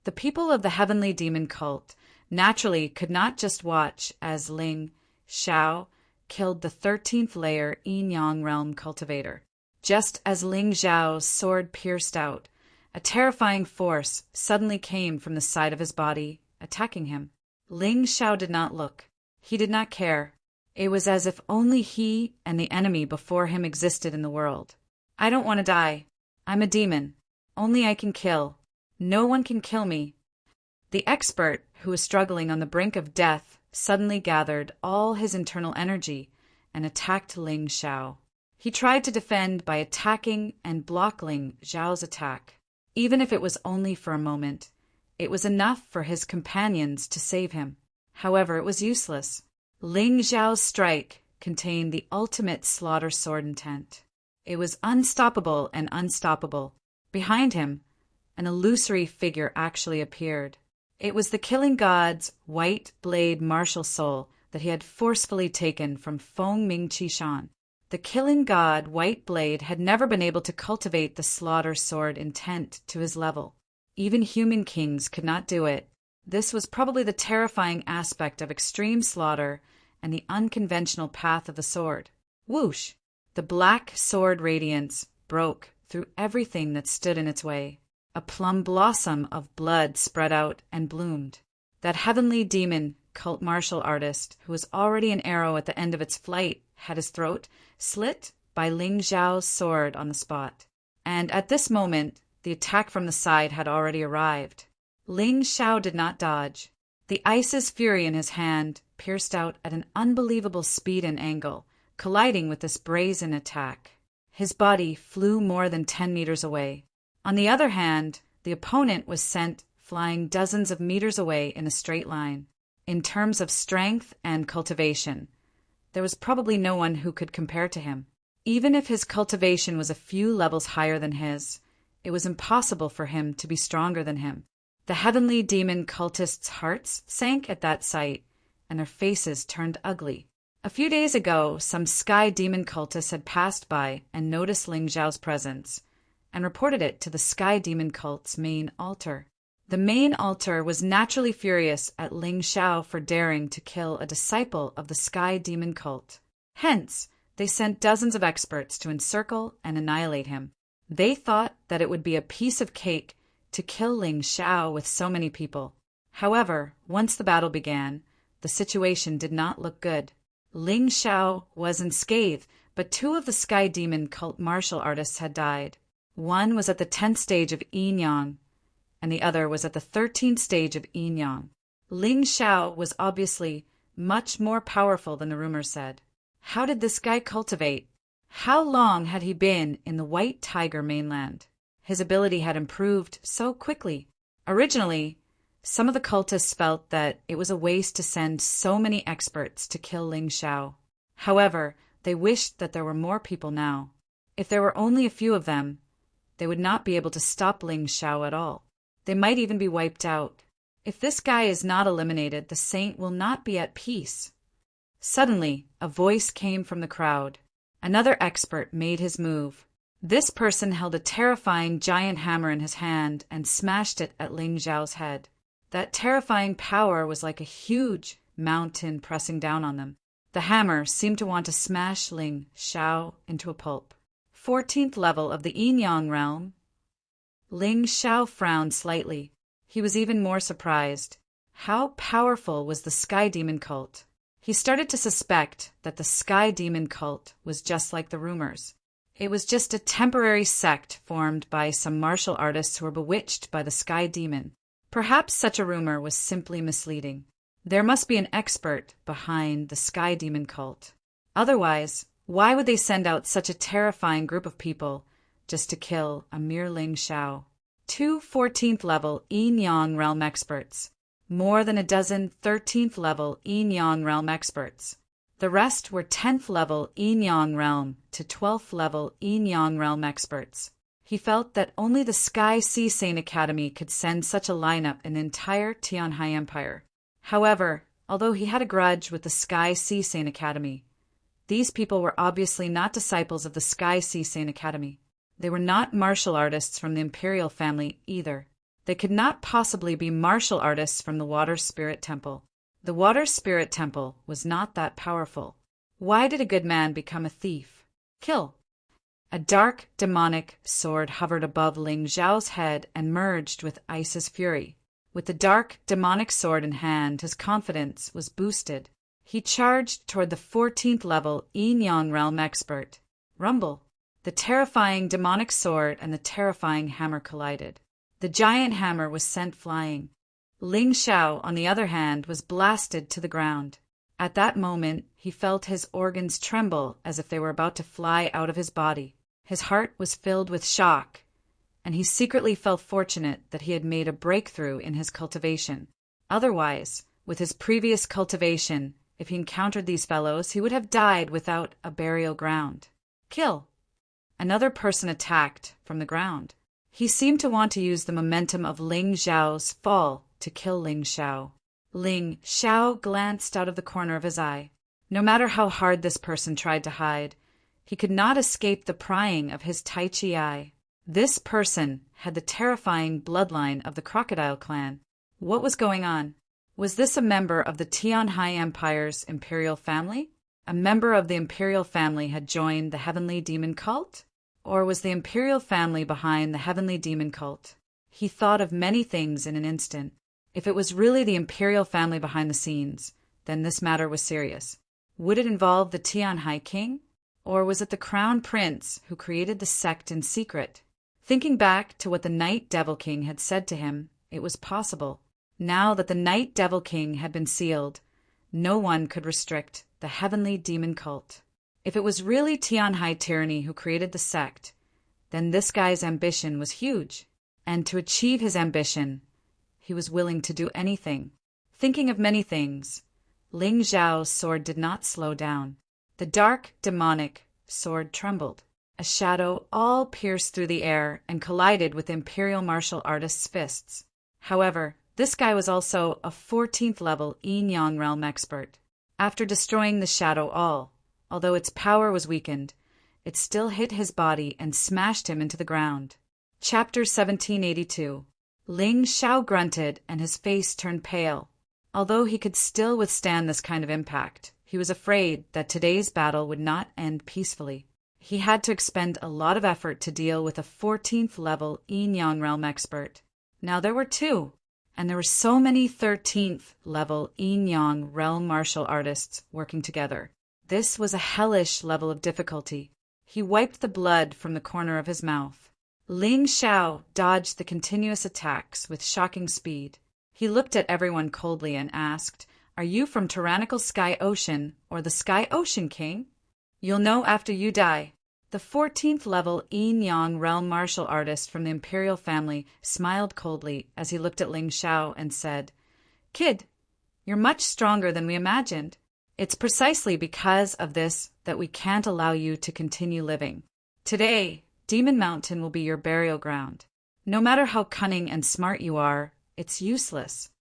The people of the heavenly demon cult naturally could not just watch as Ling Xiao killed the 13th layer Yin-Yang realm cultivator. Just as Ling Xiao's sword pierced out, a terrifying force suddenly came from the side of his body, attacking him. Ling Xiao did not look. He did not care. It was as if only he and the enemy before him existed in the world. I don't want to die. I'm a demon. Only I can kill. No one can kill me. The expert, who was struggling on the brink of death, suddenly gathered all his internal energy and attacked Ling Xiao. He tried to defend by attacking and block Ling Xiao's attack. Even if it was only for a moment, it was enough for his companions to save him. However, it was useless. Ling Xiao's strike contained the ultimate slaughter sword intent. It was unstoppable and unstoppable. Behind him, an illusory figure actually appeared. It was the killing god's white blade martial soul that he had forcefully taken from Feng Ming Qishan. The killing god, White Blade, had never been able to cultivate the slaughter sword intent to his level. Even human kings could not do it. This was probably the terrifying aspect of extreme slaughter and the unconventional path of the sword. Whoosh! The black sword radiance broke through everything that stood in its way. A plum blossom of blood spread out and bloomed. That heavenly demon cult martial artist, who was already an arrow at the end of its flight, had his throat slit by Ling Xiao's sword on the spot. And at this moment, the attack from the side had already arrived. Ling Xiao did not dodge. The ice's fury in his hand pierced out at an unbelievable speed and angle, colliding with this brazen attack. His body flew more than 10 meters away. On the other hand, the opponent was sent flying dozens of meters away in a straight line. In terms of strength and cultivation, there was probably no one who could compare to him. Even if his cultivation was a few levels higher than his, it was impossible for him to be stronger than him. The heavenly demon cultists' hearts sank at that sight, and their faces turned ugly. A few days ago, some sky demon cultists had passed by and noticed Ling Xiao's presence, and reported it to the sky demon cult's main altar. The main altar was naturally furious at Ling Xiao for daring to kill a disciple of the sky demon cult. Hence, they sent dozens of experts to encircle and annihilate him. They thought that it would be a piece of cake to kill Ling Xiao with so many people. However, once the battle began, the situation did not look good. Ling Xiao was unscathed, but 2 of the sky demon cult martial artists had died. One was at the 10th stage of Yin Yang, and the other was at the 13th stage of Yin Yang. Ling Xiao was obviously much more powerful than the rumors said. How did this guy cultivate? How long had he been in the White Tiger mainland? His ability had improved so quickly. Originally, some of the cultists felt that it was a waste to send so many experts to kill Ling Xiao. However, they wished that there were more people now. If there were only a few of them, they would not be able to stop Ling Xiao at all. They might even be wiped out. If this guy is not eliminated, the saint will not be at peace. Suddenly, a voice came from the crowd. Another expert made his move. This person held a terrifying giant hammer in his hand and smashed it at Ling Xiao's head. That terrifying power was like a huge mountain pressing down on them. The hammer seemed to want to smash Ling Xiao into a pulp. 14th level of the Yin Yang realm. Ling Xiao frowned slightly. He was even more surprised. How powerful was the Sky Demon cult? He started to suspect that the Sky Demon cult was just like the rumors. It was just a temporary sect formed by some martial artists who were bewitched by the Sky Demon. Perhaps such a rumor was simply misleading. There must be an expert behind the Sky Demon cult. Otherwise, why would they send out such a terrifying group of people just to kill a mere Ling Xiao? 2 14th level Yin Yang realm experts. More than a dozen 13th level Yin Yang realm experts. The rest were 10th level Yin Yang realm to 12th level Yin Yang realm experts. He felt that only the Sky Sea Saint Academy could send such a lineup in the entire Tianhai Empire. However, although he had a grudge with the Sky Sea Saint Academy, these people were obviously not disciples of the Sky Sea Saint Academy. They were not martial artists from the imperial family either. They could not possibly be martial artists from the Water Spirit Temple. The Water Spirit Temple was not that powerful. Why did a good man become a thief? Kill. A dark, demonic sword hovered above Ling Xiao's head and merged with Ice's fury. With the dark, demonic sword in hand, his confidence was boosted. He charged toward the 14th level Yin Yang realm expert. Rumble. The terrifying demonic sword and the terrifying hammer collided. The giant hammer was sent flying. Ling Xiao, on the other hand, was blasted to the ground. At that moment, he felt his organs tremble as if they were about to fly out of his body. His heart was filled with shock, and he secretly felt fortunate that he had made a breakthrough in his cultivation. Otherwise, with his previous cultivation, if he encountered these fellows, he would have died without a burial ground. Kill. Another person attacked from the ground. He seemed to want to use the momentum of Ling Xiao's fall to kill Ling Xiao. Ling Xiao glanced out of the corner of his eye. No matter how hard this person tried to hide, He could not escape the prying of his Tai Chi eye. This person had the terrifying bloodline of the Crocodile clan. What was going on? Was this a member of the Tianhai Empire's imperial family? A member of the imperial family had joined the Heavenly Demon cult? Or was the imperial family behind the Heavenly Demon cult? He thought of many things in an instant. If it was really the imperial family behind the scenes, then this matter was serious. Would it involve the Tianhai king? Or was it the crown prince who created the sect in secret? Thinking back to what the Night Devil King had said to him, it was possible. Now that the Night Devil King had been sealed, no one could restrict the Heavenly Demon cult. If it was really Tianhai tyranny who created the sect, then this guy's ambition was huge. And to achieve his ambition, he was willing to do anything. Thinking of many things, Ling Zhao's sword did not slow down. The dark, demonic sword trembled. A shadow all pierced through the air and collided with the imperial martial artist's fists. However, this guy was also a 14th level Yin-Yang realm expert. After destroying the shadow all, although its power was weakened, it still hit his body and smashed him into the ground. Chapter 1782. Ling Xiao grunted and his face turned pale. Although he could still withstand this kind of impact, he was afraid that today's battle would not end peacefully. He had to expend a lot of effort to deal with a 14th level Yin-Yang realm expert. Now there were two, and there were so many 13th level Yin-Yang realm martial artists working together. This was a hellish level of difficulty. He wiped the blood from the corner of his mouth. Ling Xiao dodged the continuous attacks with shocking speed. He looked at everyone coldly and asked, "Are you from Tyrannical Sky Ocean or the Sky Ocean King? You'll know after you die." The 14th level Yin-Yang realm martial artist from the imperial family smiled coldly as he looked at Ling Xiao and said, "Kid, you're much stronger than we imagined. It's precisely because of this that we can't allow you to continue living. Today, Demon Mountain will be your burial ground. No matter how cunning and smart you are, it's useless."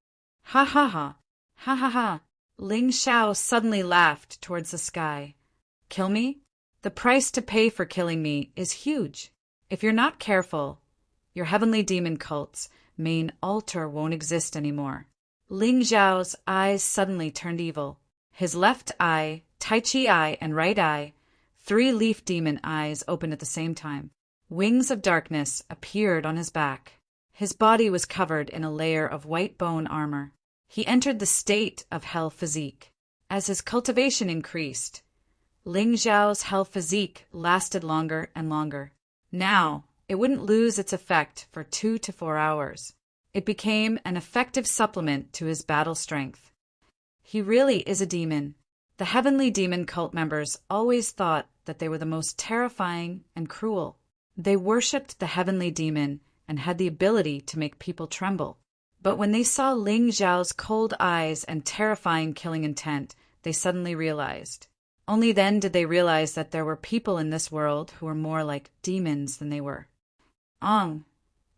Ha ha ha. Ha ha ha. Ling Xiao suddenly laughed towards the sky. "Kill me? The price to pay for killing me is huge. If you're not careful, your Heavenly Demon cult's main altar won't exist anymore." Ling Zhao's eyes suddenly turned evil. His left eye, Tai Chi eye, and right eye, 3 leaf demon eyes opened at the same time. Wings of darkness appeared on his back. His body was covered in a layer of white bone armor. He entered the state of hell physique. As his cultivation increased, Ling Zhao's hell physique lasted longer and longer. Now, it wouldn't lose its effect for 2 to 4 hours. It became an effective supplement to his battle strength. He really is a demon. The Heavenly Demon cult members always thought that they were the most terrifying and cruel. They worshipped the Heavenly Demon and had the ability to make people tremble. But when they saw Ling Zhao's cold eyes and terrifying killing intent, they suddenly realized. Only then did they realize that there were people in this world who were more like demons than they were. Ong!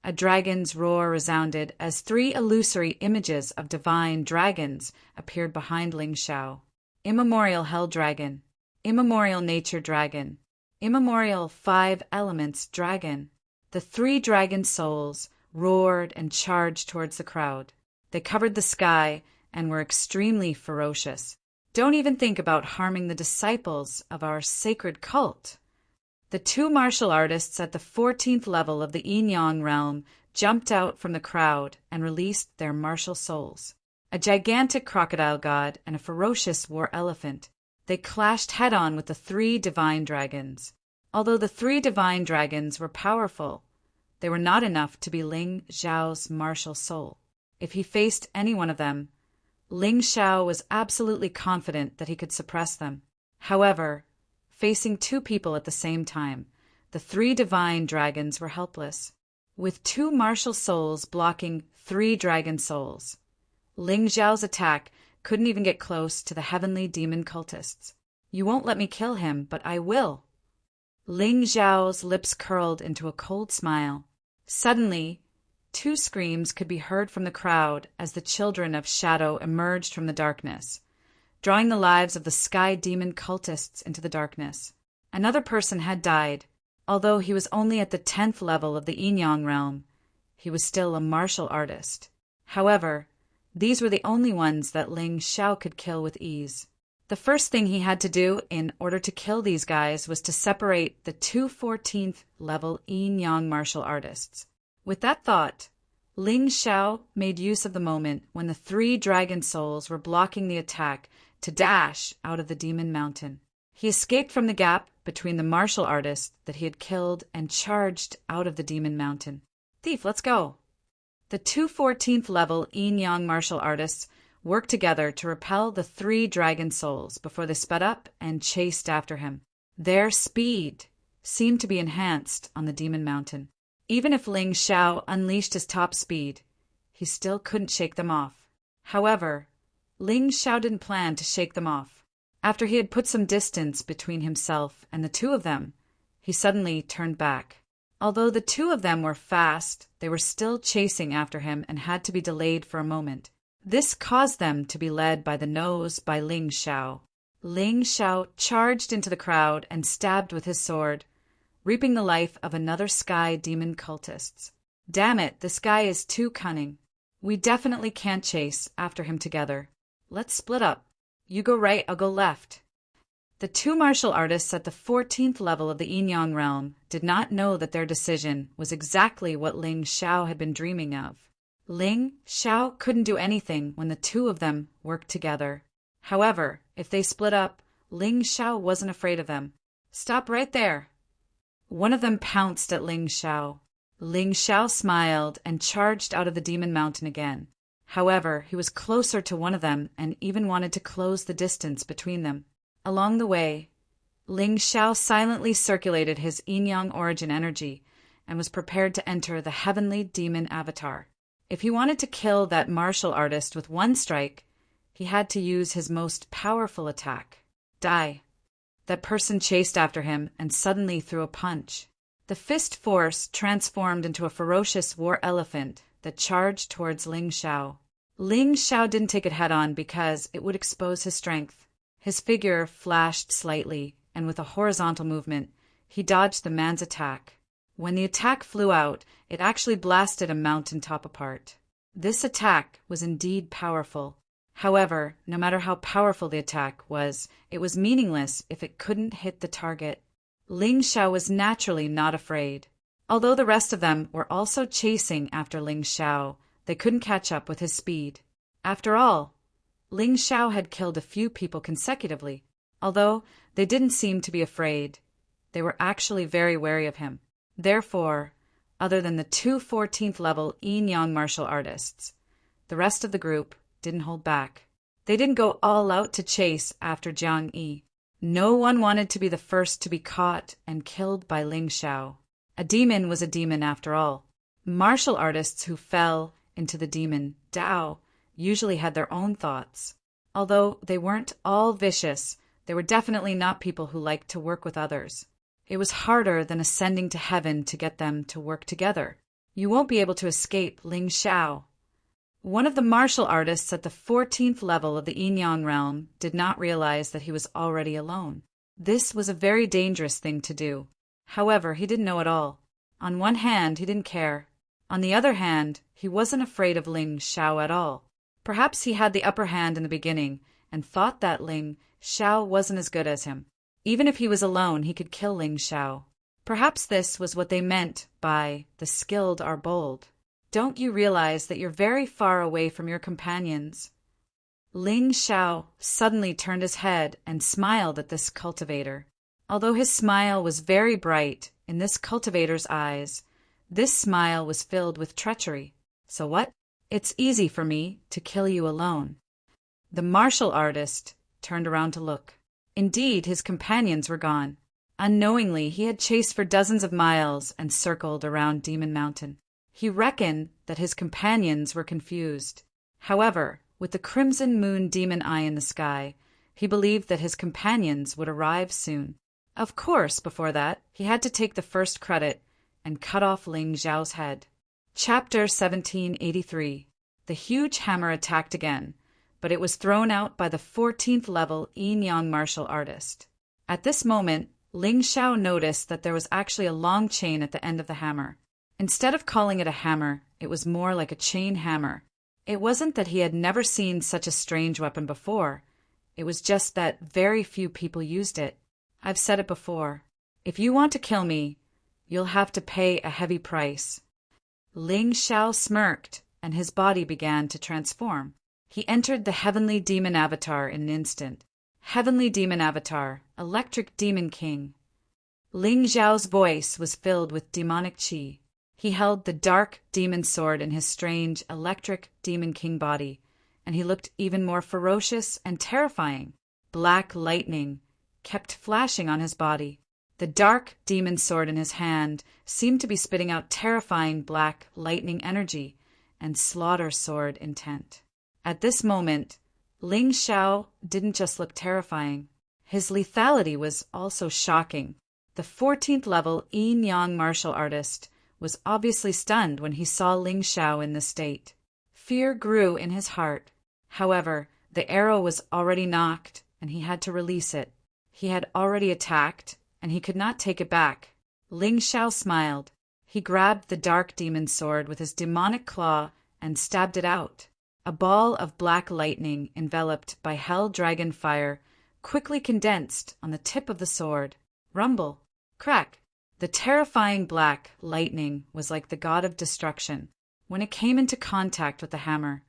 A dragon's roar resounded as 3 illusory images of divine dragons appeared behind Ling Xiao. Immemorial Hell Dragon, Immemorial Nature Dragon, Immemorial 5 Elements Dragon. The 3 dragon souls roared and charged towards the crowd. They covered the sky and were extremely ferocious. "Don't even think about harming the disciples of our sacred cult." The 2 martial artists at the 14th level of the Yin-Yang realm jumped out from the crowd and released their martial souls. A gigantic crocodile god and a ferocious war elephant. They clashed head-on with the 3 divine dragons. Although the 3 divine dragons were powerful, they were not enough to be Ling Zhao's martial soul. If he faced any one of them, Ling Xiao was absolutely confident that he could suppress them. However, facing 2 people at the same time, the 3 divine dragons were helpless. With 2 martial souls blocking 3 dragon souls, Ling Zhao's attack couldn't even get close to the Heavenly Demon cultists. "You won't let me kill him, but I will." Ling Zhao's lips curled into a cold smile. Suddenly, 2 screams could be heard from the crowd as the children of shadow emerged from the darkness, drawing the lives of the Sky Demon cultists into the darkness. Another person had died. Although he was only at the 10th level of the Yin-Yang realm, he was still a martial artist. However, these were the only ones that Ling Xiao could kill with ease. The first thing he had to do in order to kill these guys was to separate the two 14th level Yin-Yang martial artists. With that thought, Ling Xiao made use of the moment when the 3 dragon souls were blocking the attack to dash out of the demon mountain. He escaped from the gap between the martial artists that he had killed and charged out of the demon mountain. Thief, let's go! The two 14th level Yin-Yang martial artists worked together to repel the 3 dragon souls before they sped up and chased after him. Their speed seemed to be enhanced on the demon mountain. Even if Ling Xiao unleashed his top speed, he still couldn't shake them off. However, Ling Xiao didn't plan to shake them off. After he had put some distance between himself and the two of them, he suddenly turned back. Although the two of them were fast, they were still chasing after him and had to be delayed for a moment. This caused them to be led by the nose by Ling Xiao. Ling Xiao charged into the crowd and stabbed with his sword, reaping the life of another sky demon cultists. Damn it, this guy is too cunning. We definitely can't chase after him together. Let's split up. You go right, I'll go left. The 2 martial artists at the 14th level of the Yin-Yang realm did not know that their decision was exactly what Ling Xiao had been dreaming of. Ling Xiao couldn't do anything when the 2 of them worked together. However, if they split up, Ling Xiao wasn't afraid of them. Stop right there. One of them pounced at Ling Xiao. Ling Xiao smiled and charged out of the demon mountain again. However, he was closer to one of them and even wanted to close the distance between them. Along the way, Ling Xiao silently circulated his Yin-Yang origin energy and was prepared to enter the heavenly demon avatar. If he wanted to kill that martial artist with one strike, he had to use his most powerful attack. Die. That person chased after him and suddenly threw a punch. The fist force transformed into a ferocious war elephant that charged towards Ling Xiao. Ling Xiao didn't take it head-on because it would expose his strength. His figure flashed slightly, and with a horizontal movement, he dodged the man's attack. When the attack flew out, it actually blasted a mountaintop apart. This attack was indeed powerful. However, no matter how powerful the attack was, it was meaningless if it couldn't hit the target. Ling Xiao was naturally not afraid. Although the rest of them were also chasing after Ling Xiao, they couldn't catch up with his speed. After all, Ling Xiao had killed a few people consecutively. Although they didn't seem to be afraid, they were actually very wary of him. Therefore, other than the 2 14th level Yin-Yang martial artists, the rest of the group didn't hold back. They didn't go all out to chase after Jiang Yi. No one wanted to be the first to be caught and killed by Ling Xiao. A demon was a demon after all. Martial artists who fell into the demon Dao usually had their own thoughts. Although they weren't all vicious, they were definitely not people who liked to work with others. It was harder than ascending to heaven to get them to work together. You won't be able to escape Ling Xiao. One of the martial artists at the 14th level of the Yin-Yang realm did not realize that he was already alone. This was a very dangerous thing to do. However, he didn't know it all. On one hand, he didn't care. On the other hand, he wasn't afraid of Ling Xiao at all. Perhaps he had the upper hand in the beginning and thought that Ling Xiao wasn't as good as him. Even if he was alone, he could kill Ling Xiao. Perhaps this was what they meant by the skilled are bold. Don't you realize that you're very far away from your companions? Ling Xiao suddenly turned his head and smiled at this cultivator. Although his smile was very bright in this cultivator's eyes, this smile was filled with treachery. So what? It's easy for me to kill you alone. The martial artist turned around to look. Indeed, his companions were gone. Unknowingly, he had chased for dozens of miles and circled around Demon Mountain. He reckoned that his companions were confused. However, with the crimson moon demon eye in the sky, he believed that his companions would arrive soon. Of course, before that, he had to take the first credit and cut off Ling Xiao's head. Chapter 1783. The huge hammer attacked again, but it was thrown out by the 14th level Yin-Yang martial artist. At this moment, Ling Xiao noticed that there was actually a long chain at the end of the hammer. Instead of calling it a hammer, it was more like a chain hammer. It wasn't that he had never seen such a strange weapon before. It was just that very few people used it. I've said it before. If you want to kill me, you'll have to pay a heavy price. Ling Xiao smirked, and his body began to transform. He entered the Heavenly Demon Avatar in an instant. Heavenly Demon Avatar, Electric Demon King. Ling Xiao's voice was filled with demonic qi. He held the dark demon sword in his strange Electric Demon King body, and he looked even more ferocious and terrifying. Black lightning kept flashing on his body. The dark demon sword in his hand seemed to be spitting out terrifying black lightning energy and slaughter sword intent. At this moment, Ling Xiao didn't just look terrifying. His lethality was also shocking. The 14th level yin-yang martial artist was obviously stunned when he saw Ling Xiao in this state. Fear grew in his heart. However, the arrow was already knocked, and he had to release it. He had already attacked, and he could not take it back. Ling Xiao smiled. He grabbed the dark demon sword with his demonic claw and stabbed it out. A ball of black lightning enveloped by hell dragon fire quickly condensed on the tip of the sword. Rumble! Crack! The terrifying black lightning was like the god of destruction. When it came into contact with the hammer,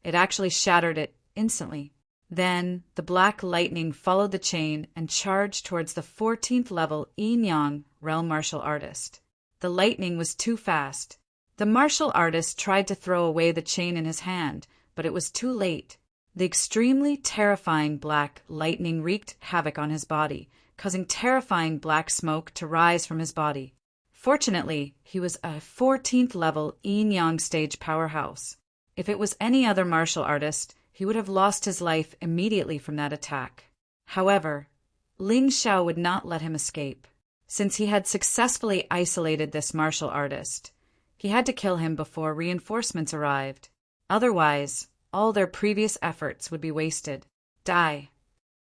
it actually shattered it instantly. Then the black lightning followed the chain and charged towards the 14th level yin-yang realm martial artist. The lightning was too fast. The martial artist tried to throw away the chain in his hand, but it was too late. The extremely terrifying black lightning wreaked havoc on his body, causing terrifying black smoke to rise from his body. Fortunately, he was a 14th level yin-yang stage powerhouse. If it was any other martial artist, he would have lost his life immediately from that attack. However, Ling Xiao would not let him escape. Since he had successfully isolated this martial artist, he had to kill him before reinforcements arrived. Otherwise, all their previous efforts would be wasted. Die!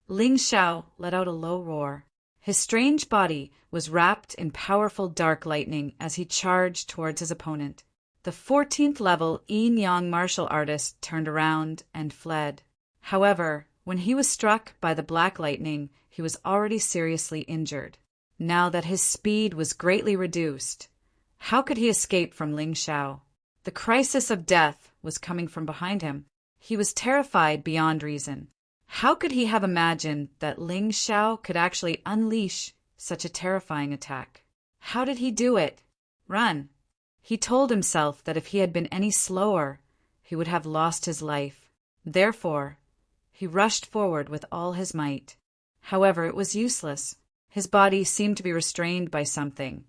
Ling Xiao let out a low roar. His strange body was wrapped in powerful dark lightning as he charged towards his opponent. The 14th level yin-yang martial artist turned around and fled. However, when he was struck by the black lightning, he was already seriously injured. Now that his speed was greatly reduced, how could he escape from Ling Xiao? The crisis of death was coming from behind him. He was terrified beyond reason. How could he have imagined that Ling Xiao could actually unleash such a terrifying attack? How did he do it? Run! He told himself that if he had been any slower, he would have lost his life. Therefore, he rushed forward with all his might. However, it was useless. His body seemed to be restrained by something,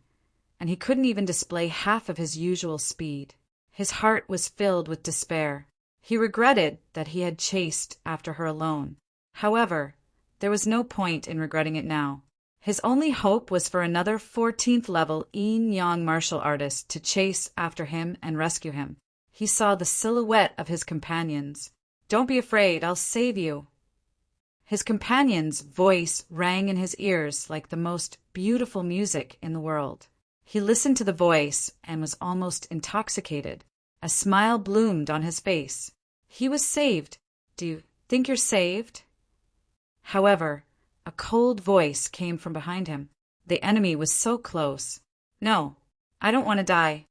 and he couldn't even display half of his usual speed. His heart was filled with despair. He regretted that he had chased after her alone. However, there was no point in regretting it now. His only hope was for another 14th level yin-yang martial artist to chase after him and rescue him. He saw the silhouette of his companions. "Don't be afraid, I'll save you." His companion's voice rang in his ears like the most beautiful music in the world. He listened to the voice and was almost intoxicated. A smile bloomed on his face. He was saved. "Do you think you're saved?" However, a cold voice came from behind him. The enemy was so close. "No, I don't want to die."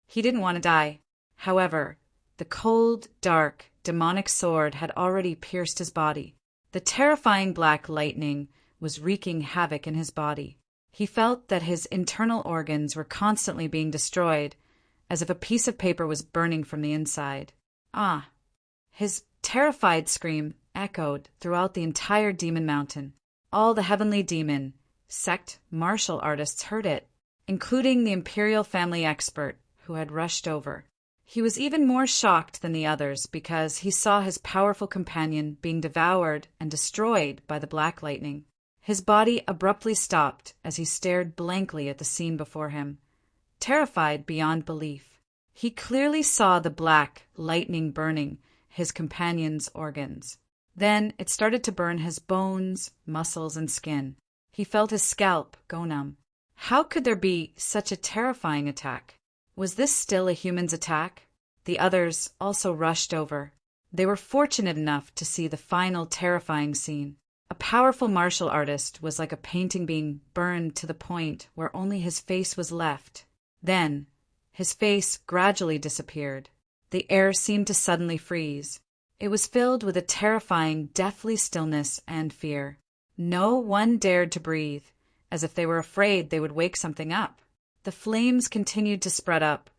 He didn't want to die. However, the cold, dark, demonic sword had already pierced his body. The terrifying black lightning was wreaking havoc in his body. He felt that his internal organs were constantly being destroyed, as if a piece of paper was burning from the inside. Ah! His terrified scream echoed throughout the entire demon mountain. All the heavenly demon sect martial artists heard it, including the imperial family expert who had rushed over. He was even more shocked than the others because he saw his powerful companion being devoured and destroyed by the black lightning. His body abruptly stopped as he stared blankly at the scene before him, terrified beyond belief. He clearly saw the black lightning burning his companion's organs. Then it started to burn his bones, muscles, and skin. He felt his scalp go numb. How could there be such a terrifying attack? Was this still a human's attack? The others also rushed over. They were fortunate enough to see the final terrifying scene. A powerful martial artist was like a painting being burned to the point where only his face was left. Then, his face gradually disappeared. The air seemed to suddenly freeze. It was filled with a terrifying, deathly stillness and fear. No one dared to breathe, as if they were afraid they would wake something up. The flames continued to spread up,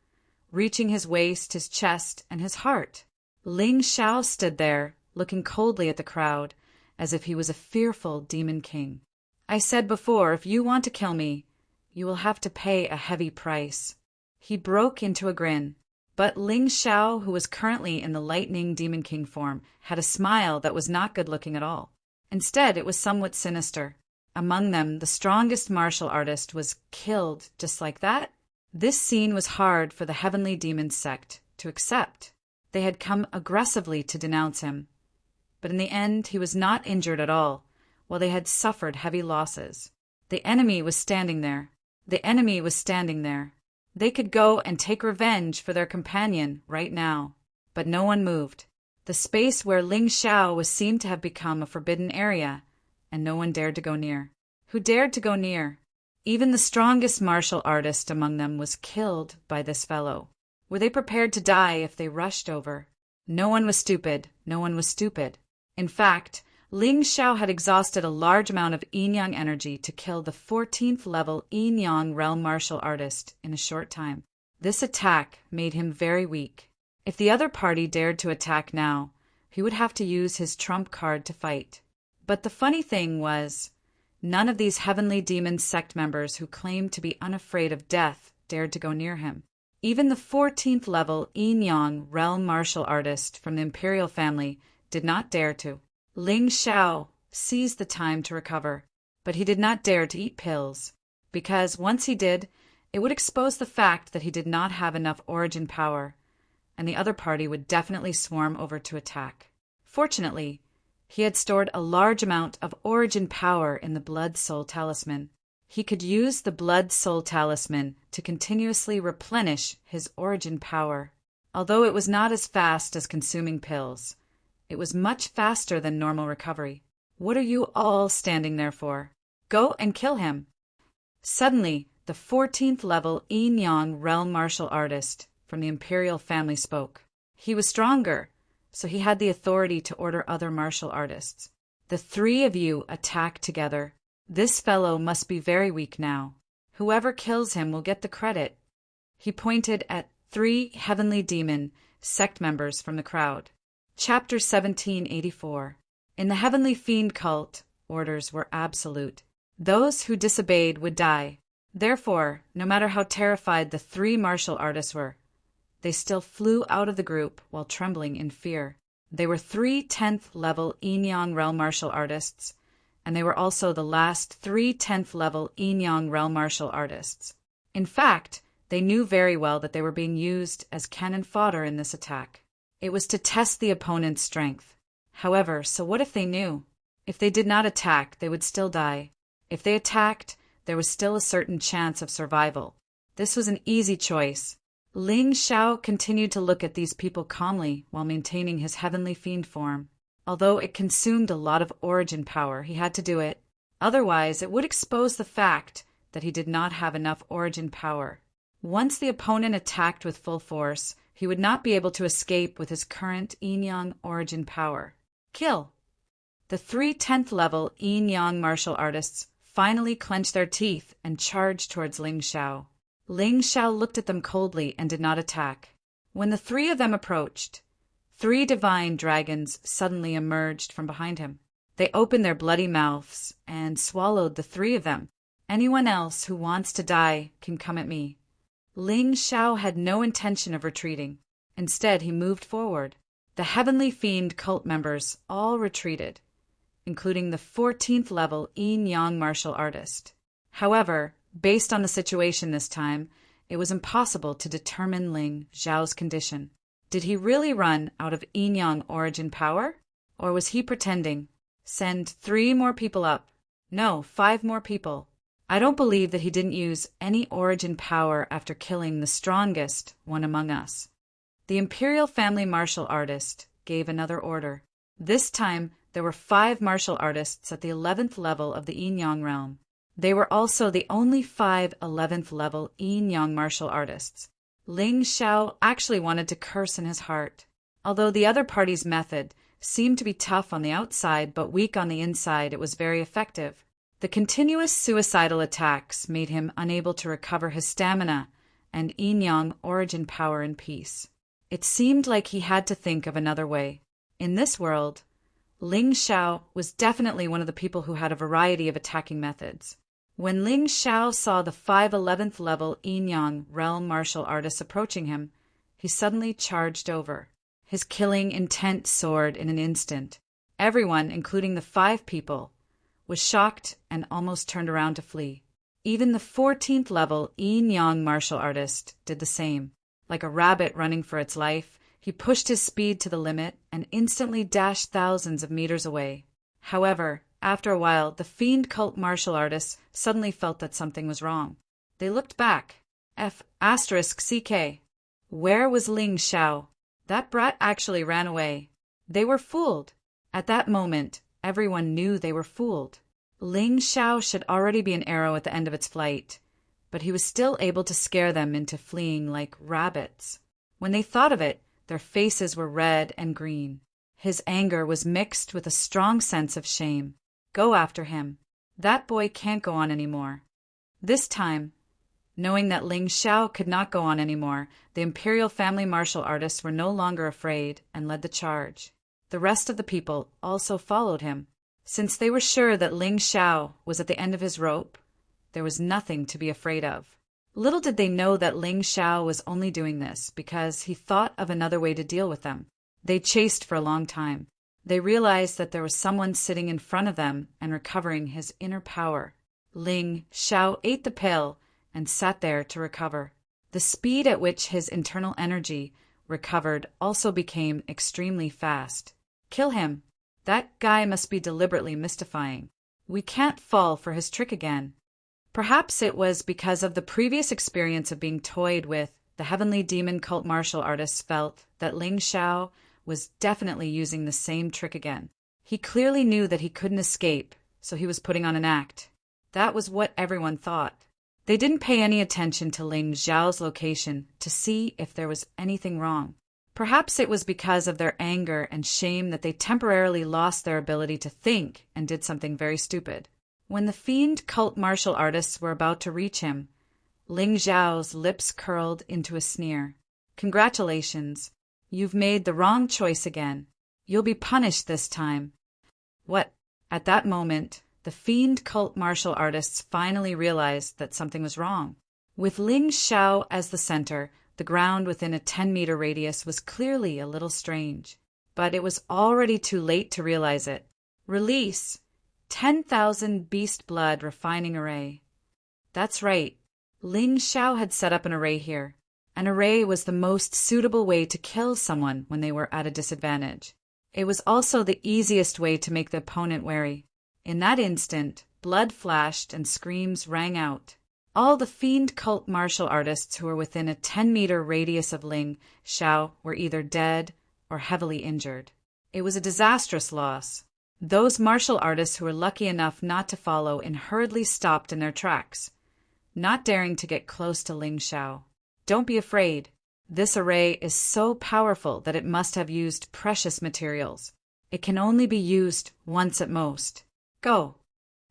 reaching his waist, his chest, and his heart. Ling Xiao stood there, looking coldly at the crowd, as if he was a fearful demon king. I said before, if you want to kill me, you will have to pay a heavy price. He broke into a grin. But Ling Xiao, who was currently in the Lightning Demon King form, had a smile that was not good-looking at all. Instead, it was somewhat sinister. Among them, the strongest martial artist was killed just like that. This scene was hard for the Heavenly Demon sect to accept. They had come aggressively to denounce him. But in the end, he was not injured at all, while they had suffered heavy losses. The enemy was standing there. The enemy was standing there. They could go and take revenge for their companion right now. But no one moved. The space where Ling Xiao was seemed to have become a forbidden area, and no one dared to go near. Who dared to go near? Even the strongest martial artist among them was killed by this fellow. Were they prepared to die if they rushed over? No one was stupid. No one was stupid. In fact, Ling Xiao had exhausted a large amount of yin-yang energy to kill the 14th level yin-yang realm martial artist in a short time. This attack made him very weak. If the other party dared to attack now, he would have to use his trump card to fight. But the funny thing was, none of these Heavenly Demon sect members who claimed to be unafraid of death dared to go near him. Even the 14th level yin-yang realm martial artist from the Imperial family did not dare to. Ling Xiao seized the time to recover, but he did not dare to eat pills, because once he did, it would expose the fact that he did not have enough origin power, and the other party would definitely swarm over to attack. Fortunately, he had stored a large amount of origin power in the Blood Soul Talisman. He could use the Blood Soul Talisman to continuously replenish his origin power. Although it was not as fast as consuming pills, it was much faster than normal recovery. What are you all standing there for? Go and kill him. Suddenly, the 14th level yin-yang realm martial artist from the Imperial family spoke. He was stronger, so he had the authority to order other martial artists. The three of you attack together. This fellow must be very weak now. Whoever kills him will get the credit. He pointed at 3 Heavenly Demon sect members from the crowd. Chapter 1784. In the Heavenly Fiend cult, orders were absolute. Those who disobeyed would die. Therefore, no matter how terrified the 3 martial artists were, they still flew out of the group while trembling in fear. They were 3 10th level yin-yang realm martial artists, and they were also the last 3 10th level yin-yang realm martial artists. In fact, they knew very well that they were being used as cannon fodder in this attack. It was to test the opponent's strength. However, so what if they knew? If they did not attack, they would still die. If they attacked, there was still a certain chance of survival. This was an easy choice. Ling Xiao continued to look at these people calmly while maintaining his Heavenly Fiend form. Although it consumed a lot of origin power, he had to do it. Otherwise, it would expose the fact that he did not have enough origin power. Once the opponent attacked with full force, he would not be able to escape with his current yin-yang origin power. Kill! The 3 10th level yin-yang martial artists finally clenched their teeth and charged towards Ling Xiao. Ling Xiao looked at them coldly and did not attack. When the 3 of them approached, 3 divine dragons suddenly emerged from behind him. They opened their bloody mouths and swallowed the 3 of them. Anyone else who wants to die can come at me. Ling Xiao had no intention of retreating. Instead, he moved forward. The Heavenly Fiend cult members all retreated, including the 14th level yin-yang martial artist. However, based on the situation this time, it was impossible to determine Ling Xiao's condition. Did he really run out of yin-yang origin power? Or was he pretending? Send 3 more people up. No, 5 more people. I don't believe that he didn't use any origin power after killing the strongest one among us. The Imperial family martial artist gave another order. This time, there were 5 martial artists at the 11th level of the Yin-Yang realm. They were also the only 5 11th level Yin-Yang martial artists. Ling Xiao actually wanted to curse in his heart. Although the other party's method seemed to be tough on the outside but weak on the inside, it was very effective. The continuous suicidal attacks made him unable to recover his stamina and Yin-Yang origin power in peace. It seemed like he had to think of another way. In this world, Ling Xiao was definitely one of the people who had a variety of attacking methods. When Ling Xiao saw the 5 11th level Yin-Yang realm martial artists approaching him, he suddenly charged over. His killing intent soared in an instant. Everyone, including the 5 people, was shocked and almost turned around to flee. Even the 14th level Yin-Yang martial artist did the same. Like a rabbit running for its life, he pushed his speed to the limit and instantly dashed thousands of meters away. However, after a while, the fiend cult martial artists suddenly felt that something was wrong. They looked back. *CK. Where was Ling Xiao? That brat actually ran away. They were fooled. At that moment, everyone knew they were fooled. Ling Xiao should already be an arrow at the end of its flight, but he was still able to scare them into fleeing like rabbits. When they thought of it, their faces were red and green. His anger was mixed with a strong sense of shame. Go after him. That boy can't go on anymore. This time, knowing that Ling Xiao could not go on anymore, the Imperial family martial artists were no longer afraid and led the charge. The rest of the people also followed him. Since they were sure that Ling Xiao was at the end of his rope, there was nothing to be afraid of. Little did they know that Ling Xiao was only doing this because he thought of another way to deal with them. They chased for a long time. They realized that there was someone sitting in front of them and recovering his inner power. Ling Xiao ate the pill and sat there to recover. The speed at which his internal energy recovered also became extremely fast. Kill him. That guy must be deliberately mystifying. We can't fall for his trick again. Perhaps it was because of the previous experience of being toyed with. The heavenly demon cult martial artists felt that Ling Xiao was definitely using the same trick again. He clearly knew that he couldn't escape, so he was putting on an act. That was what everyone thought. They didn't pay any attention to Ling Xiao's location to see if there was anything wrong. Perhaps it was because of their anger and shame that they temporarily lost their ability to think and did something very stupid. When the fiend cult martial artists were about to reach him, Ling Xiao's lips curled into a sneer. Congratulations. You've made the wrong choice again. You'll be punished this time. What? At that moment, the fiend cult martial artists finally realized that something was wrong. With Ling Xiao as the center, the ground within a 10-meter radius was clearly a little strange. But it was already too late to realize it. Release 10,000 beast blood refining array. That's right. Ling Xiao had set up an array here. An array was the most suitable way to kill someone when they were at a disadvantage. It was also the easiest way to make the opponent wary. In that instant, blood flashed and screams rang out. All the fiend cult martial artists who were within a 10-meter radius of Ling Xiao were either dead or heavily injured. It was a disastrous loss. Those martial artists who were lucky enough not to follow and hurriedly stopped in their tracks, not daring to get close to Ling Xiao. Don't be afraid. This array is so powerful that it must have used precious materials. It can only be used once at most. Go.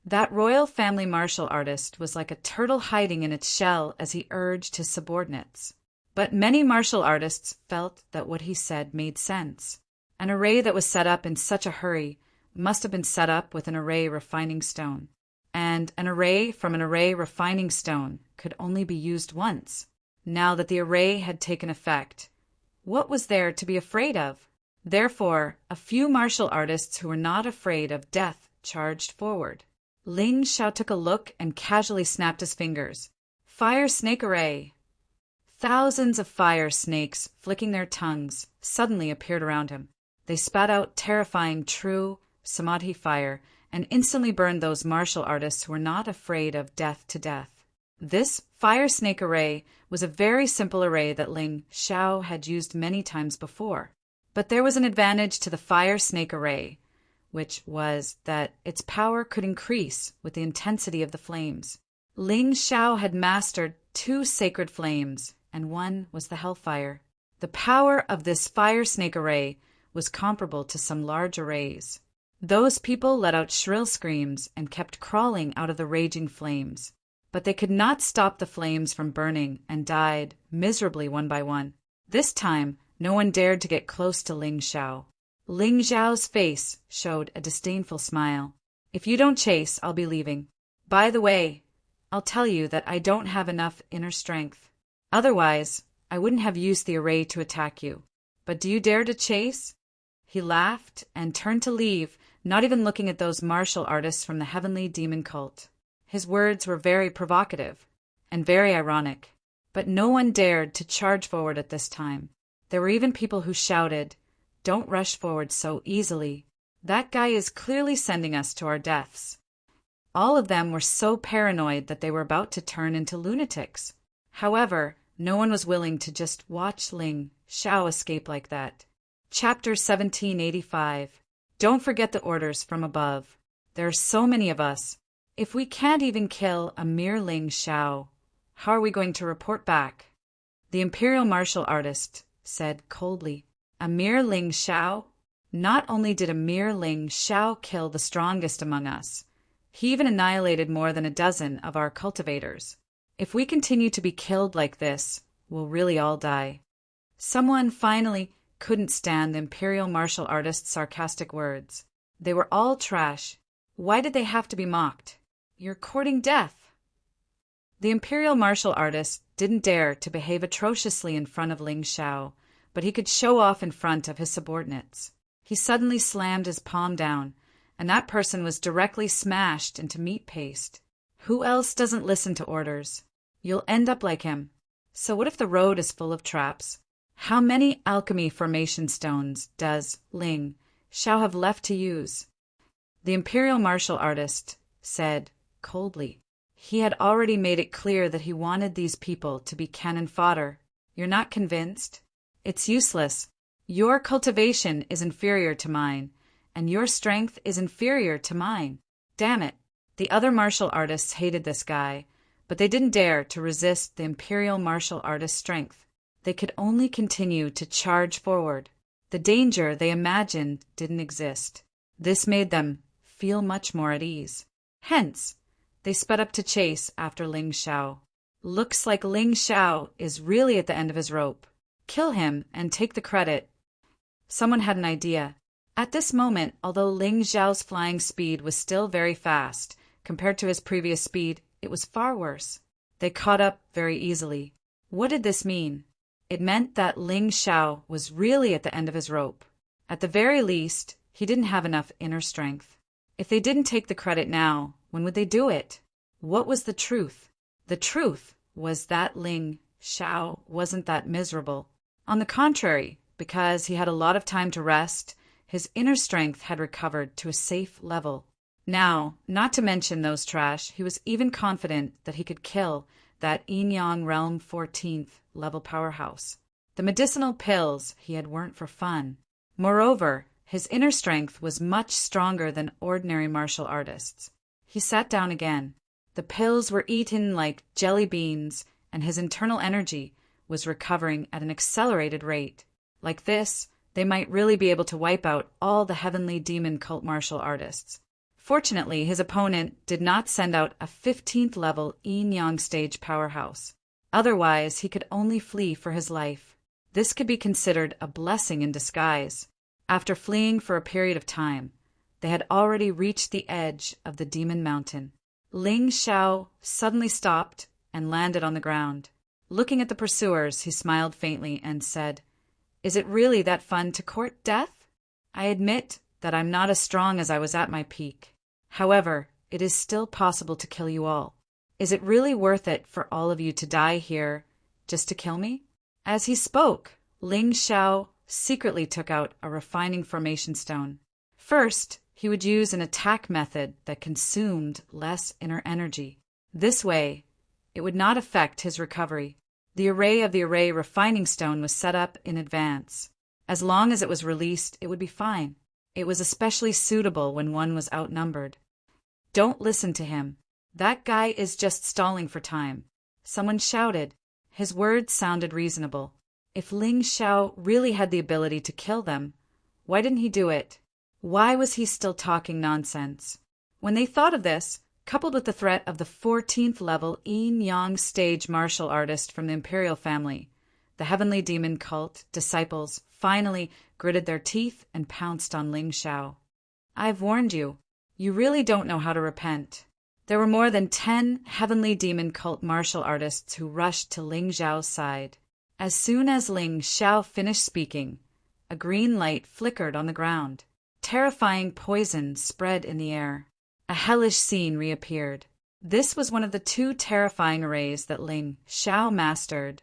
That royal family martial artist was like a turtle hiding in its shell as he urged his subordinates. But many martial artists felt that what he said made sense. An array that was set up in such a hurry must have been set up with an array refining stone. And an array from an array refining stone could only be used once. Now that the array had taken effect, what was there to be afraid of? Therefore, a few martial artists who were not afraid of death charged forward. Ling Xiao took a look and casually snapped his fingers. Fire snake array! Thousands of fire snakes, flicking their tongues, suddenly appeared around him. They spat out terrifying true samadhi fire and instantly burned those martial artists who were not afraid of death to death. This fire snake array was a very simple array that Ling Xiao had used many times before. But there was an advantage to the fire snake array, which was that its power could increase with the intensity of the flames. Ling Xiao had mastered 2 sacred flames, and one was the hellfire. The power of this fire snake array was comparable to some large arrays. Those people let out shrill screams and kept crawling out of the raging flames, but they could not stop the flames from burning and died miserably one by one. This time, no one dared to get close to Ling Xiao. Ling Xiao's face showed a disdainful smile. If you don't chase, I'll be leaving. By the way, I'll tell you that I don't have enough inner strength. Otherwise, I wouldn't have used the array to attack you. But do you dare to chase? He laughed and turned to leave, not even looking at those martial artists from the heavenly demon cult. His words were very provocative and very ironic, but no one dared to charge forward at this time. There were even people who shouted, "Don't rush forward so easily. That guy is clearly sending us to our deaths." All of them were so paranoid that they were about to turn into lunatics. However, no one was willing to just watch Ling Xiao escape like that. Chapter 1785. Don't forget the orders from above. There are so many of us. If we can't even kill a mere Ling Xiao, how are we going to report back? The imperial martial artist said coldly, "A mere Ling Xiao?" Not only did a mere Ling Xiao kill the strongest among us, he even annihilated more than a dozen of our cultivators. If we continue to be killed like this, we'll really all die. Someone finally couldn't stand the imperial martial artist's sarcastic words. They were all trash. Why did they have to be mocked? You're courting death. The imperial martial artist didn't dare to behave atrociously in front of Ling Xiao, but he could show off in front of his subordinates. He suddenly slammed his palm down, and that person was directly smashed into meat paste. Who else doesn't listen to orders? You'll end up like him. So what if the road is full of traps? How many alchemy formation stones does Ling Xiao have left to use? The imperial martial artist said coldly. He had already made it clear that he wanted these people to be cannon fodder. You're not convinced? It's useless. Your cultivation is inferior to mine, and your strength is inferior to mine. Damn it. The other martial artists hated this guy, but they didn't dare to resist the imperial martial artist's strength. They could only continue to charge forward. The danger they imagined didn't exist. This made them feel much more at ease. Hence, they sped up to chase after Ling Xiao. Looks like Ling Xiao is really at the end of his rope. Kill him and take the credit. Someone had an idea. At this moment, although Ling Xiao's flying speed was still very fast, compared to his previous speed, it was far worse. They caught up very easily. What did this mean? It meant that Ling Xiao was really at the end of his rope. At the very least, he didn't have enough inner strength. If they didn't take the credit now, when would they do it? What was the truth? The truth was that Ling Xiao wasn't that miserable. On the contrary, because he had a lot of time to rest, his inner strength had recovered to a safe level. Now, not to mention those trash, he was even confident that he could kill that Yin-Yang Realm 14th level powerhouse. The medicinal pills he had weren't for fun. Moreover, his inner strength was much stronger than ordinary martial artists. He sat down again. The pills were eaten like jelly beans, and his internal energy was recovering at an accelerated rate. Like this, they might really be able to wipe out all the heavenly demon cult martial artists. Fortunately, his opponent did not send out a 15th level Yin-Yang stage powerhouse. Otherwise, he could only flee for his life. This could be considered a blessing in disguise. After fleeing for a period of time, they had already reached the edge of the demon mountain. Ling Xiao suddenly stopped and landed on the ground. Looking at the pursuers, he smiled faintly and said, "Is it really that fun to court death? I admit that I'm not as strong as I was at my peak. However, it is still possible to kill you all. Is it really worth it for all of you to die here just to kill me?" As he spoke, Ling Xiao secretly took out a refining formation stone. First, He would use an attack method that consumed less inner energy. This way, it would not affect his recovery. The array of the array refining stone was set up in advance. As long as it was released, it would be fine. It was especially suitable when one was outnumbered. Don't listen to him. That guy is just stalling for time. Someone shouted. His words sounded reasonable. If Ling Xiao really had the ability to kill them, why didn't he do it? Why was he still talking nonsense? When they thought of this, coupled with the threat of the 14th level yin-yang stage martial artist from the imperial family, the heavenly demon cult disciples finally gritted their teeth and pounced on Ling Xiao. I've warned you. You really don't know how to repent. There were more than 10 heavenly demon cult martial artists who rushed to Ling Xiao's side. As soon as Ling Xiao finished speaking, a green light flickered on the ground. Terrifying poison spread in the air. A hellish scene reappeared. This was one of the 2 terrifying arrays that Ling Xiao mastered,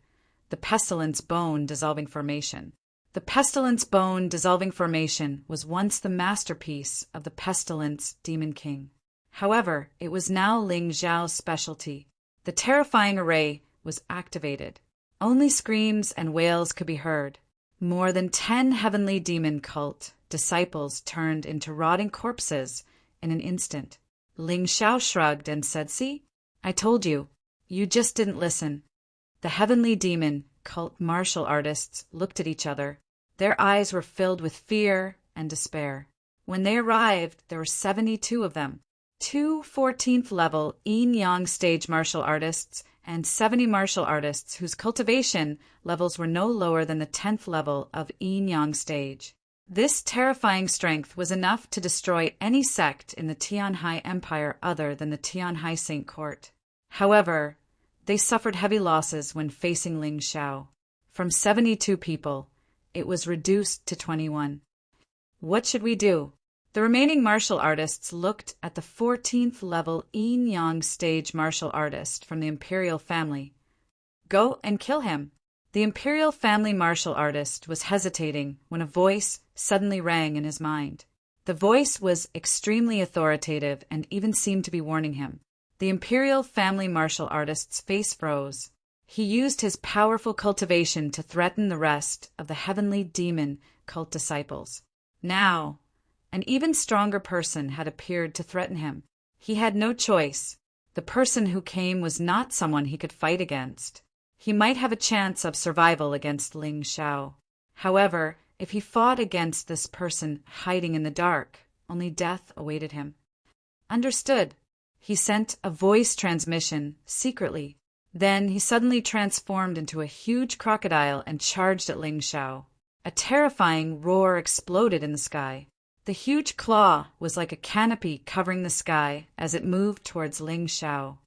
the Pestilence Bone Dissolving Formation. The Pestilence Bone Dissolving Formation was once the masterpiece of the Pestilence Demon King. However, it was now Ling Xiao's specialty. The terrifying array was activated. Only screams and wails could be heard. More than 10 heavenly demon cult disciples turned into rotting corpses in an instant. Ling Xiao shrugged and said, "See, I told you. You just didn't listen." The heavenly demon cult martial artists looked at each other. Their eyes were filled with fear and despair. When they arrived, there were 72 of them. 2 14th level yin-yang stage martial artists and 70 martial artists whose cultivation levels were no lower than the 10th level of yin-yang stage. This terrifying strength was enough to destroy any sect in the Tianhai Empire other than the Tianhai Saint Court. However, they suffered heavy losses when facing Ling Xiao. From 72 people, it was reduced to 21. What should we do? The remaining martial artists looked at the 14th level yin-yang stage martial artist from the imperial family. Go and kill him. The imperial family martial artist was hesitating when a voice suddenly rang in his mind. The voice was extremely authoritative and even seemed to be warning him. The imperial family martial artist's face froze. He used his powerful cultivation to threaten the rest of the heavenly demon cult disciples. Now, an even stronger person had appeared to threaten him. He had no choice. The person who came was not someone he could fight against. He might have a chance of survival against Ling Xiao. However, if he fought against this person hiding in the dark, only death awaited him. Understood. He sent a voice transmission secretly. Then he suddenly transformed into a huge crocodile and charged at Ling Xiao. A terrifying roar exploded in the sky. The huge claw was like a canopy covering the sky as it moved towards Ling Xiao.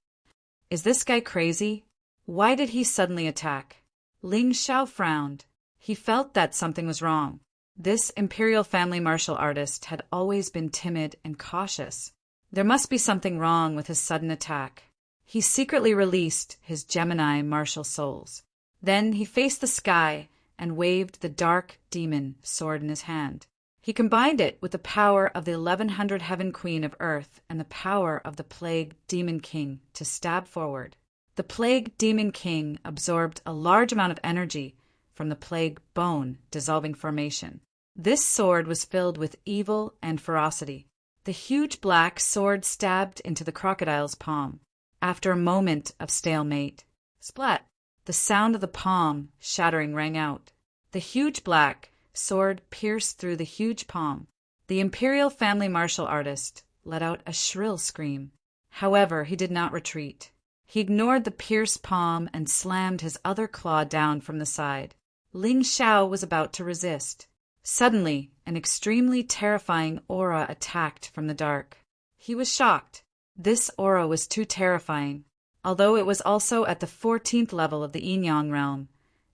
Is this guy crazy? Why did he suddenly attack? Ling Xiao frowned. He felt that something was wrong. This imperial family martial artist had always been timid and cautious. There must be something wrong with his sudden attack. He secretly released his Gemini martial souls. Then he faced the sky and waved the dark demon sword in his hand. He combined it with the power of the 1100 Heaven Queen of Earth and the power of the Plague Demon King to stab forward. The Plague Demon King absorbed a large amount of energy from the Plague Bone Dissolving Formation. This sword was filled with evil and ferocity. The huge black sword stabbed into the crocodile's palm. After a moment of stalemate, splat, the sound of the palm shattering rang out. The huge black sword pierced through the huge palm. The imperial family martial artist let out a shrill scream. However, he did not retreat. He ignored the pierced palm and slammed his other claw down from the side. Ling Xiao was about to resist. Suddenly, an extremely terrifying aura attacked from the dark. He was shocked. This aura was too terrifying. Although it was also at the 14th level of the yin-yang realm,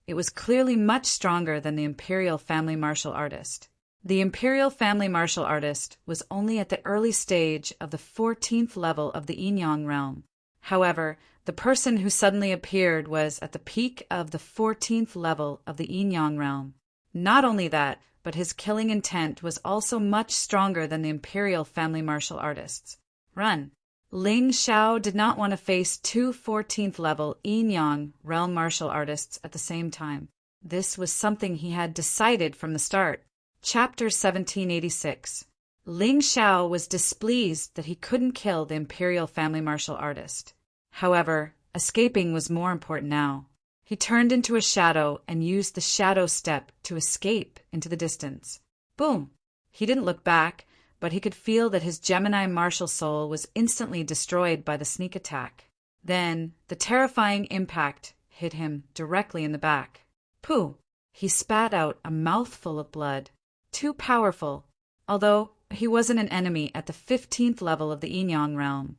it was clearly much stronger than the imperial family martial artist. The imperial family martial artist was only at the early stage of the 14th level of the yin-yang realm. However, the person who suddenly appeared was at the peak of the 14th level of the yin-yang realm. Not only that, but his killing intent was also much stronger than the Imperial family martial artists. Run. Ling Xiao did not want to face two 14th level Yin-Yang realm martial artists at the same time. This was something he had decided from the start. Chapter 1786. Ling Xiao was displeased that he couldn't kill the Imperial family martial artist. However, escaping was more important now. He turned into a shadow and used the shadow step to escape into the distance. Boom! He didn't look back, but he could feel that his Gemini martial soul was instantly destroyed by the sneak attack. Then, the terrifying impact hit him directly in the back. Pooh! He spat out a mouthful of blood. Too powerful, although he wasn't an enemy at the 15th level of the Yin-Yang realm.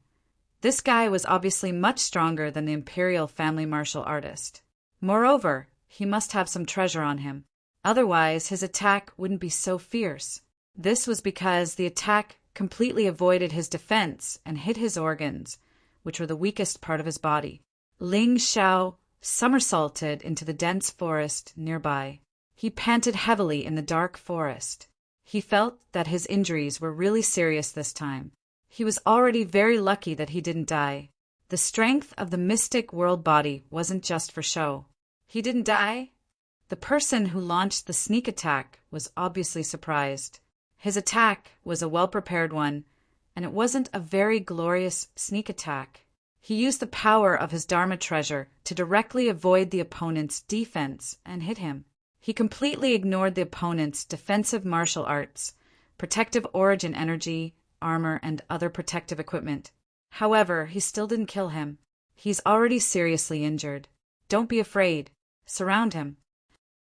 This guy was obviously much stronger than the Imperial family martial artist. Moreover, he must have some treasure on him. Otherwise, his attack wouldn't be so fierce. This was because the attack completely avoided his defense and hit his organs, which were the weakest part of his body. Ling Xiao somersaulted into the dense forest nearby. He panted heavily in the dark forest. He felt that his injuries were really serious this time. He was already very lucky that he didn't die. The strength of the mystic world body wasn't just for show. He didn't die? The person who launched the sneak attack was obviously surprised. His attack was a well-prepared one, and it wasn't a very glorious sneak attack. He used the power of his Dharma treasure to directly avoid the opponent's defense and hit him. He completely ignored the opponent's defensive martial arts, protective origin energy, armor, and other protective equipment. However, he still didn't kill him. He's already seriously injured. Don't be afraid. Surround him.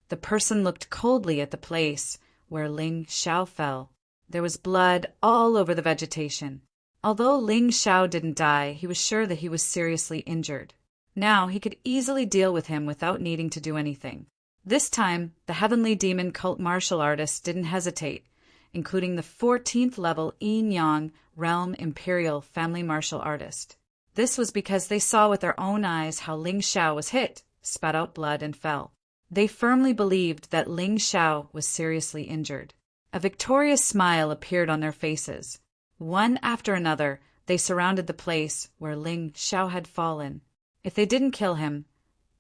The person looked coldly at the place where Ling Xiao fell. There was blood all over the vegetation. Although Ling Xiao didn't die, he was sure that he was seriously injured. Now he could easily deal with him without needing to do anything. This time, the Heavenly Demon cult martial artists didn't hesitate, including the 14th level Yin-Yang realm Imperial family martial artist. This was because they saw with their own eyes how Ling Xiao was hit, spat out blood, and fell. They firmly believed that Ling Xiao was seriously injured. A victorious smile appeared on their faces. One after another, they surrounded the place where Ling Xiao had fallen. If they didn't kill him,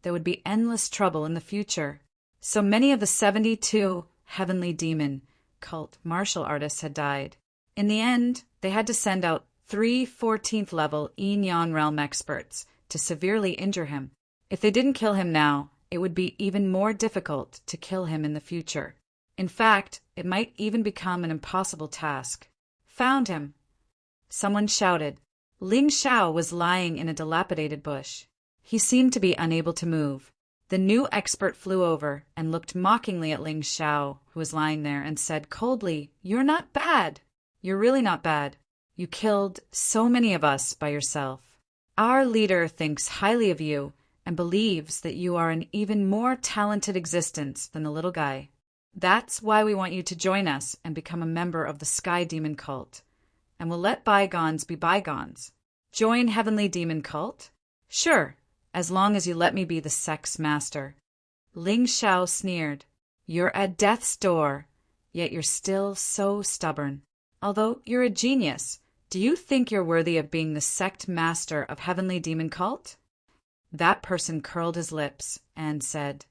there would be endless trouble in the future. So many of the 72 Heavenly Demon cult martial artists had died. In the end, they had to send out 3 14th level Yin-Yang realm experts to severely injure him. If they didn't kill him now, it would be even more difficult to kill him in the future. In fact, it might even become an impossible task. Found him! Someone shouted. Ling Xiao was lying in a dilapidated bush. He seemed to be unable to move. The new expert flew over and looked mockingly at Ling Xiao, who was lying there, and said coldly, "You're not bad. You're really not bad. You killed so many of us by yourself. Our leader thinks highly of you and believes that you are an even more talented existence than the little guy. That's why we want you to join us and become a member of the Sky Demon Cult. And we'll let bygones be bygones. Join Heavenly Demon Cult? Sure, as long as you let me be the sex master." Ling Xiao sneered. "You're at death's door, yet you're still so stubborn. Although you're a genius, do you think you're worthy of being the sect master of Heavenly Demon Cult?" That person curled his lips and said,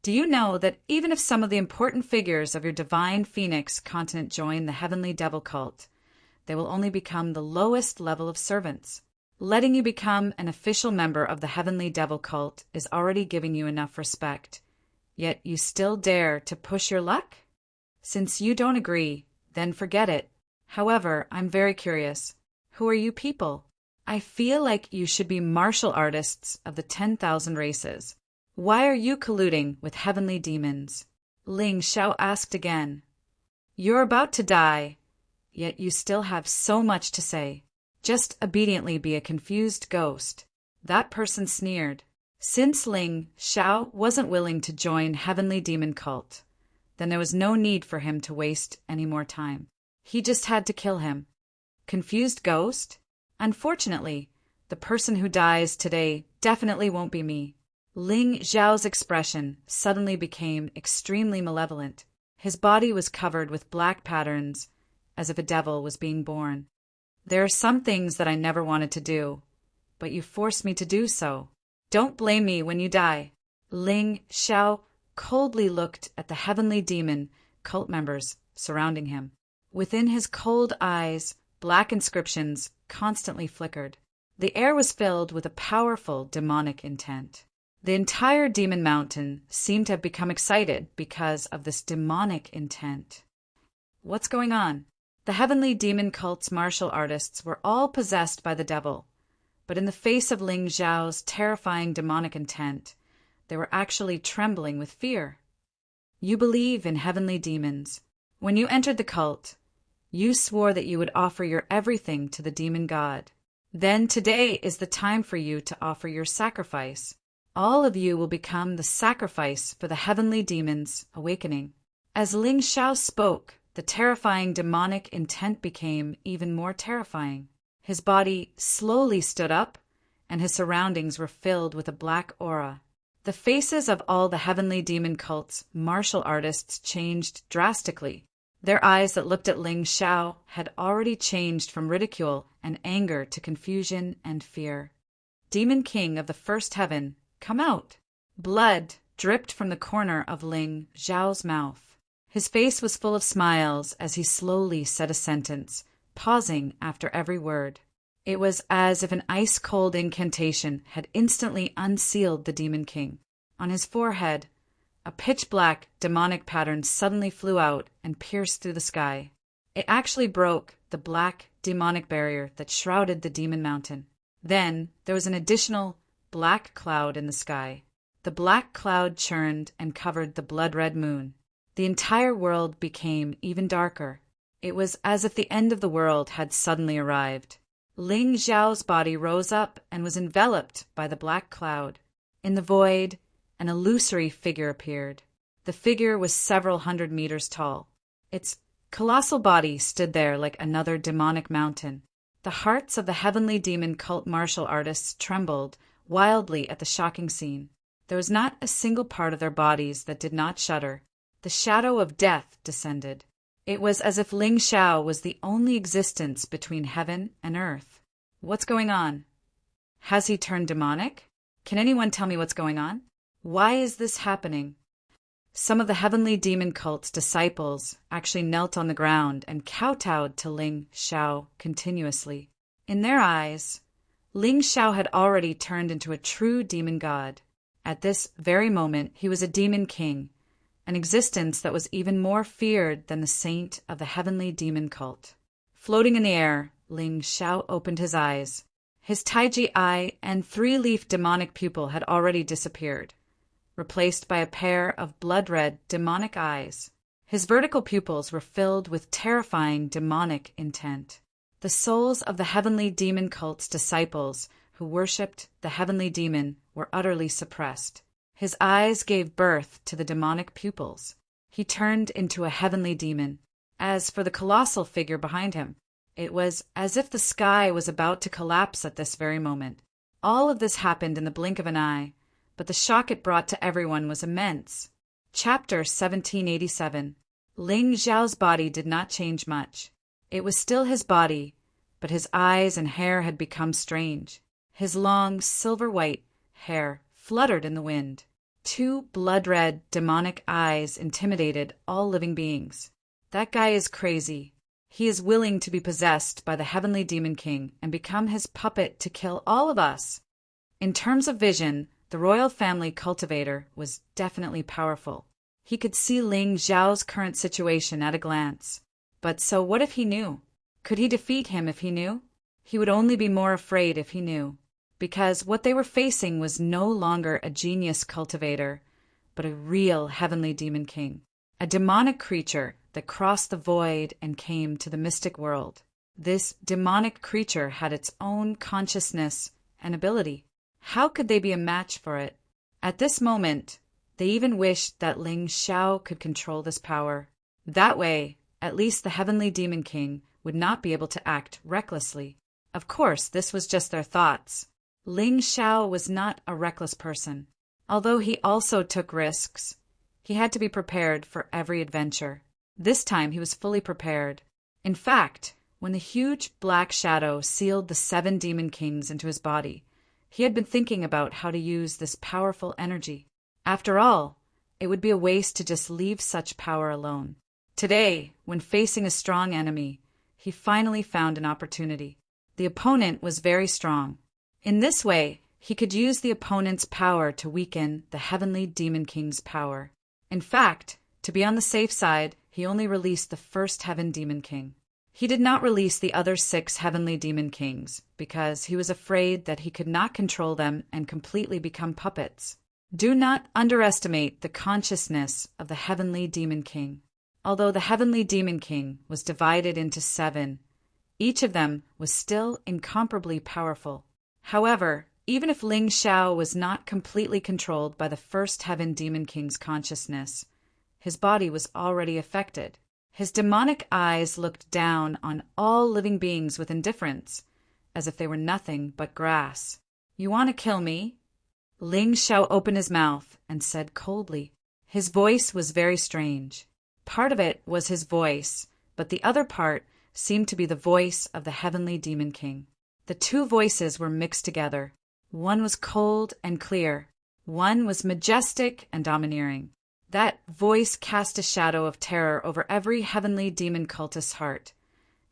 "Do you know that even if some of the important figures of your divine Phoenix continent join the Heavenly Devil Cult, they will only become the lowest level of servants? Letting you become an official member of the Heavenly Devil Cult is already giving you enough respect, yet you still dare to push your luck? Since you don't agree, then forget it. However, I'm very curious. Who are you people? I feel like you should be martial artists of the 10,000 races. Why are you colluding with heavenly demons?" Ling Xiao asked again. "You're about to die, yet you still have so much to say. Just obediently be a confused ghost." That person sneered. Since Ling Xiao wasn't willing to join Heavenly Demon Cult, then there was no need for him to waste any more time. He just had to kill him. Confused ghost? Unfortunately, the person who dies today definitely won't be me. Ling Xiao's expression suddenly became extremely malevolent. His body was covered with black patterns, as if a devil was being born. "There are some things that I never wanted to do, but you forced me to do so. Don't blame me when you die." Ling Xiao coldly looked at the heavenly demon cult members surrounding him. Within his cold eyes, black inscriptions constantly flickered. The air was filled with a powerful demonic intent. The entire demon mountain seemed to have become excited because of this demonic intent. What's going on? The heavenly demon cult's martial artists were all possessed by the devil, but in the face of Ling Xiao's terrifying demonic intent, they were actually trembling with fear. "You believe in heavenly demons. When you entered the cult, you swore that you would offer your everything to the demon god. Then today is the time for you to offer your sacrifice. All of you will become the sacrifice for the heavenly demons awakening." As Ling Xiao spoke, the terrifying demonic intent became even more terrifying. His body slowly stood up, and his surroundings were filled with a black aura. The faces of all the heavenly demon cult's martial artists changed drastically. Their eyes that looked at Ling Xiao had already changed from ridicule and anger to confusion and fear. "Demon King of the first heaven, come out!" Blood dripped from the corner of Ling Xiao's mouth. His face was full of smiles as he slowly said a sentence, pausing after every word. It was as if an ice-cold incantation had instantly unsealed the Demon King. On his forehead, a pitch-black demonic pattern suddenly flew out and pierced through the sky. It actually broke the black demonic barrier that shrouded the demon mountain. Then there was an additional black cloud in the sky. The black cloud churned and covered the blood-red moon. The entire world became even darker. It was as if the end of the world had suddenly arrived. Ling Xiao's body rose up and was enveloped by the black cloud. In the void, an illusory figure appeared. The figure was several hundred meters tall. Its colossal body stood there like another demonic mountain. The hearts of the heavenly demon cult martial artists trembled wildly at the shocking scene. There was not a single part of their bodies that did not shudder. The shadow of death descended. It was as if Ling Xiao was the only existence between heaven and earth. What's going on? Has he turned demonic? Can anyone tell me what's going on? Why is this happening? Some of the heavenly demon cult's disciples actually knelt on the ground and kowtowed to Ling Xiao continuously. In their eyes, Ling Xiao had already turned into a true demon god. At this very moment, he was a demon king, an existence that was even more feared than the saint of the heavenly demon cult. Floating in the air, Ling Xiao opened his eyes. His Taiji eye and three-leaf demonic pupil had already disappeared, replaced by a pair of blood-red demonic eyes. His vertical pupils were filled with terrifying demonic intent. The souls of the heavenly demon cult's disciples who worshipped the heavenly demon were utterly suppressed. His eyes gave birth to the demonic pupils. He turned into a heavenly demon. As for the colossal figure behind him, it was as if the sky was about to collapse at this very moment. All of this happened in the blink of an eye, but the shock it brought to everyone was immense. Chapter 1787. Ling Xiao's body did not change much. It was still his body, but his eyes and hair had become strange. His long, silver-white hair fluttered in the wind. Two blood-red, demonic eyes intimidated all living beings. That guy is crazy. He is willing to be possessed by the heavenly demon king and become his puppet to kill all of us. In terms of vision, the royal family cultivator was definitely powerful. He could see Ling Xiao's current situation at a glance. But so what if he knew? Could he defeat him if he knew? He would only be more afraid if he knew, because what they were facing was no longer a genius cultivator, but a real heavenly demon king, a demonic creature that crossed the void and came to the mystic world. This demonic creature had its own consciousness and ability. How could they be a match for it? At this moment, they even wished that Ling Xiao could control this power. That way, at least the heavenly demon king would not be able to act recklessly. Of course, this was just their thoughts. Ling Xiao was not a reckless person. Although he also took risks, he had to be prepared for every adventure. This time he was fully prepared. In fact, when the huge black shadow sealed the 7 demon kings into his body, he had been thinking about how to use this powerful energy. After all, it would be a waste to just leave such power alone. Today, when facing a strong enemy, he finally found an opportunity. The opponent was very strong. In this way, he could use the opponent's power to weaken the heavenly demon king's power. In fact, to be on the safe side, he only released the first heaven demon king. He did not release the other 6 heavenly demon kings because he was afraid that he could not control them and completely become puppets. Do not underestimate the consciousness of the heavenly demon king. Although the heavenly demon king was divided into 7, each of them was still incomparably powerful. However, even if Ling Xiao was not completely controlled by the first heaven demon king's consciousness, his body was already affected. His demonic eyes looked down on all living beings with indifference, as if they were nothing but grass. "You want to kill me?" Ling Xiao opened his mouth and said coldly. His voice was very strange. Part of it was his voice, but the other part seemed to be the voice of the heavenly demon king. The 2 voices were mixed together. One was cold and clear. One was majestic and domineering. That voice cast a shadow of terror over every heavenly demon cultist's heart,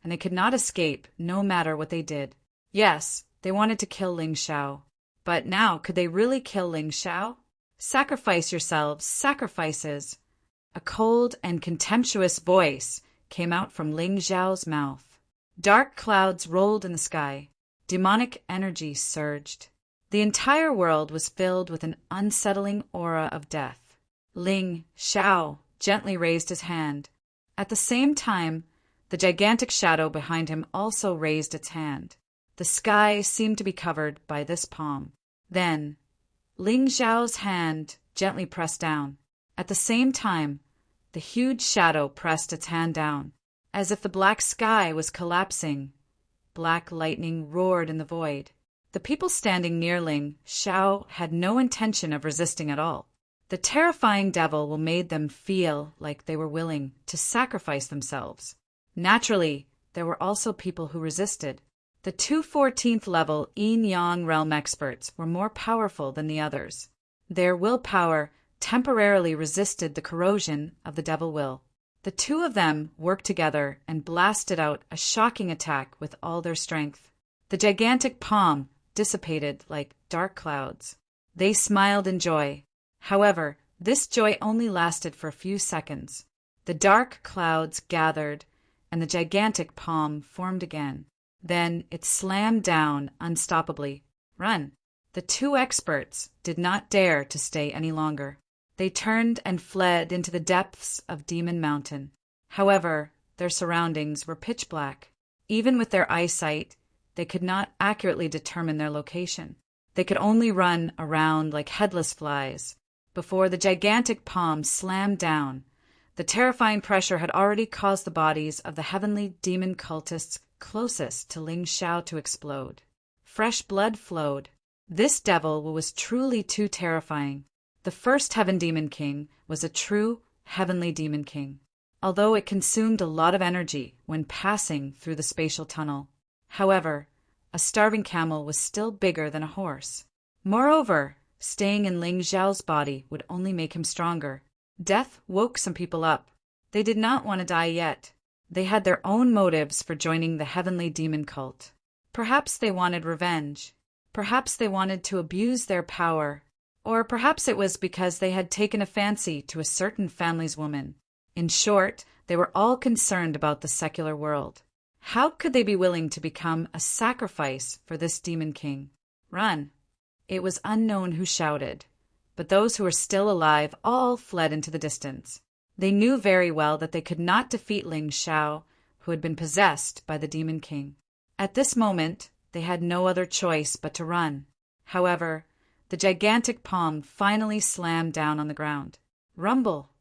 and they could not escape no matter what they did. Yes, they wanted to kill Ling Xiao. But now, could they really kill Ling Xiao? "Sacrifice yourselves, sacrifices!" A cold and contemptuous voice came out from Ling Xiao's mouth. Dark clouds rolled in the sky. Demonic energy surged. The entire world was filled with an unsettling aura of death. Ling Xiao gently raised his hand. At the same time, the gigantic shadow behind him also raised its hand. The sky seemed to be covered by this palm. Then, Ling Xiao's hand gently pressed down. At the same time, the huge shadow pressed its hand down. As if the black sky was collapsing, black lightning roared in the void. The people standing near Ling Xiao had no intention of resisting at all. The terrifying devil made them feel like they were willing to sacrifice themselves. Naturally, there were also people who resisted. The 2 14th level Yin-Yang realm experts were more powerful than the others. Their willpower temporarily resisted the corrosion of the devil will. The 2 of them worked together and blasted out a shocking attack with all their strength. The gigantic palm dissipated like dark clouds. They smiled in joy. However, this joy only lasted for a few seconds. The dark clouds gathered, and the gigantic palm formed again. Then it slammed down unstoppably. Run! The 2 experts did not dare to stay any longer. They turned and fled into the depths of Demon Mountain. However, their surroundings were pitch black. Even with their eyesight, they could not accurately determine their location. They could only run around like headless flies. Before the gigantic palm slammed down, the terrifying pressure had already caused the bodies of the heavenly demon cultists closest to Ling Xiao to explode. Fresh blood flowed. This devil was truly too terrifying. The first heaven demon king was a true heavenly demon king, although it consumed a lot of energy when passing through the spatial tunnel. However, a starving camel was still bigger than a horse. Moreover, staying in Ling Xiao's body would only make him stronger. Death woke some people up. They did not want to die yet. They had their own motives for joining the heavenly demon cult. Perhaps they wanted revenge. Perhaps they wanted to abuse their power. Or perhaps it was because they had taken a fancy to a certain family's woman. In short, they were all concerned about the secular world. How could they be willing to become a sacrifice for this demon king? Run! It was unknown who shouted, but those who were still alive all fled into the distance. They knew very well that they could not defeat Ling Xiao, who had been possessed by the demon king. At this moment, they had no other choice but to run. However, the gigantic palm finally slammed down on the ground. Rumble!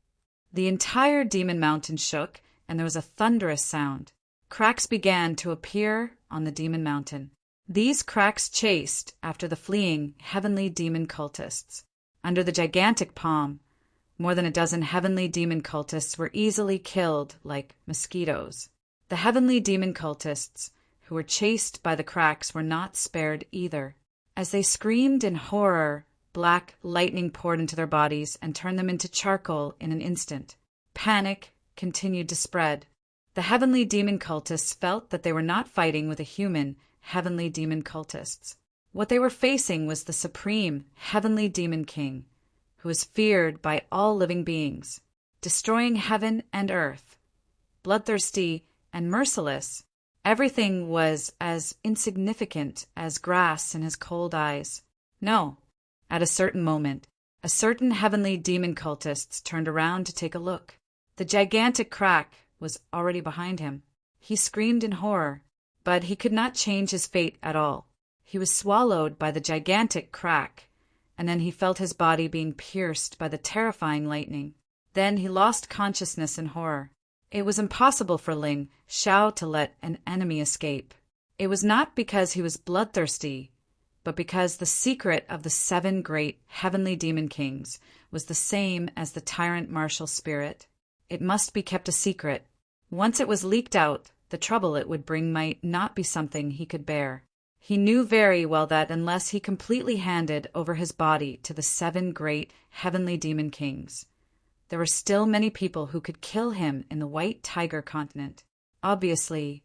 The entire demon mountain shook, and there was a thunderous sound. Cracks began to appear on the demon mountain. These cracks chased after the fleeing heavenly demon cultists. Under the gigantic palm, more than a dozen heavenly demon cultists were easily killed like mosquitoes. The heavenly demon cultists, who were chased by the cracks, were not spared either. As they screamed in horror, black lightning poured into their bodies and turned them into charcoal in an instant. Panic continued to spread. The heavenly demon cultists felt that they were not fighting with a human heavenly demon cultists. What they were facing was the supreme heavenly demon king, who is feared by all living beings, destroying heaven and earth. Bloodthirsty and merciless, everything was as insignificant as grass in his cold eyes. No, at a certain moment, a certain heavenly demon cultist turned around to take a look. The gigantic crack was already behind him. He screamed in horror, but he could not change his fate at all. He was swallowed by the gigantic crack, and then he felt his body being pierced by the terrifying lightning. Then he lost consciousness in horror. It was impossible for Ling Xiao to let an enemy escape. It was not because he was bloodthirsty, but because the secret of the 7 great heavenly demon kings was the same as the tyrant martial spirit. It must be kept a secret. Once it was leaked out, the trouble it would bring might not be something he could bear. He knew very well that unless he completely handed over his body to the 7 great heavenly demon kings, there were still many people who could kill him in the White Tiger continent. Obviously,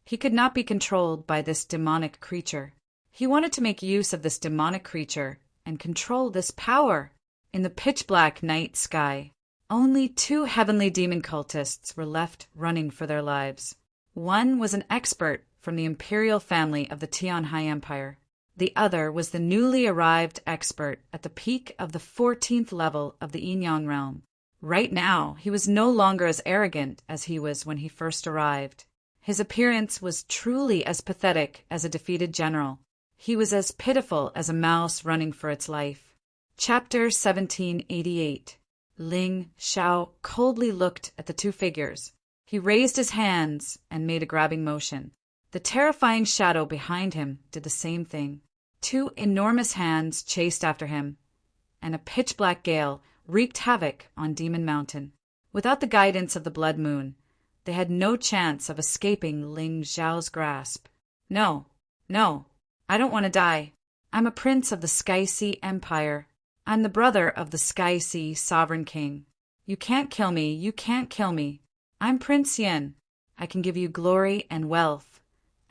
he could not be controlled by this demonic creature. He wanted to make use of this demonic creature and control this power. In the pitch-black night sky, only 2 heavenly demon cultists were left running for their lives. One was an expert from the imperial family of the Tianhai Empire. The other was the newly arrived expert at the peak of the 14th level of the Yin-Yang realm. Right now, he was no longer as arrogant as he was when he first arrived. His appearance was truly as pathetic as a defeated general. He was as pitiful as a mouse running for its life. Chapter 1788. Ling Xiao coldly looked at the 2 figures. He raised his hands and made a grabbing motion. The terrifying shadow behind him did the same thing. 2 enormous hands chased after him, and a pitch-black gale wreaked havoc on Demon Mountain. Without the guidance of the Blood Moon, they had no chance of escaping Ling Xiao's grasp. No, I don't want to die. I'm a prince of the Sky Sea Empire. I'm the brother of the Sky Sea Sovereign King. You can't kill me. I'm Prince Yin. I can give you glory and wealth.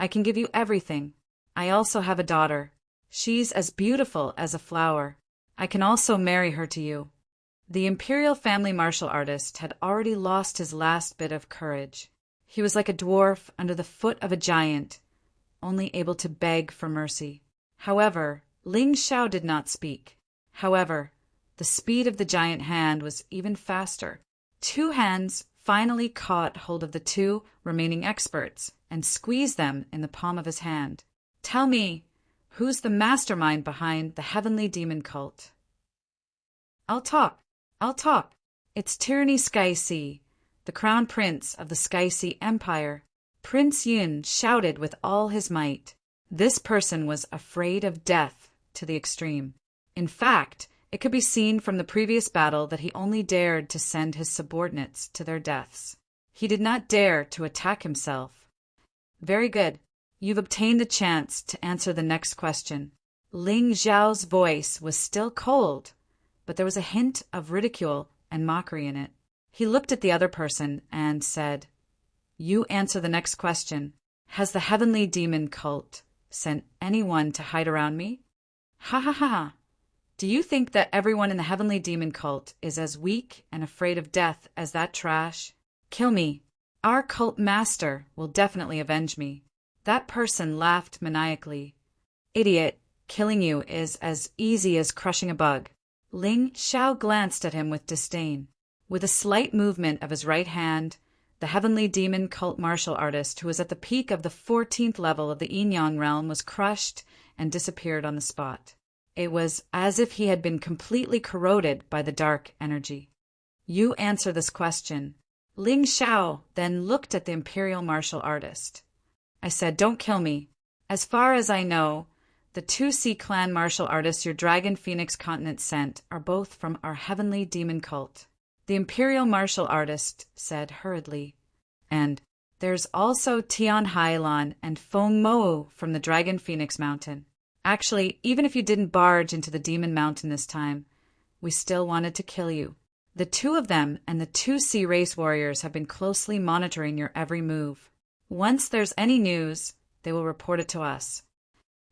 I can give you everything. I also have a daughter. She's as beautiful as a flower. I can also marry her to you. The imperial family martial artist had already lost his last bit of courage. He was like a dwarf under the foot of a giant, only able to beg for mercy. However, Ling Xiao did not speak. However, the speed of the giant hand was even faster. 2 hands finally caught hold of the 2 remaining experts and squeezed them in the palm of his hand. Tell me, who's the mastermind behind the heavenly demon cult? I'll talk. It's Tyranny Sky Sea, the crown prince of the Sky Sea Empire. Prince Yun shouted with all his might. This person was afraid of death to the extreme. In fact, it could be seen from the previous battle that he only dared to send his subordinates to their deaths. He did not dare to attack himself. Very good. You've obtained the chance to answer the next question. Ling Xiao's voice was still cold, but there was a hint of ridicule and mockery in it. He looked at the other person and said, You answer the next question. Has the heavenly demon cult sent anyone to hide around me? Ha ha ha. Do you think that everyone in the heavenly demon cult is as weak and afraid of death as that trash? Kill me. Our cult master will definitely avenge me. That person laughed maniacally. Idiot, killing you is as easy as crushing a bug. Ling Xiao glanced at him with disdain. With a slight movement of his right hand, the heavenly demon cult martial artist who was at the peak of the 14th level of the Yin-Yang realm was crushed and disappeared on the spot. It was as if he had been completely corroded by the dark energy. You answer this question. Ling Xiao then looked at the imperial martial artist. I said, Don't kill me. As far as I know, The 2C clan martial artists your Dragon Phoenix continent sent are both from our heavenly demon cult," the Imperial martial artist said hurriedly. "And there's also Tian Hailan and Feng Mo from the Dragon Phoenix Mountain. Actually, even if you didn't barge into the Demon Mountain this time, we still wanted to kill you. The two of them and the 2C race warriors have been closely monitoring your every move. Once there's any news, they will report it to us."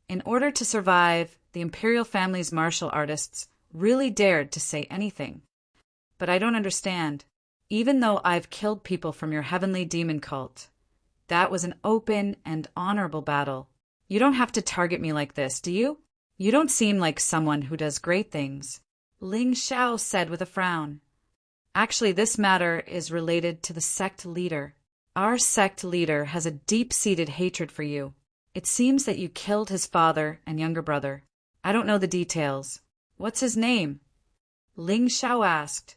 In order to survive, the Imperial family's martial artists really dared to say anything. "But I don't understand. Even though I've killed people from your heavenly demon cult, that was an open and honorable battle. You don't have to target me like this, do you? You don't seem like someone who does great things," Ling Xiao said with a frown. "Actually, this matter is related to the sect leader. Our sect leader has a deep-seated hatred for you. It seems that you killed his father and younger brother. I don't know the details. What's his name?" Ling Xiao asked.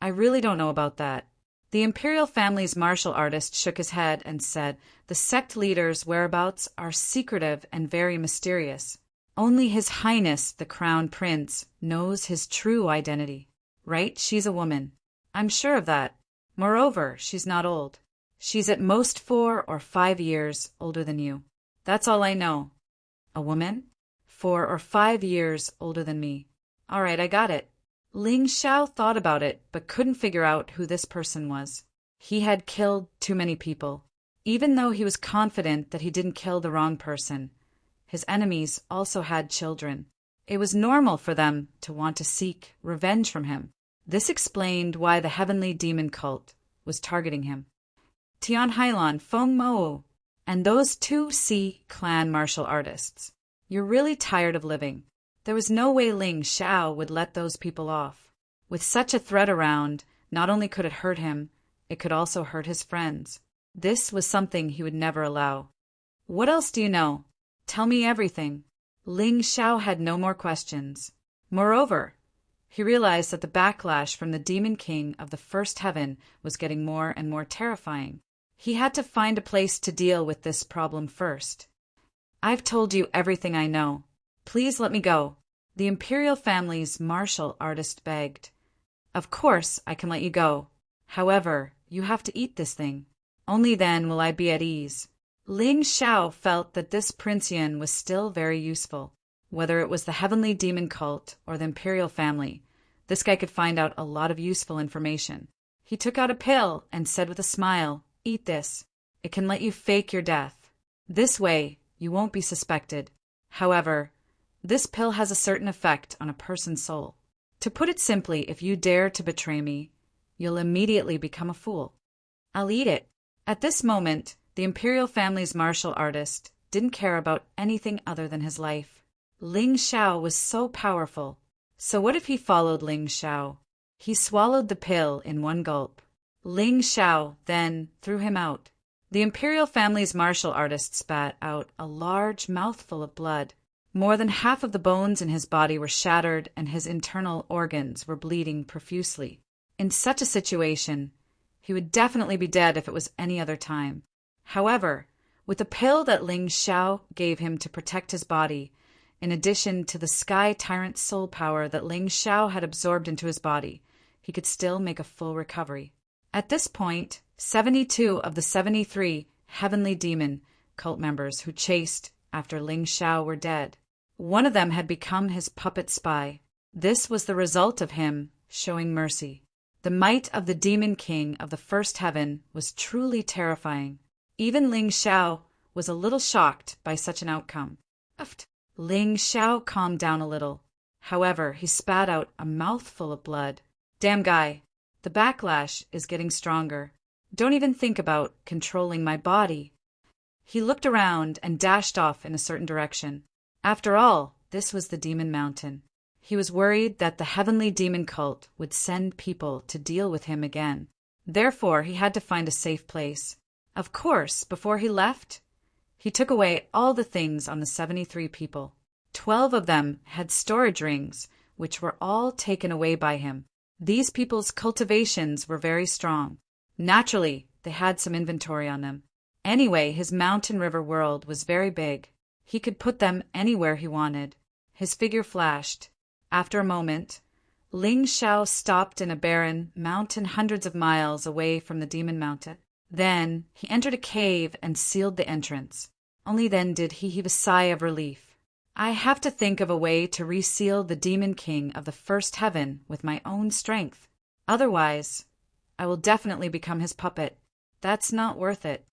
"I really don't know about that." The Imperial family's martial artist shook his head and said, "The sect leader's whereabouts are secretive and very mysterious. Only His Highness, the Crown Prince, knows his true identity. Right? She's a woman. I'm sure of that. Moreover, she's not old. She's at most 4 or 5 years older than you. That's all I know." "A woman? 4 or 5 years older than me. All right, I got it." Ling Xiao thought about it, but couldn't figure out who this person was. He had killed too many people. Even though he was confident that he didn't kill the wrong person, his enemies also had children. It was normal for them to want to seek revenge from him. This explained why the heavenly demon cult was targeting him. Tian Hailan, Feng Mo, and those 2C clan martial artists. You're really tired of living. There was no way Ling Xiao would let those people off. With such a threat around, not only could it hurt him, it could also hurt his friends. This was something he would never allow. "What else do you know? Tell me everything." Ling Xiao had no more questions. Moreover, he realized that the backlash from the Demon King of the First Heaven was getting more and more terrifying. He had to find a place to deal with this problem first. "I've told you everything I know. Please let me go," the Imperial family's martial artist begged. "Of course I can let you go. However, you have to eat this thing. Only then will I be at ease." Ling Xiao felt that this Princian was still very useful. Whether it was the heavenly demon cult or the Imperial family, this guy could find out a lot of useful information. He took out a pill and said with a smile, "Eat this. It can let you fake your death. This way, you won't be suspected. However, this pill has a certain effect on a person's soul. To put it simply, if you dare to betray me, you'll immediately become a fool." "I'll eat it." At this moment, the Imperial family's martial artist didn't care about anything other than his life. Ling Xiao was so powerful. So what if he followed Ling Xiao? He swallowed the pill in one gulp. Ling Xiao then threw him out. The Imperial family's martial artist spat out a large mouthful of blood. More than half of the bones in his body were shattered and his internal organs were bleeding profusely. In such a situation, he would definitely be dead if it was any other time. However, with the pill that Ling Xiao gave him to protect his body, in addition to the Sky Tyrant soul power that Ling Xiao had absorbed into his body, he could still make a full recovery. At this point, 72 of the 73 Heavenly Demon cult members who chased after Ling Xiao were dead. One of them had become his puppet spy. This was the result of him showing mercy. The might of the Demon King of the First Heaven was truly terrifying. Even Ling Xiao was a little shocked by such an outcome. Ling Xiao calmed down a little. However, he spat out a mouthful of blood. "Damn guy, the backlash is getting stronger. Don't even think about controlling my body." He looked around and dashed off in a certain direction. After all, this was the Demon Mountain. He was worried that the heavenly demon cult would send people to deal with him again. Therefore, he had to find a safe place. Of course, before he left, he took away all the things on the 73 people. 12 of them had storage rings, which were all taken away by him. These people's cultivations were very strong. Naturally, they had some inventory on them. Anyway, his mountain river world was very big. He could put them anywhere he wanted. His figure flashed. After a moment, Ling Xiao stopped in a barren mountain hundreds of miles away from the demon mountain. Then he entered a cave and sealed the entrance. Only then did he heave a sigh of relief. I have to think of a way to reseal the demon king of the first heaven with my own strength. Otherwise, I will definitely become his puppet. That's not worth it.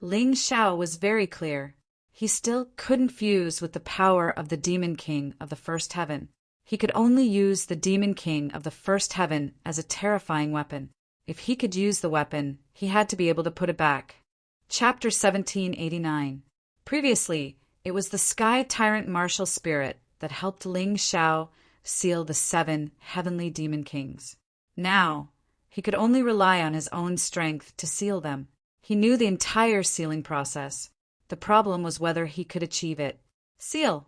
Ling Xiao was very clear. He still couldn't fuse with the power of the demon king of the first heaven. He could only use the demon king of the first heaven as a terrifying weapon. If he could use the weapon, he had to be able to put it back. Chapter 1789. Previously, it was the Sky Tyrant Martial Spirit that helped Ling Xiao seal the 7 heavenly demon kings. Now, he could only rely on his own strength to seal them. He knew the entire sealing process. The problem was whether he could achieve it. Seal!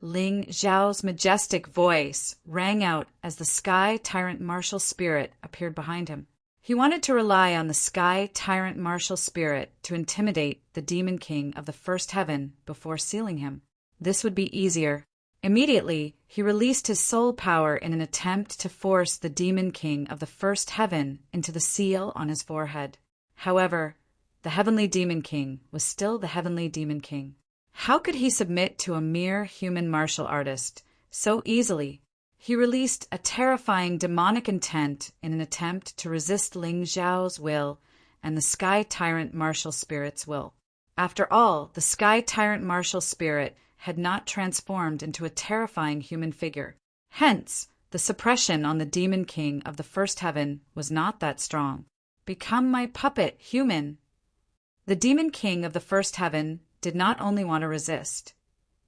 Ling Xiao's majestic voice rang out as the Sky Tyrant Martial Spirit appeared behind him. He wanted to rely on the Sky Tyrant Martial Spirit to intimidate the Demon King of the First Heaven before sealing him. This would be easier. Immediately, he released his soul power in an attempt to force the Demon King of the First Heaven into the seal on his forehead. However, the Heavenly Demon King was still the Heavenly Demon King. How could he submit to a mere human martial artist so easily? He released a terrifying demonic intent in an attempt to resist Ling Xiao's will and the Sky Tyrant Martial Spirit's will. After all, the Sky Tyrant Martial Spirit had not transformed into a terrifying human figure. Hence, the suppression on the Demon King of the First Heaven was not that strong. Become my puppet, human! The Demon King of the First Heaven did not only want to resist,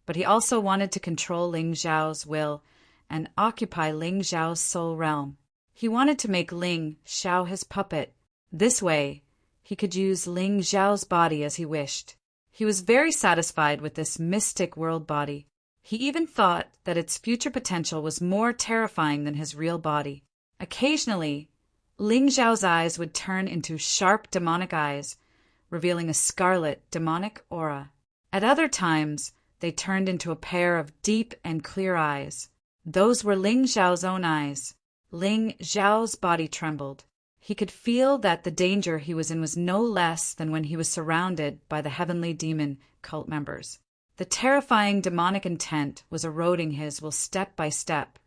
but he also wanted to control Ling Xiao's will and occupy Ling Xiao's soul realm. He wanted to make Ling Xiao his puppet. This way, he could use Ling Xiao's body as he wished. He was very satisfied with this mystic world body. He even thought that its future potential was more terrifying than his real body. Occasionally, Ling Xiao's eyes would turn into sharp demonic eyes, revealing a scarlet demonic aura. At other times, they turned into a pair of deep and clear eyes. Those were Ling Xiao's own eyes. Ling Xiao's body trembled. He could feel that the danger he was in was no less than when he was surrounded by the heavenly demon cult members. The terrifying demonic intent was eroding his will step by step,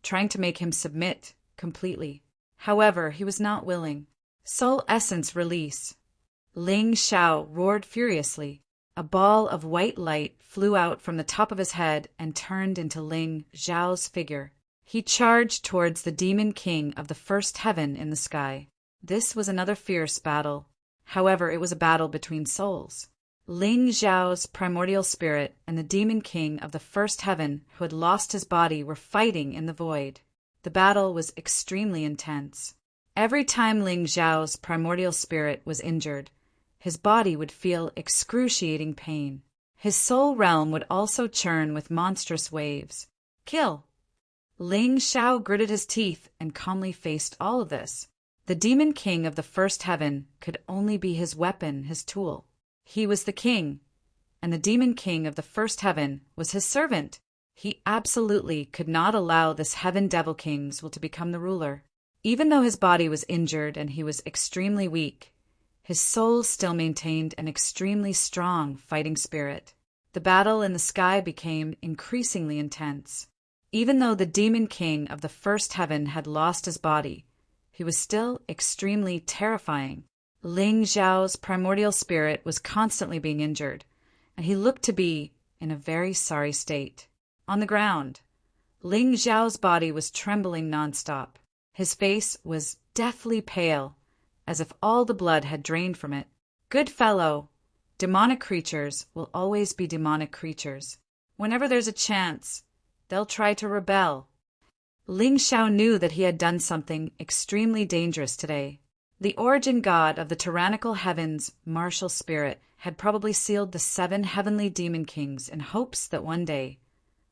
trying to make him submit completely. However, he was not willing. Soul essence release. Ling Xiao roared furiously. A ball of white light flew out from the top of his head and turned into Ling Xiao's figure. He charged towards the Demon King of the First Heaven in the sky. This was another fierce battle. However, it was a battle between souls. Ling Xiao's primordial spirit and the Demon King of the First Heaven, who had lost his body, were fighting in the void. The battle was extremely intense. Every time Ling Xiao's primordial spirit was injured, his body would feel excruciating pain. His soul realm would also churn with monstrous waves. Kill! Ling Xiao gritted his teeth and calmly faced all of this. The Demon King of the First Heaven could only be his weapon, his tool. He was the king, and the Demon King of the First Heaven was his servant. He absolutely could not allow this Heaven Devil King's will to become the ruler. Even though his body was injured and he was extremely weak, his soul still maintained an extremely strong fighting spirit. The battle in the sky became increasingly intense. Even though the Demon King of the First Heaven had lost his body, he was still extremely terrifying. Ling Xiao's primordial spirit was constantly being injured, and he looked to be in a very sorry state. On the ground, Ling Xiao's body was trembling nonstop. His face was deathly pale, as if all the blood had drained from it. Good fellow, demonic creatures will always be demonic creatures. Whenever there's a chance, they'll try to rebel. Ling Xiao knew that he had done something extremely dangerous today. The origin god of the tyrannical heavens, martial spirit, had probably sealed the 7 heavenly demon kings in hopes that one day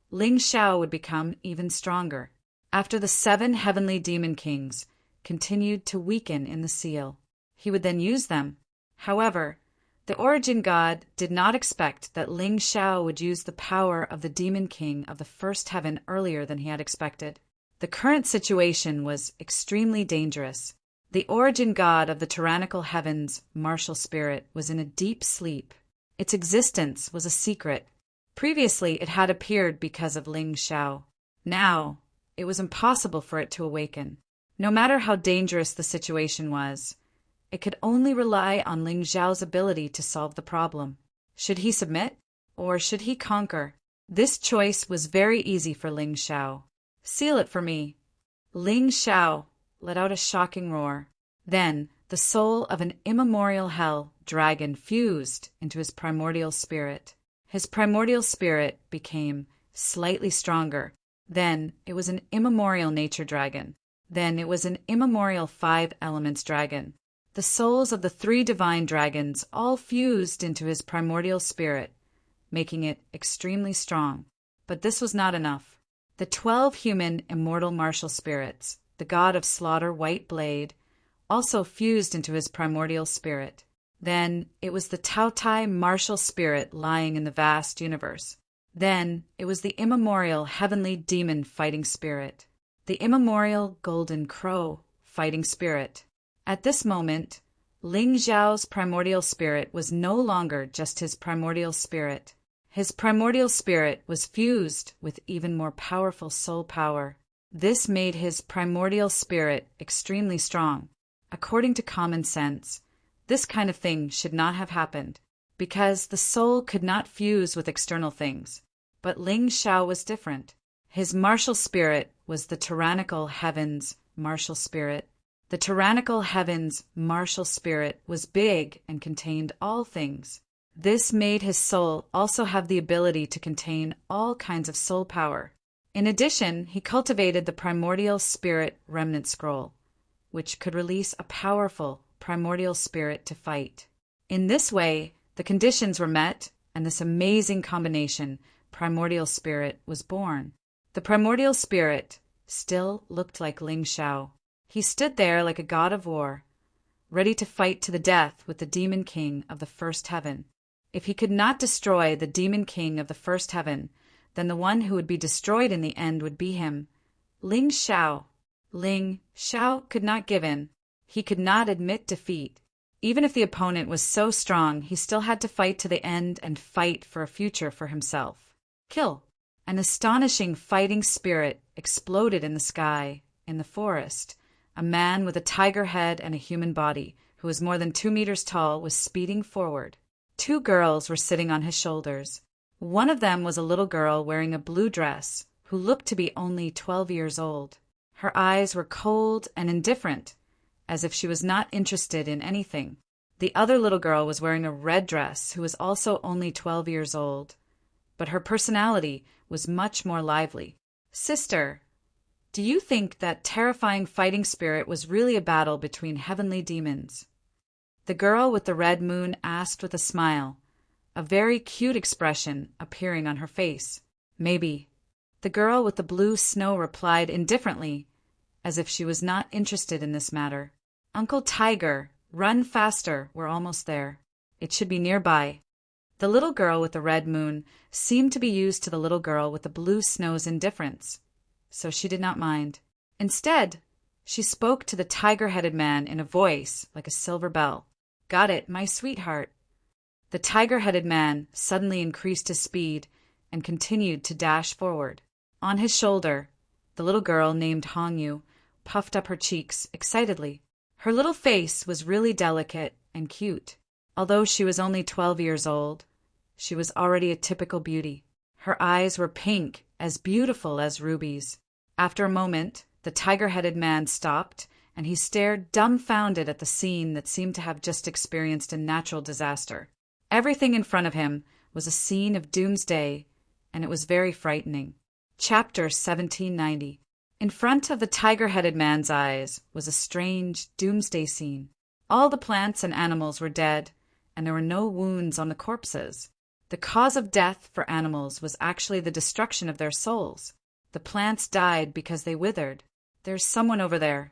Ling Xiao would become even stronger. After the 7 heavenly demon kings continued to weaken in the seal, he would then use them. However, The origin god did not expect that Ling Xiao would use the power of the demon king of the first heaven earlier than he had expected. The current situation was extremely dangerous. The origin god of the tyrannical heavens, martial spirit, was in a deep sleep. Its existence was a secret. Previously, it had appeared because of Ling Xiao. Now, it was impossible for it to awaken. No matter how dangerous the situation was, it could only rely on Ling Xiao's ability to solve the problem. Should he submit, or should he conquer? This choice was very easy for Ling Xiao. "Seal it for me." Ling Xiao let out a shocking roar. Then, the soul of an immemorial hell dragon fused into his primordial spirit. His primordial spirit became slightly stronger. Then it was an immemorial nature dragon. Then it was an immemorial 5 elements dragon. The souls of the 3 divine dragons all fused into his primordial spirit, making it extremely strong. But this was not enough. The 12 human immortal martial spirits, the god of slaughter White Blade, also fused into his primordial spirit. Then it was the Tao Tai martial spirit lying in the vast universe. Then it was the immemorial heavenly demon fighting spirit, the immemorial golden crow fighting spirit. At this moment, Ling Xiao's primordial spirit was no longer just his primordial spirit. His primordial spirit was fused with even more powerful soul power. This made his primordial spirit extremely strong. According to common sense, this kind of thing should not have happened, because the soul could not fuse with external things. But Ling Xiao was different. His martial spirit was the tyrannical heavens martial spirit. The tyrannical heavens martial spirit was big and contained all things. This made his soul also have the ability to contain all kinds of soul power. In addition, he cultivated the primordial spirit remnant scroll, which could release a powerful primordial spirit to fight. In this way, the conditions were met, and this amazing combination, primordial spirit, was born. The primordial spirit still looked like Ling Xiao. He stood there like a god of war, ready to fight to the death with the demon king of the first heaven. If he could not destroy the demon king of the first heaven, then the one who would be destroyed in the end would be him, Ling Xiao. Ling Xiao could not give in. He could not admit defeat. Even if the opponent was so strong, he still had to fight to the end and fight for a future for himself. Kill! An astonishing fighting spirit exploded in the sky, in the forest. A man with a tiger head and a human body, who was more than 2 meters tall, was speeding forward. 2 girls were sitting on his shoulders. One of them was a little girl wearing a blue dress, who looked to be only 12 years old. Her eyes were cold and indifferent, as if she was not interested in anything. The other little girl was wearing a red dress, who was also only 12 years old, but her personality was much more lively. "Sister, do you think that terrifying fighting spirit was really a battle between heavenly demons?" The girl with the red moon asked with a smile, a very cute expression appearing on her face. "Maybe." The girl with the blue snow replied indifferently, as if she was not interested in this matter. "Uncle Tiger, run faster, we're almost there. It should be nearby." The little girl with the red moon seemed to be used to the little girl with the blue snow's indifference, so she did not mind. Instead, she spoke to the tiger-headed man in a voice like a silver bell. "Got it, my sweetheart." The tiger-headed man suddenly increased his speed and continued to dash forward. On his shoulder, the little girl named Hongyu puffed up her cheeks excitedly. Her little face was really delicate and cute. Although she was only 12 years old, she was already a typical beauty. Her eyes were pink, as beautiful as rubies. After a moment, the tiger-headed man stopped, and he stared dumbfounded at the scene that seemed to have just experienced a natural disaster. Everything in front of him was a scene of doomsday, and it was very frightening. Chapter 1790. In front of the tiger-headed man's eyes was a strange doomsday scene. All the plants and animals were dead, and there were no wounds on the corpses. The cause of death for animals was actually the destruction of their souls. The plants died because they withered. "There's someone over there."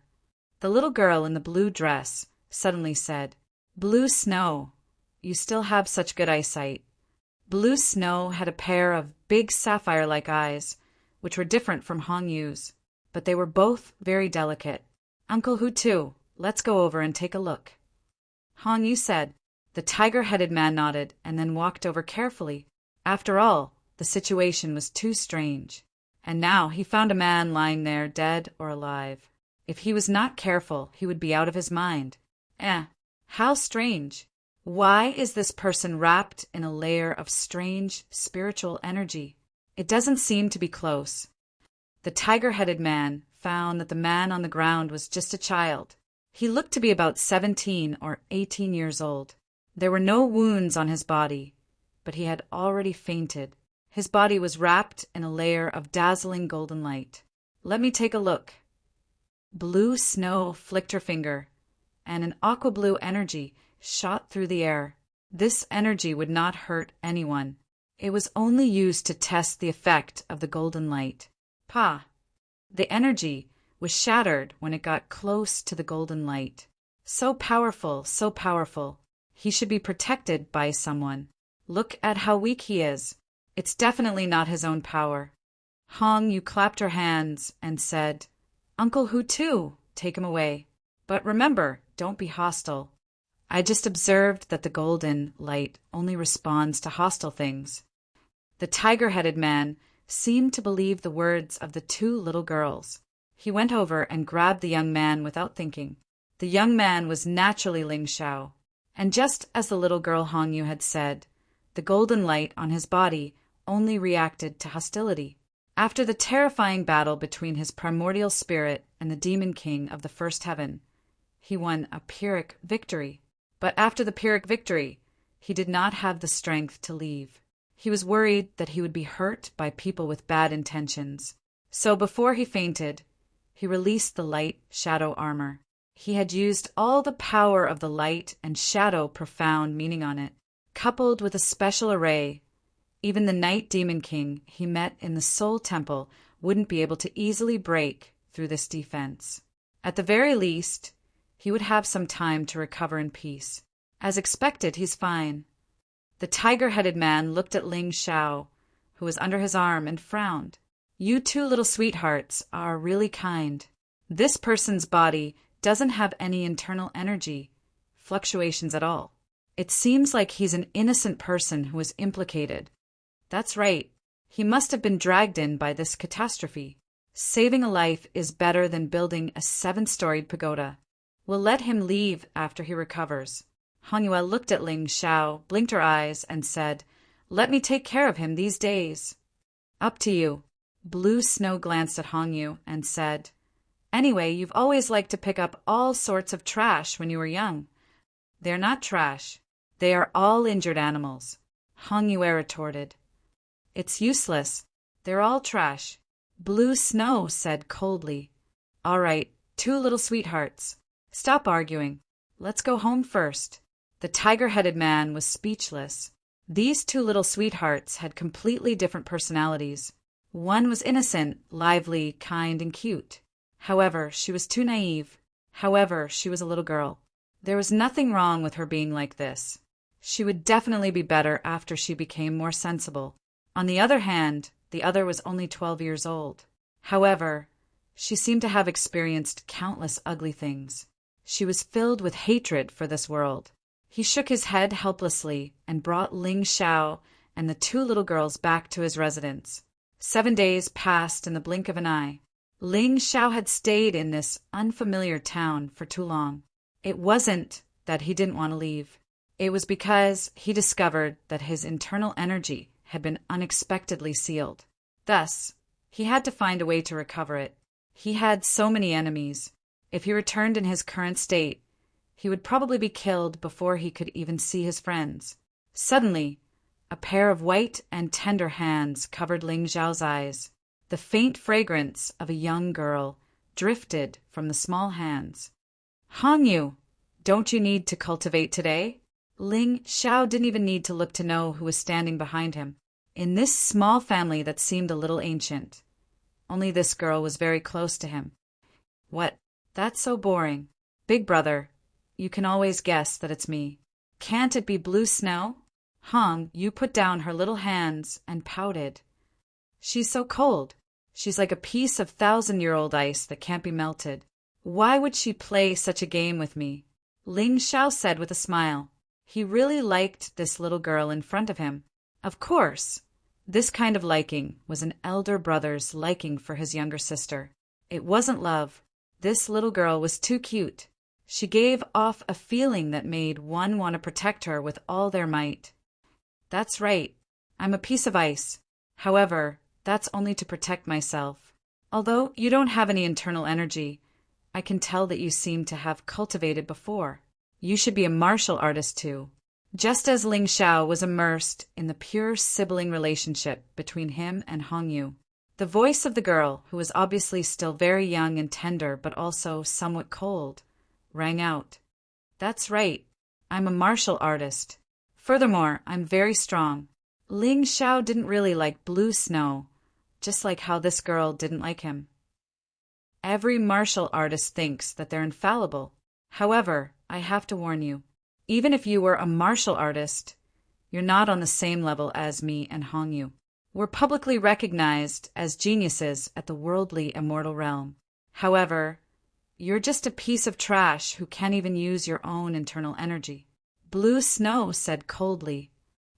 The little girl in the blue dress suddenly said, "Blue snow. you still have such good eyesight. Blue Snow had a pair of big sapphire-like eyes, which were different from Hong Yu's, but they were both very delicate. Uncle Hu too, let's go over and take a look. Hong Yu said. The tiger-headed man nodded and then walked over carefully. After all, the situation was too strange. And now he found a man lying there, dead or alive. If he was not careful, he would be out of his mind. How strange. Why is this person wrapped in a layer of strange spiritual energy? It doesn't seem to be close. The tiger-headed man found that the man on the ground was just a child. He looked to be about 17 or 18 years old. There were no wounds on his body, but he had already fainted. His body was wrapped in a layer of dazzling golden light. Let me take a look. Blue Snow flicked her finger, and an aqua-blue energy shot through the air. This energy would not hurt anyone. It was only used to test the effect of the golden light. The energy was shattered when it got close to the golden light. So powerful, so powerful. He should be protected by someone. Look at how weak he is. It's definitely not his own power. Hong Yu clapped her hands and said, Uncle Hu too, take him away. But remember, don't be hostile. I just observed that the golden light only responds to hostile things. The tiger-headed man seemed to believe the words of the two little girls. He went over and grabbed the young man without thinking. The young man was naturally Ling Xiao. And just as the little girl Hong Yu had said, the golden light on his body only reacted to hostility. After the terrifying battle between his primordial spirit and the demon king of the first heaven, he won a Pyrrhic victory. But after the Pyrrhic victory, he did not have the strength to leave. He was worried that he would be hurt by people with bad intentions. So before he fainted, he released the light shadow armor. He had used all the power of the light and shadow profound meaning on it, coupled with a special array. Even the night demon king he met in the soul temple wouldn't be able to easily break through this defense. At the very least, he would have some time to recover in peace. As expected, he's fine. The tiger-headed man looked at Ling Xiao, who was under his arm, and frowned. You two little sweethearts are really kind. This person's body doesn't have any internal energy fluctuations at all. It seems like he's an innocent person who was implicated. That's right. He must have been dragged in by this catastrophe. Saving a life is better than building a 7-storied pagoda. We'll let him leave after he recovers. Hong Yue looked at Ling Xiao, blinked her eyes, and said, Let me take care of him these days. Up to you. Blue Snow glanced at Hong Yu and said, Anyway, you've always liked to pick up all sorts of trash when you were young. They're not trash. They are all injured animals. Hong Yue retorted. It's useless. They're all trash. Blue Snow said coldly. All right, two little sweethearts. Stop arguing. Let's go home first. The tiger-headed man was speechless. These two little sweethearts had completely different personalities. One was innocent, lively, kind, and cute. However, she was too naive. However, she was a little girl. There was nothing wrong with her being like this. She would definitely be better after she became more sensible. On the other hand, the other was only 12 years old. However, she seemed to have experienced countless ugly things. She was filled with hatred for this world. He shook his head helplessly and brought Ling Xiao and the two little girls back to his residence. 7 days passed in the blink of an eye. Ling Xiao had stayed in this unfamiliar town for too long. It wasn't that he didn't want to leave. It was because he discovered that his internal energy had been unexpectedly sealed. Thus, he had to find a way to recover it. He had so many enemies. If he returned in his current state, he would probably be killed before he could even see his friends. Suddenly, a pair of white and tender hands covered Ling Xiao's eyes. The faint fragrance of a young girl drifted from the small hands. Hong Yu, don't you need to cultivate today? Ling Xiao didn't even need to look to know who was standing behind him. In this small family that seemed a little ancient, only this girl was very close to him. What? That's so boring. Big brother, you can always guess that it's me. Can't it be blue snow? Hong Yu put down her little hands and pouted. She's so cold. She's like a piece of 1,000-year-old ice that can't be melted. Why would she play such a game with me? Ling Xiao said with a smile. He really liked this little girl in front of him. Of course, this kind of liking was an elder brother's liking for his younger sister. It wasn't love. This little girl was too cute. She gave off a feeling that made one want to protect her with all their might. That's right. I'm a piece of ice. However, that's only to protect myself. Although you don't have any internal energy, I can tell that you seem to have cultivated before. You should be a martial artist too. Just as Ling Xiao was immersed in the pure sibling relationship between him and Hong Yu, the voice of the girl, who was obviously still very young and tender but also somewhat cold, rang out. That's right. I'm a martial artist. Furthermore, I'm very strong. Ling Xiao didn't really like blue snow, just like how this girl didn't like him. Every martial artist thinks that they're infallible. However, I have to warn you, even if you were a martial artist, you're not on the same level as me and Hong Yu. We're publicly recognized as geniuses at the worldly immortal realm. However, you're just a piece of trash who can't even use your own internal energy. Blue Snow said coldly.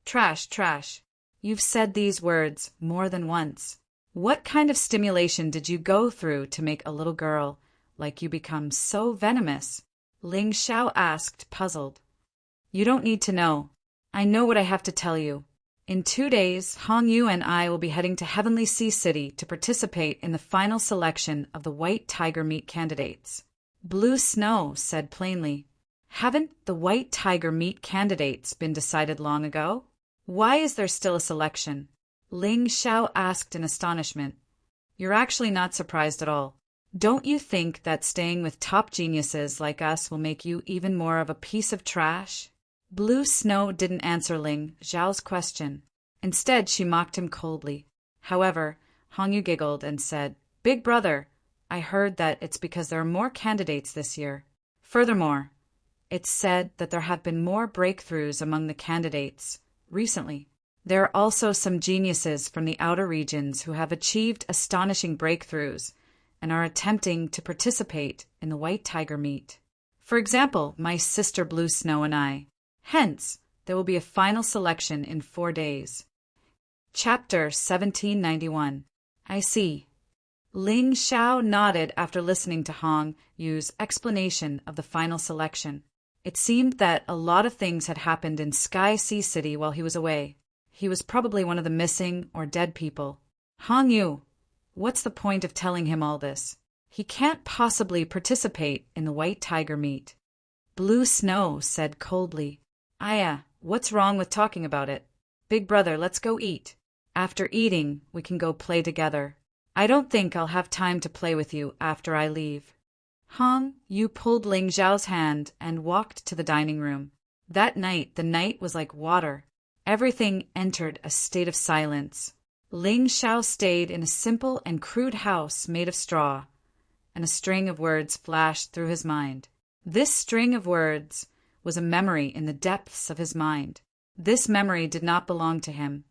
Trash, trash. You've said these words more than once. What kind of stimulation did you go through to make a little girl like you become so venomous? Ling Xiao asked, puzzled. You don't need to know. I know what I have to tell you. In 2 days, Hong Yu and I will be heading to Heavenly Sea City to participate in the final selection of the White Tiger Meat candidates. Blue Snow said plainly. Haven't the White Tiger Meat candidates been decided long ago? Why is there still a selection? Ling Xiao asked in astonishment. You're actually not surprised at all. Don't you think that staying with top geniuses like us will make you even more of a piece of trash? Blue Snow didn't answer Ling Xiao's question. Instead, she mocked him coldly. However, Hong Yu giggled and said, Big brother, I heard that it's because there are more candidates this year. Furthermore, it's said that there have been more breakthroughs among the candidates recently. There are also some geniuses from the outer regions who have achieved astonishing breakthroughs and are attempting to participate in the White Tiger Meat. For example, my sister Blue Snow and I. Hence, there will be a final selection in 4 days. Chapter 1791. I see. Ling Xiao nodded after listening to Hong Yu's explanation of the final selection. It seemed that a lot of things had happened in Sky Sea City while he was away. He was probably one of the missing or dead people. Hong Yu, what's the point of telling him all this? He can't possibly participate in the White Tiger Meat. Blue Snow said coldly. Aya, what's wrong with talking about it? Big brother, let's go eat. After eating, we can go play together. I don't think I'll have time to play with you after I leave. Hong Yu pulled Ling Xiao's hand and walked to the dining room. That night, the night was like water. Everything entered a state of silence. Ling Xiao stayed in a simple and crude house made of straw, and a string of words flashed through his mind. This string of words was a memory in the depths of his mind. This memory did not belong to him,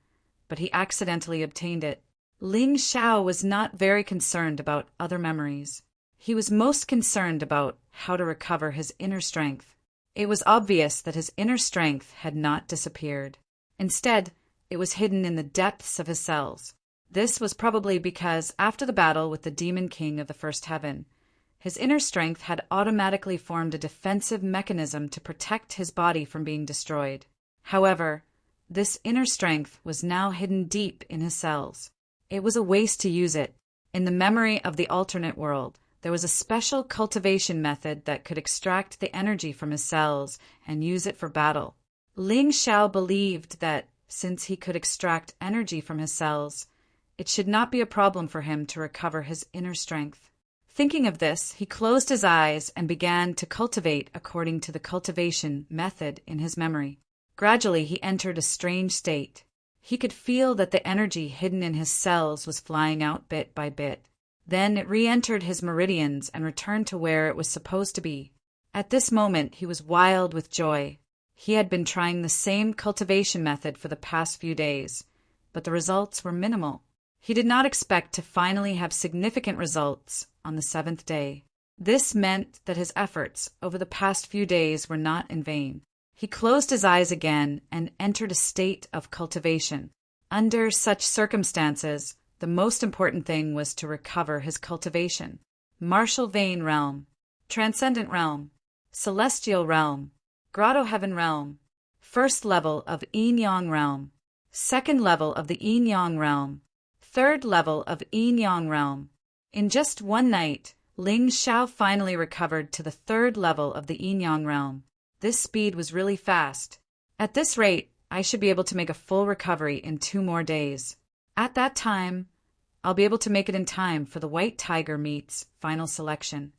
but he accidentally obtained it. Ling Xiao was not very concerned about other memories. He was most concerned about how to recover his inner strength. It was obvious that his inner strength had not disappeared. Instead, it was hidden in the depths of his cells. This was probably because after the battle with the Demon King of the First Heaven, his inner strength had automatically formed a defensive mechanism to protect his body from being destroyed. However, this inner strength was now hidden deep in his cells. It was a waste to use it. In the memory of the alternate world, there was a special cultivation method that could extract the energy from his cells and use it for battle. Ling Xiao believed that, since he could extract energy from his cells, it should not be a problem for him to recover his inner strength. Thinking of this, he closed his eyes and began to cultivate according to the cultivation method in his memory. Gradually, he entered a strange state. He could feel that the energy hidden in his cells was flying out bit by bit. Then it re-entered his meridians and returned to where it was supposed to be. At this moment, he was wild with joy. He had been trying the same cultivation method for the past few days, but the results were minimal. He did not expect to finally have significant results on the 7th day. This meant that his efforts over the past few days were not in vain. He closed his eyes again and entered a state of cultivation. Under such circumstances, the most important thing was to recover his cultivation. Martial vein realm, transcendent realm, celestial realm, grotto heaven realm, first level of yin-yang realm, second level of the yin-yang realm, third level of yin-yang realm. In just one night, Ling Xiao finally recovered to the third level of the yin-yang realm. This speed was really fast. At this rate, I should be able to make a full recovery in 2 more days. At that time, I'll be able to make it in time for the White Tiger meet's final selection.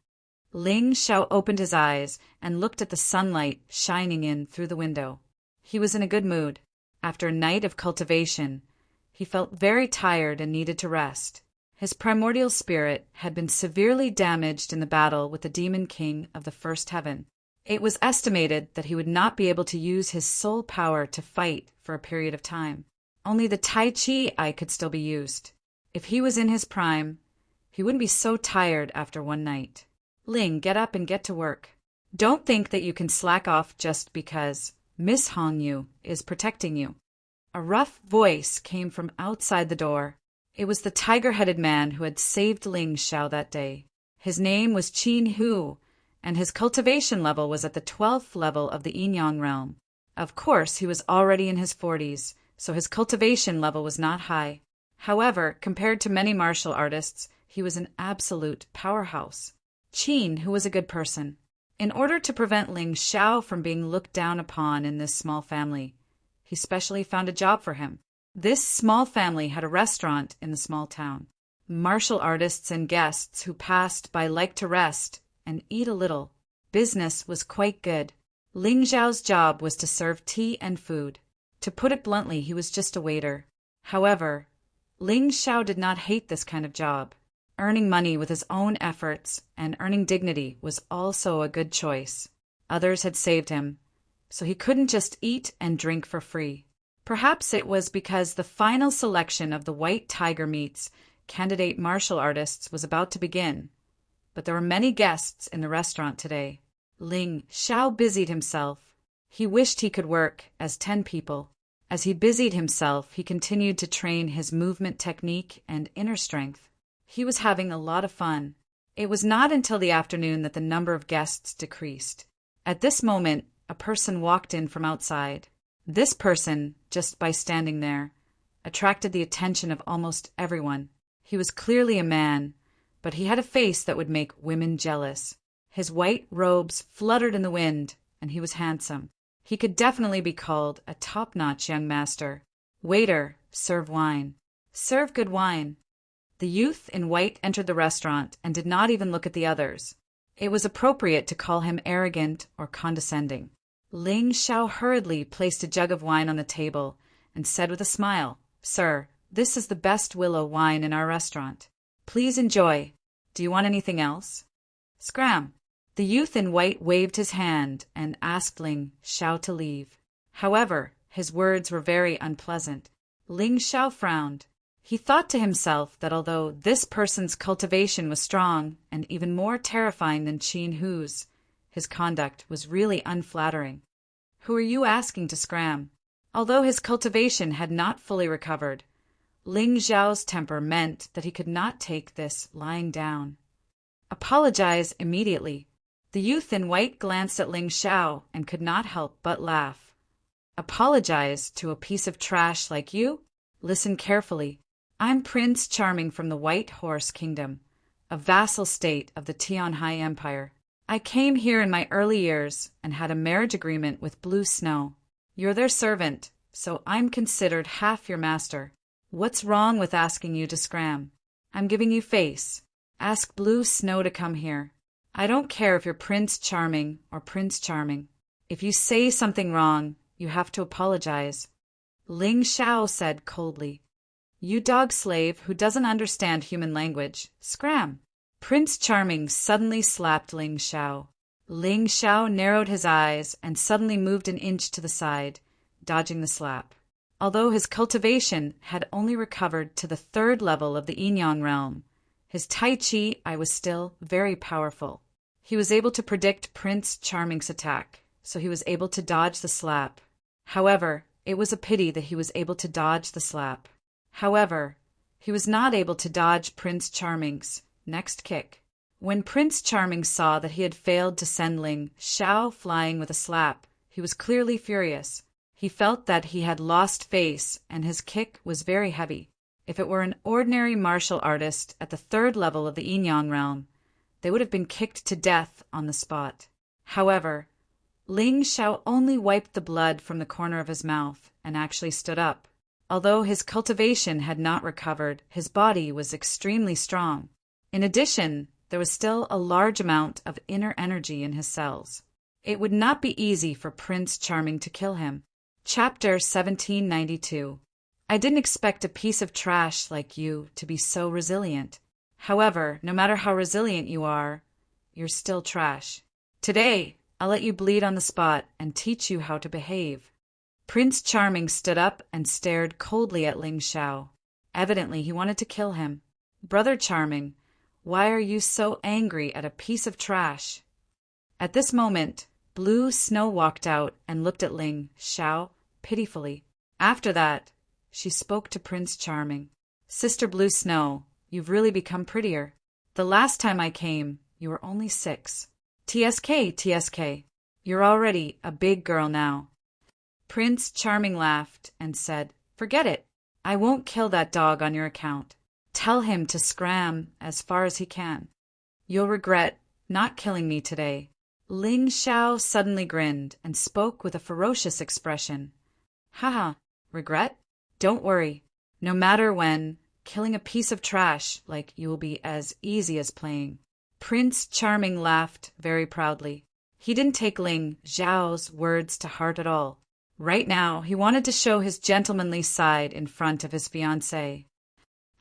Ling Xiao opened his eyes and looked at the sunlight shining in through the window. He was in a good mood. After a night of cultivation, he felt very tired and needed to rest. His primordial spirit had been severely damaged in the battle with the Demon King of the First Heaven. It was estimated that he would not be able to use his soul power to fight for a period of time. Only the Tai Chi eye could still be used. If he was in his prime, he wouldn't be so tired after one night. Ling, get up and get to work. Don't think that you can slack off just because Miss Hong Yu is protecting you. A rough voice came from outside the door. It was the tiger-headed man who had saved Ling Xiao that day. His name was Qin Hu, and his cultivation level was at the 12th level of the yin-yang realm. Of course, he was already in his 40s, so his cultivation level was not high. However, compared to many martial artists, he was an absolute powerhouse. Qin, who was a good person. In order to prevent Ling Xiao from being looked down upon in this small family, he specially found a job for him. This small family had a restaurant in the small town. Martial artists and guests who passed by liked to rest and eat a little. Business was quite good. Ling Xiao's job was to serve tea and food. To put it bluntly, he was just a waiter. However, Ling Xiao did not hate this kind of job. Earning money with his own efforts and earning dignity was also a good choice. Others had saved him, so he couldn't just eat and drink for free. Perhaps it was because the final selection of the White Tiger meets candidate martial artists was about to begin. But there were many guests in the restaurant today. Ling Xiao busied himself. He wished he could work as 10 people. As he busied himself, he continued to train his movement technique and inner strength. He was having a lot of fun. It was not until the afternoon that the number of guests decreased. At this moment, a person walked in from outside. This person, just by standing there, attracted the attention of almost everyone. He was clearly a man, but he had a face that would make women jealous. His white robes fluttered in the wind, and he was handsome. He could definitely be called a top-notch young master. Waiter, serve wine. Serve good wine. The youth in white entered the restaurant and did not even look at the others. It was appropriate to call him arrogant or condescending. Ling Xiao hurriedly placed a jug of wine on the table and said with a smile, "Sir, this is the best willow wine in our restaurant. Please enjoy. Do you want anything else?" Scram! The youth in white waved his hand and asked Ling Xiao to leave. However, his words were very unpleasant. Ling Xiao frowned. He thought to himself that although this person's cultivation was strong and even more terrifying than Qin Hu's, his conduct was really unflattering. Who are you asking to scram? Although his cultivation had not fully recovered, Ling Xiao's temper meant that he could not take this lying down. Apologize immediately. The youth in white glanced at Ling Xiao and could not help but laugh. Apologize to a piece of trash like you? Listen carefully. I'm Prince Charming from the White Horse Kingdom, a vassal state of the Tianhai Empire. I came here in my early years and had a marriage agreement with Blue Snow. You're their servant, so I'm considered half your master. What's wrong with asking you to scram? I'm giving you face. Ask Blue Snow to come here. I don't care if you're Prince Charming or Prince Charming. If you say something wrong, you have to apologize. Ling Xiao said coldly. You dog slave who doesn't understand human language. Scram! Prince Charming suddenly slapped Ling Xiao. Ling Xiao narrowed his eyes and suddenly moved an inch to the side, dodging the slap. Although his cultivation had only recovered to the 3rd level of the Yin-Yang realm, his Tai Chi I was still very powerful. He was able to predict Prince Charming's attack, so he was able to dodge the slap. However, it was a pity that he was able to dodge the slap. However, he was not able to dodge Prince Charming's next kick. When Prince Charming saw that he had failed to send Ling Xiao flying with a slap, he was clearly furious. He felt that he had lost face, and his kick was very heavy. If it were an ordinary martial artist at the 3rd level of the Yin-Yang realm, they would have been kicked to death on the spot. However, Ling Xiao only wiped the blood from the corner of his mouth and actually stood up. Although his cultivation had not recovered, his body was extremely strong. In addition, there was still a large amount of inner energy in his cells. It would not be easy for Prince Charming to kill him. Chapter 1792. I didn't expect a piece of trash like you to be so resilient. However, no matter how resilient you are, you're still trash. Today, I'll let you bleed on the spot and teach you how to behave. Prince Charming stood up and stared coldly at Ling Xiao. Evidently, he wanted to kill him. Brother Charming, why are you so angry at a piece of trash? At this moment, Blue Snow walked out and looked at Ling Xiao pitifully. After that, she spoke to Prince Charming. Sister Blue Snow, you've really become prettier. The last time I came, you were only 6. TSK. You're already a big girl now. Prince Charming laughed and said, Forget it. I won't kill that dog on your account. Tell him to scram as far as he can. You'll regret not killing me today. Ling Xiao suddenly grinned and spoke with a ferocious expression. Haha, regret? Don't worry. No matter when, killing a piece of trash like you will be as easy as playing. Prince Charming laughed very proudly. He didn't take Ling Xiao's words to heart at all. Right now, he wanted to show his gentlemanly side in front of his fiancée.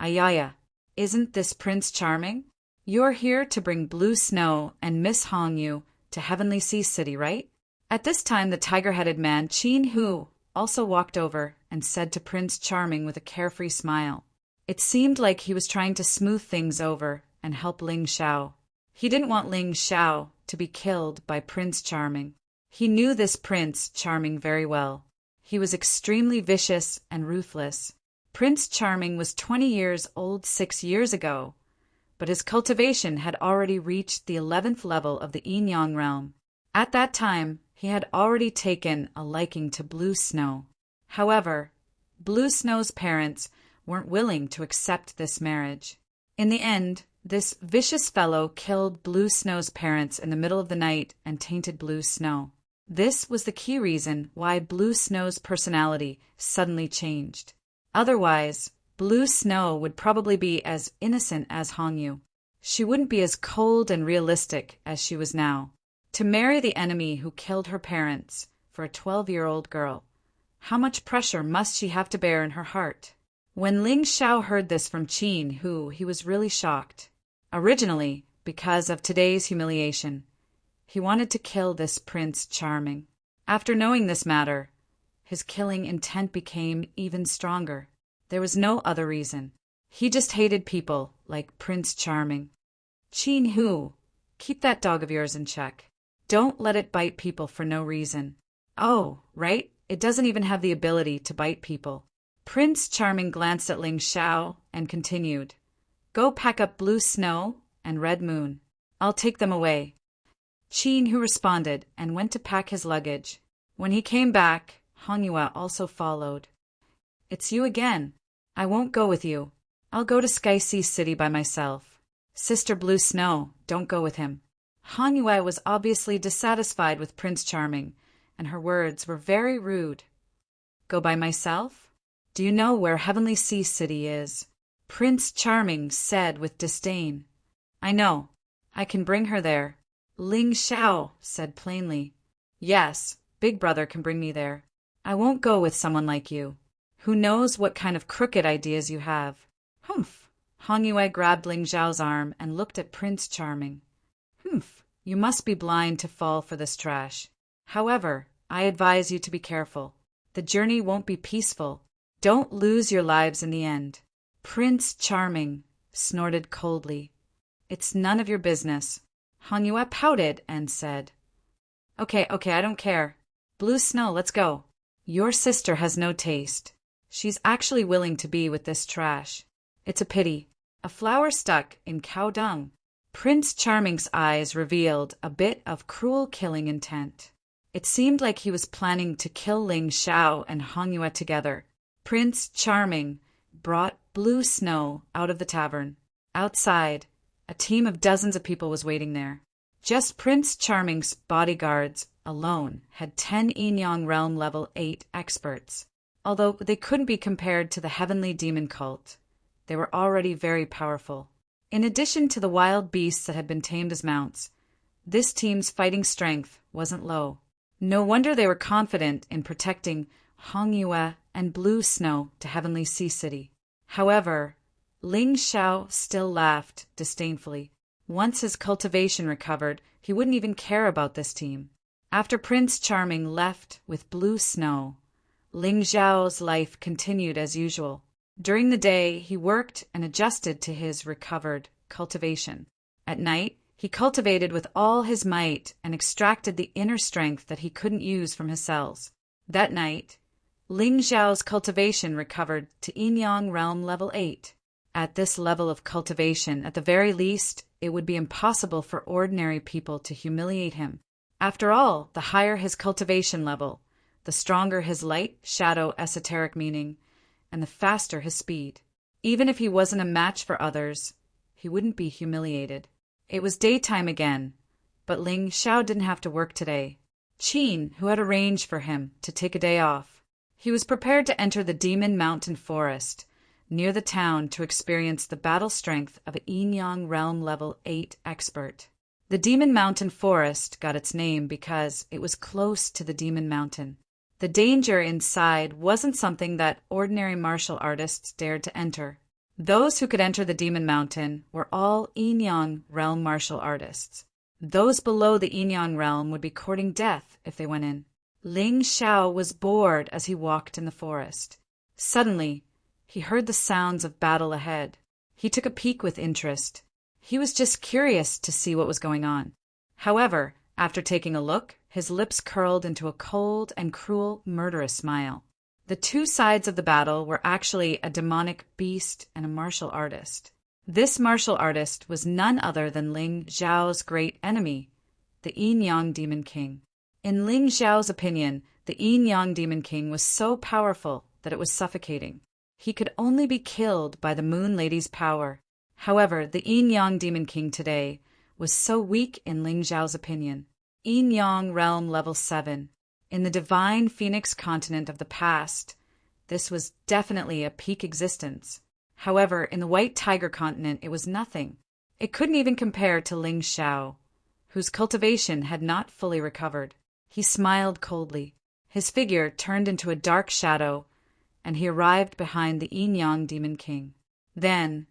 Ayaya, isn't this Prince Charming? You're here to bring Blue Snow and Miss Hongyu to Heavenly Sea City, right? At this time, the tiger-headed man, Qin Hu, also walked over and said to Prince Charming with a carefree smile. It seemed like he was trying to smooth things over and help Ling Xiao. He didn't want Ling Xiao to be killed by Prince Charming. He knew this Prince Charming very well. He was extremely vicious and ruthless. Prince Charming was 20 years old 6 years ago, but his cultivation had already reached the 11th level of the Yin-Yang realm. At that time, he had already taken a liking to Blue Snow. However, Blue Snow's parents weren't willing to accept this marriage. In the end, this vicious fellow killed Blue Snow's parents in the middle of the night and tainted Blue Snow. This was the key reason why Blue Snow's personality suddenly changed. Otherwise, Blue Snow would probably be as innocent as Hongyu. She wouldn't be as cold and realistic as she was now. To marry the enemy who killed her parents for a 12-year-old girl, how much pressure must she have to bear in her heart? When Ling Xiao heard this from Qin Hu, he was really shocked. Originally, because of today's humiliation, he wanted to kill this Prince Charming. After knowing this matter, his killing intent became even stronger. There was no other reason. He just hated people like Prince Charming. Qin Hu, keep that dog of yours in check. Don't let it bite people for no reason. Oh, right, it doesn't even have the ability to bite people. Prince Charming glanced at Ling Xiao and continued, Go pack up Blue Snow and Red Moon. I'll take them away. Qin Hu responded and went to pack his luggage. When he came back, Hongyue also followed. It's you again. I won't go with you. I'll go to Sky Sea City by myself. Sister Blue Snow, don't go with him. Hongyue was obviously dissatisfied with Prince Charming, and her words were very rude. Go by myself? Do you know where Heavenly Sea City is? Prince Charming said with disdain. I know. I can bring her there. Ling Xiao said plainly. Yes, Big Brother can bring me there. I won't go with someone like you. Who knows what kind of crooked ideas you have? Humph. Hongyue grabbed Ling Xiao's arm and looked at Prince Charming. Humph. You must be blind to fall for this trash. However, I advise you to be careful. The journey won't be peaceful. Don't lose your lives in the end." Prince Charming snorted coldly. "It's none of your business." Hangyue pouted and said, Okay, I don't care. Blue Snow, let's go. Your sister has no taste. She's actually willing to be with this trash. It's a pity. A flower stuck in cow dung." Prince Charming's eyes revealed a bit of cruel killing intent. It seemed like he was planning to kill Ling Xiao and Hangyue together. Prince Charming brought Blue Snow out of the tavern. Outside, a team of dozens of people was waiting there. Just Prince Charming's bodyguards alone had 10 Yin-Yang Realm Level 8 experts. Although they couldn't be compared to the heavenly demon cult, they were already very powerful. In addition to the wild beasts that had been tamed as mounts, this team's fighting strength wasn't low. No wonder they were confident in protecting Hangyue and Blue Snow to Heavenly Sea City. However, Ling Xiao still laughed disdainfully. Once his cultivation recovered, he wouldn't even care about this team. After Prince Charming left with Blue Snow, Ling Xiao's life continued as usual. During the day, he worked and adjusted to his recovered cultivation. At night, he cultivated with all his might and extracted the inner strength that he couldn't use from his cells. That night, Ling Xiao's cultivation recovered to Yin-Yang Realm Level 8. At this level of cultivation, at the very least, it would be impossible for ordinary people to humiliate him. After all, the higher his cultivation level, the stronger his light, shadow, esoteric meaning, and the faster his speed. Even if he wasn't a match for others, he wouldn't be humiliated. It was daytime again, but Ling Xiao didn't have to work today. Qin, who had arranged for him to take a day off. He was prepared to enter the Demon Mountain Forest near the town to experience the battle strength of a Yin-Yang Realm Level 8 expert. The Demon Mountain Forest got its name because it was close to the Demon Mountain. The danger inside wasn't something that ordinary martial artists dared to enter. Those who could enter the Demon Mountain were all Yin-Yang Realm martial artists. Those below the Yin-Yang Realm would be courting death if they went in. Ling Xiao was bored as he walked in the forest. Suddenly, he heard the sounds of battle ahead. He took a peek with interest. He was just curious to see what was going on. However, after taking a look, his lips curled into a cold and cruel, murderous smile. The two sides of the battle were actually a demonic beast and a martial artist. This martial artist was none other than Ling Xiao's great enemy, the Yin-Yang Demon King. In Ling Xiao's opinion, the Yin-Yang Demon King was so powerful that it was suffocating. He could only be killed by the Moon Lady's power. However, the Yin-Yang Demon King today was so weak in Ling Xiao's opinion. Yin-Yang Realm Level 7. In the divine Phoenix continent of the past, this was definitely a peak existence. However, in the White Tiger continent, it was nothing. It couldn't even compare to Ling Xiao, whose cultivation had not fully recovered. He smiled coldly. His figure turned into a dark shadow, and he arrived behind the Yin-Yang Demon King. Then,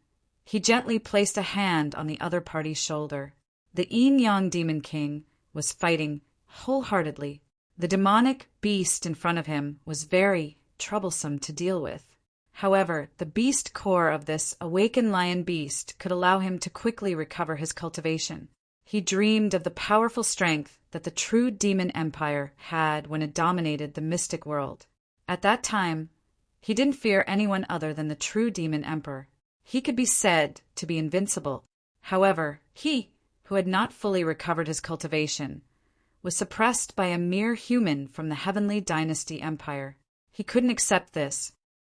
he gently placed a hand on the other party's shoulder. The Yin-Yang Demon King was fighting wholeheartedly. The demonic beast in front of him was very troublesome to deal with. However, the beast core of this awakened lion beast could allow him to quickly recover his cultivation. He dreamed of the powerful strength that the true demon empire had when it dominated the mystic world. At that time, he didn't fear anyone other than the true demon emperor. He could be said to be invincible. However, he, who had not fully recovered his cultivation, was suppressed by a mere human from the Heavenly Dynasty Empire. He couldn't accept this,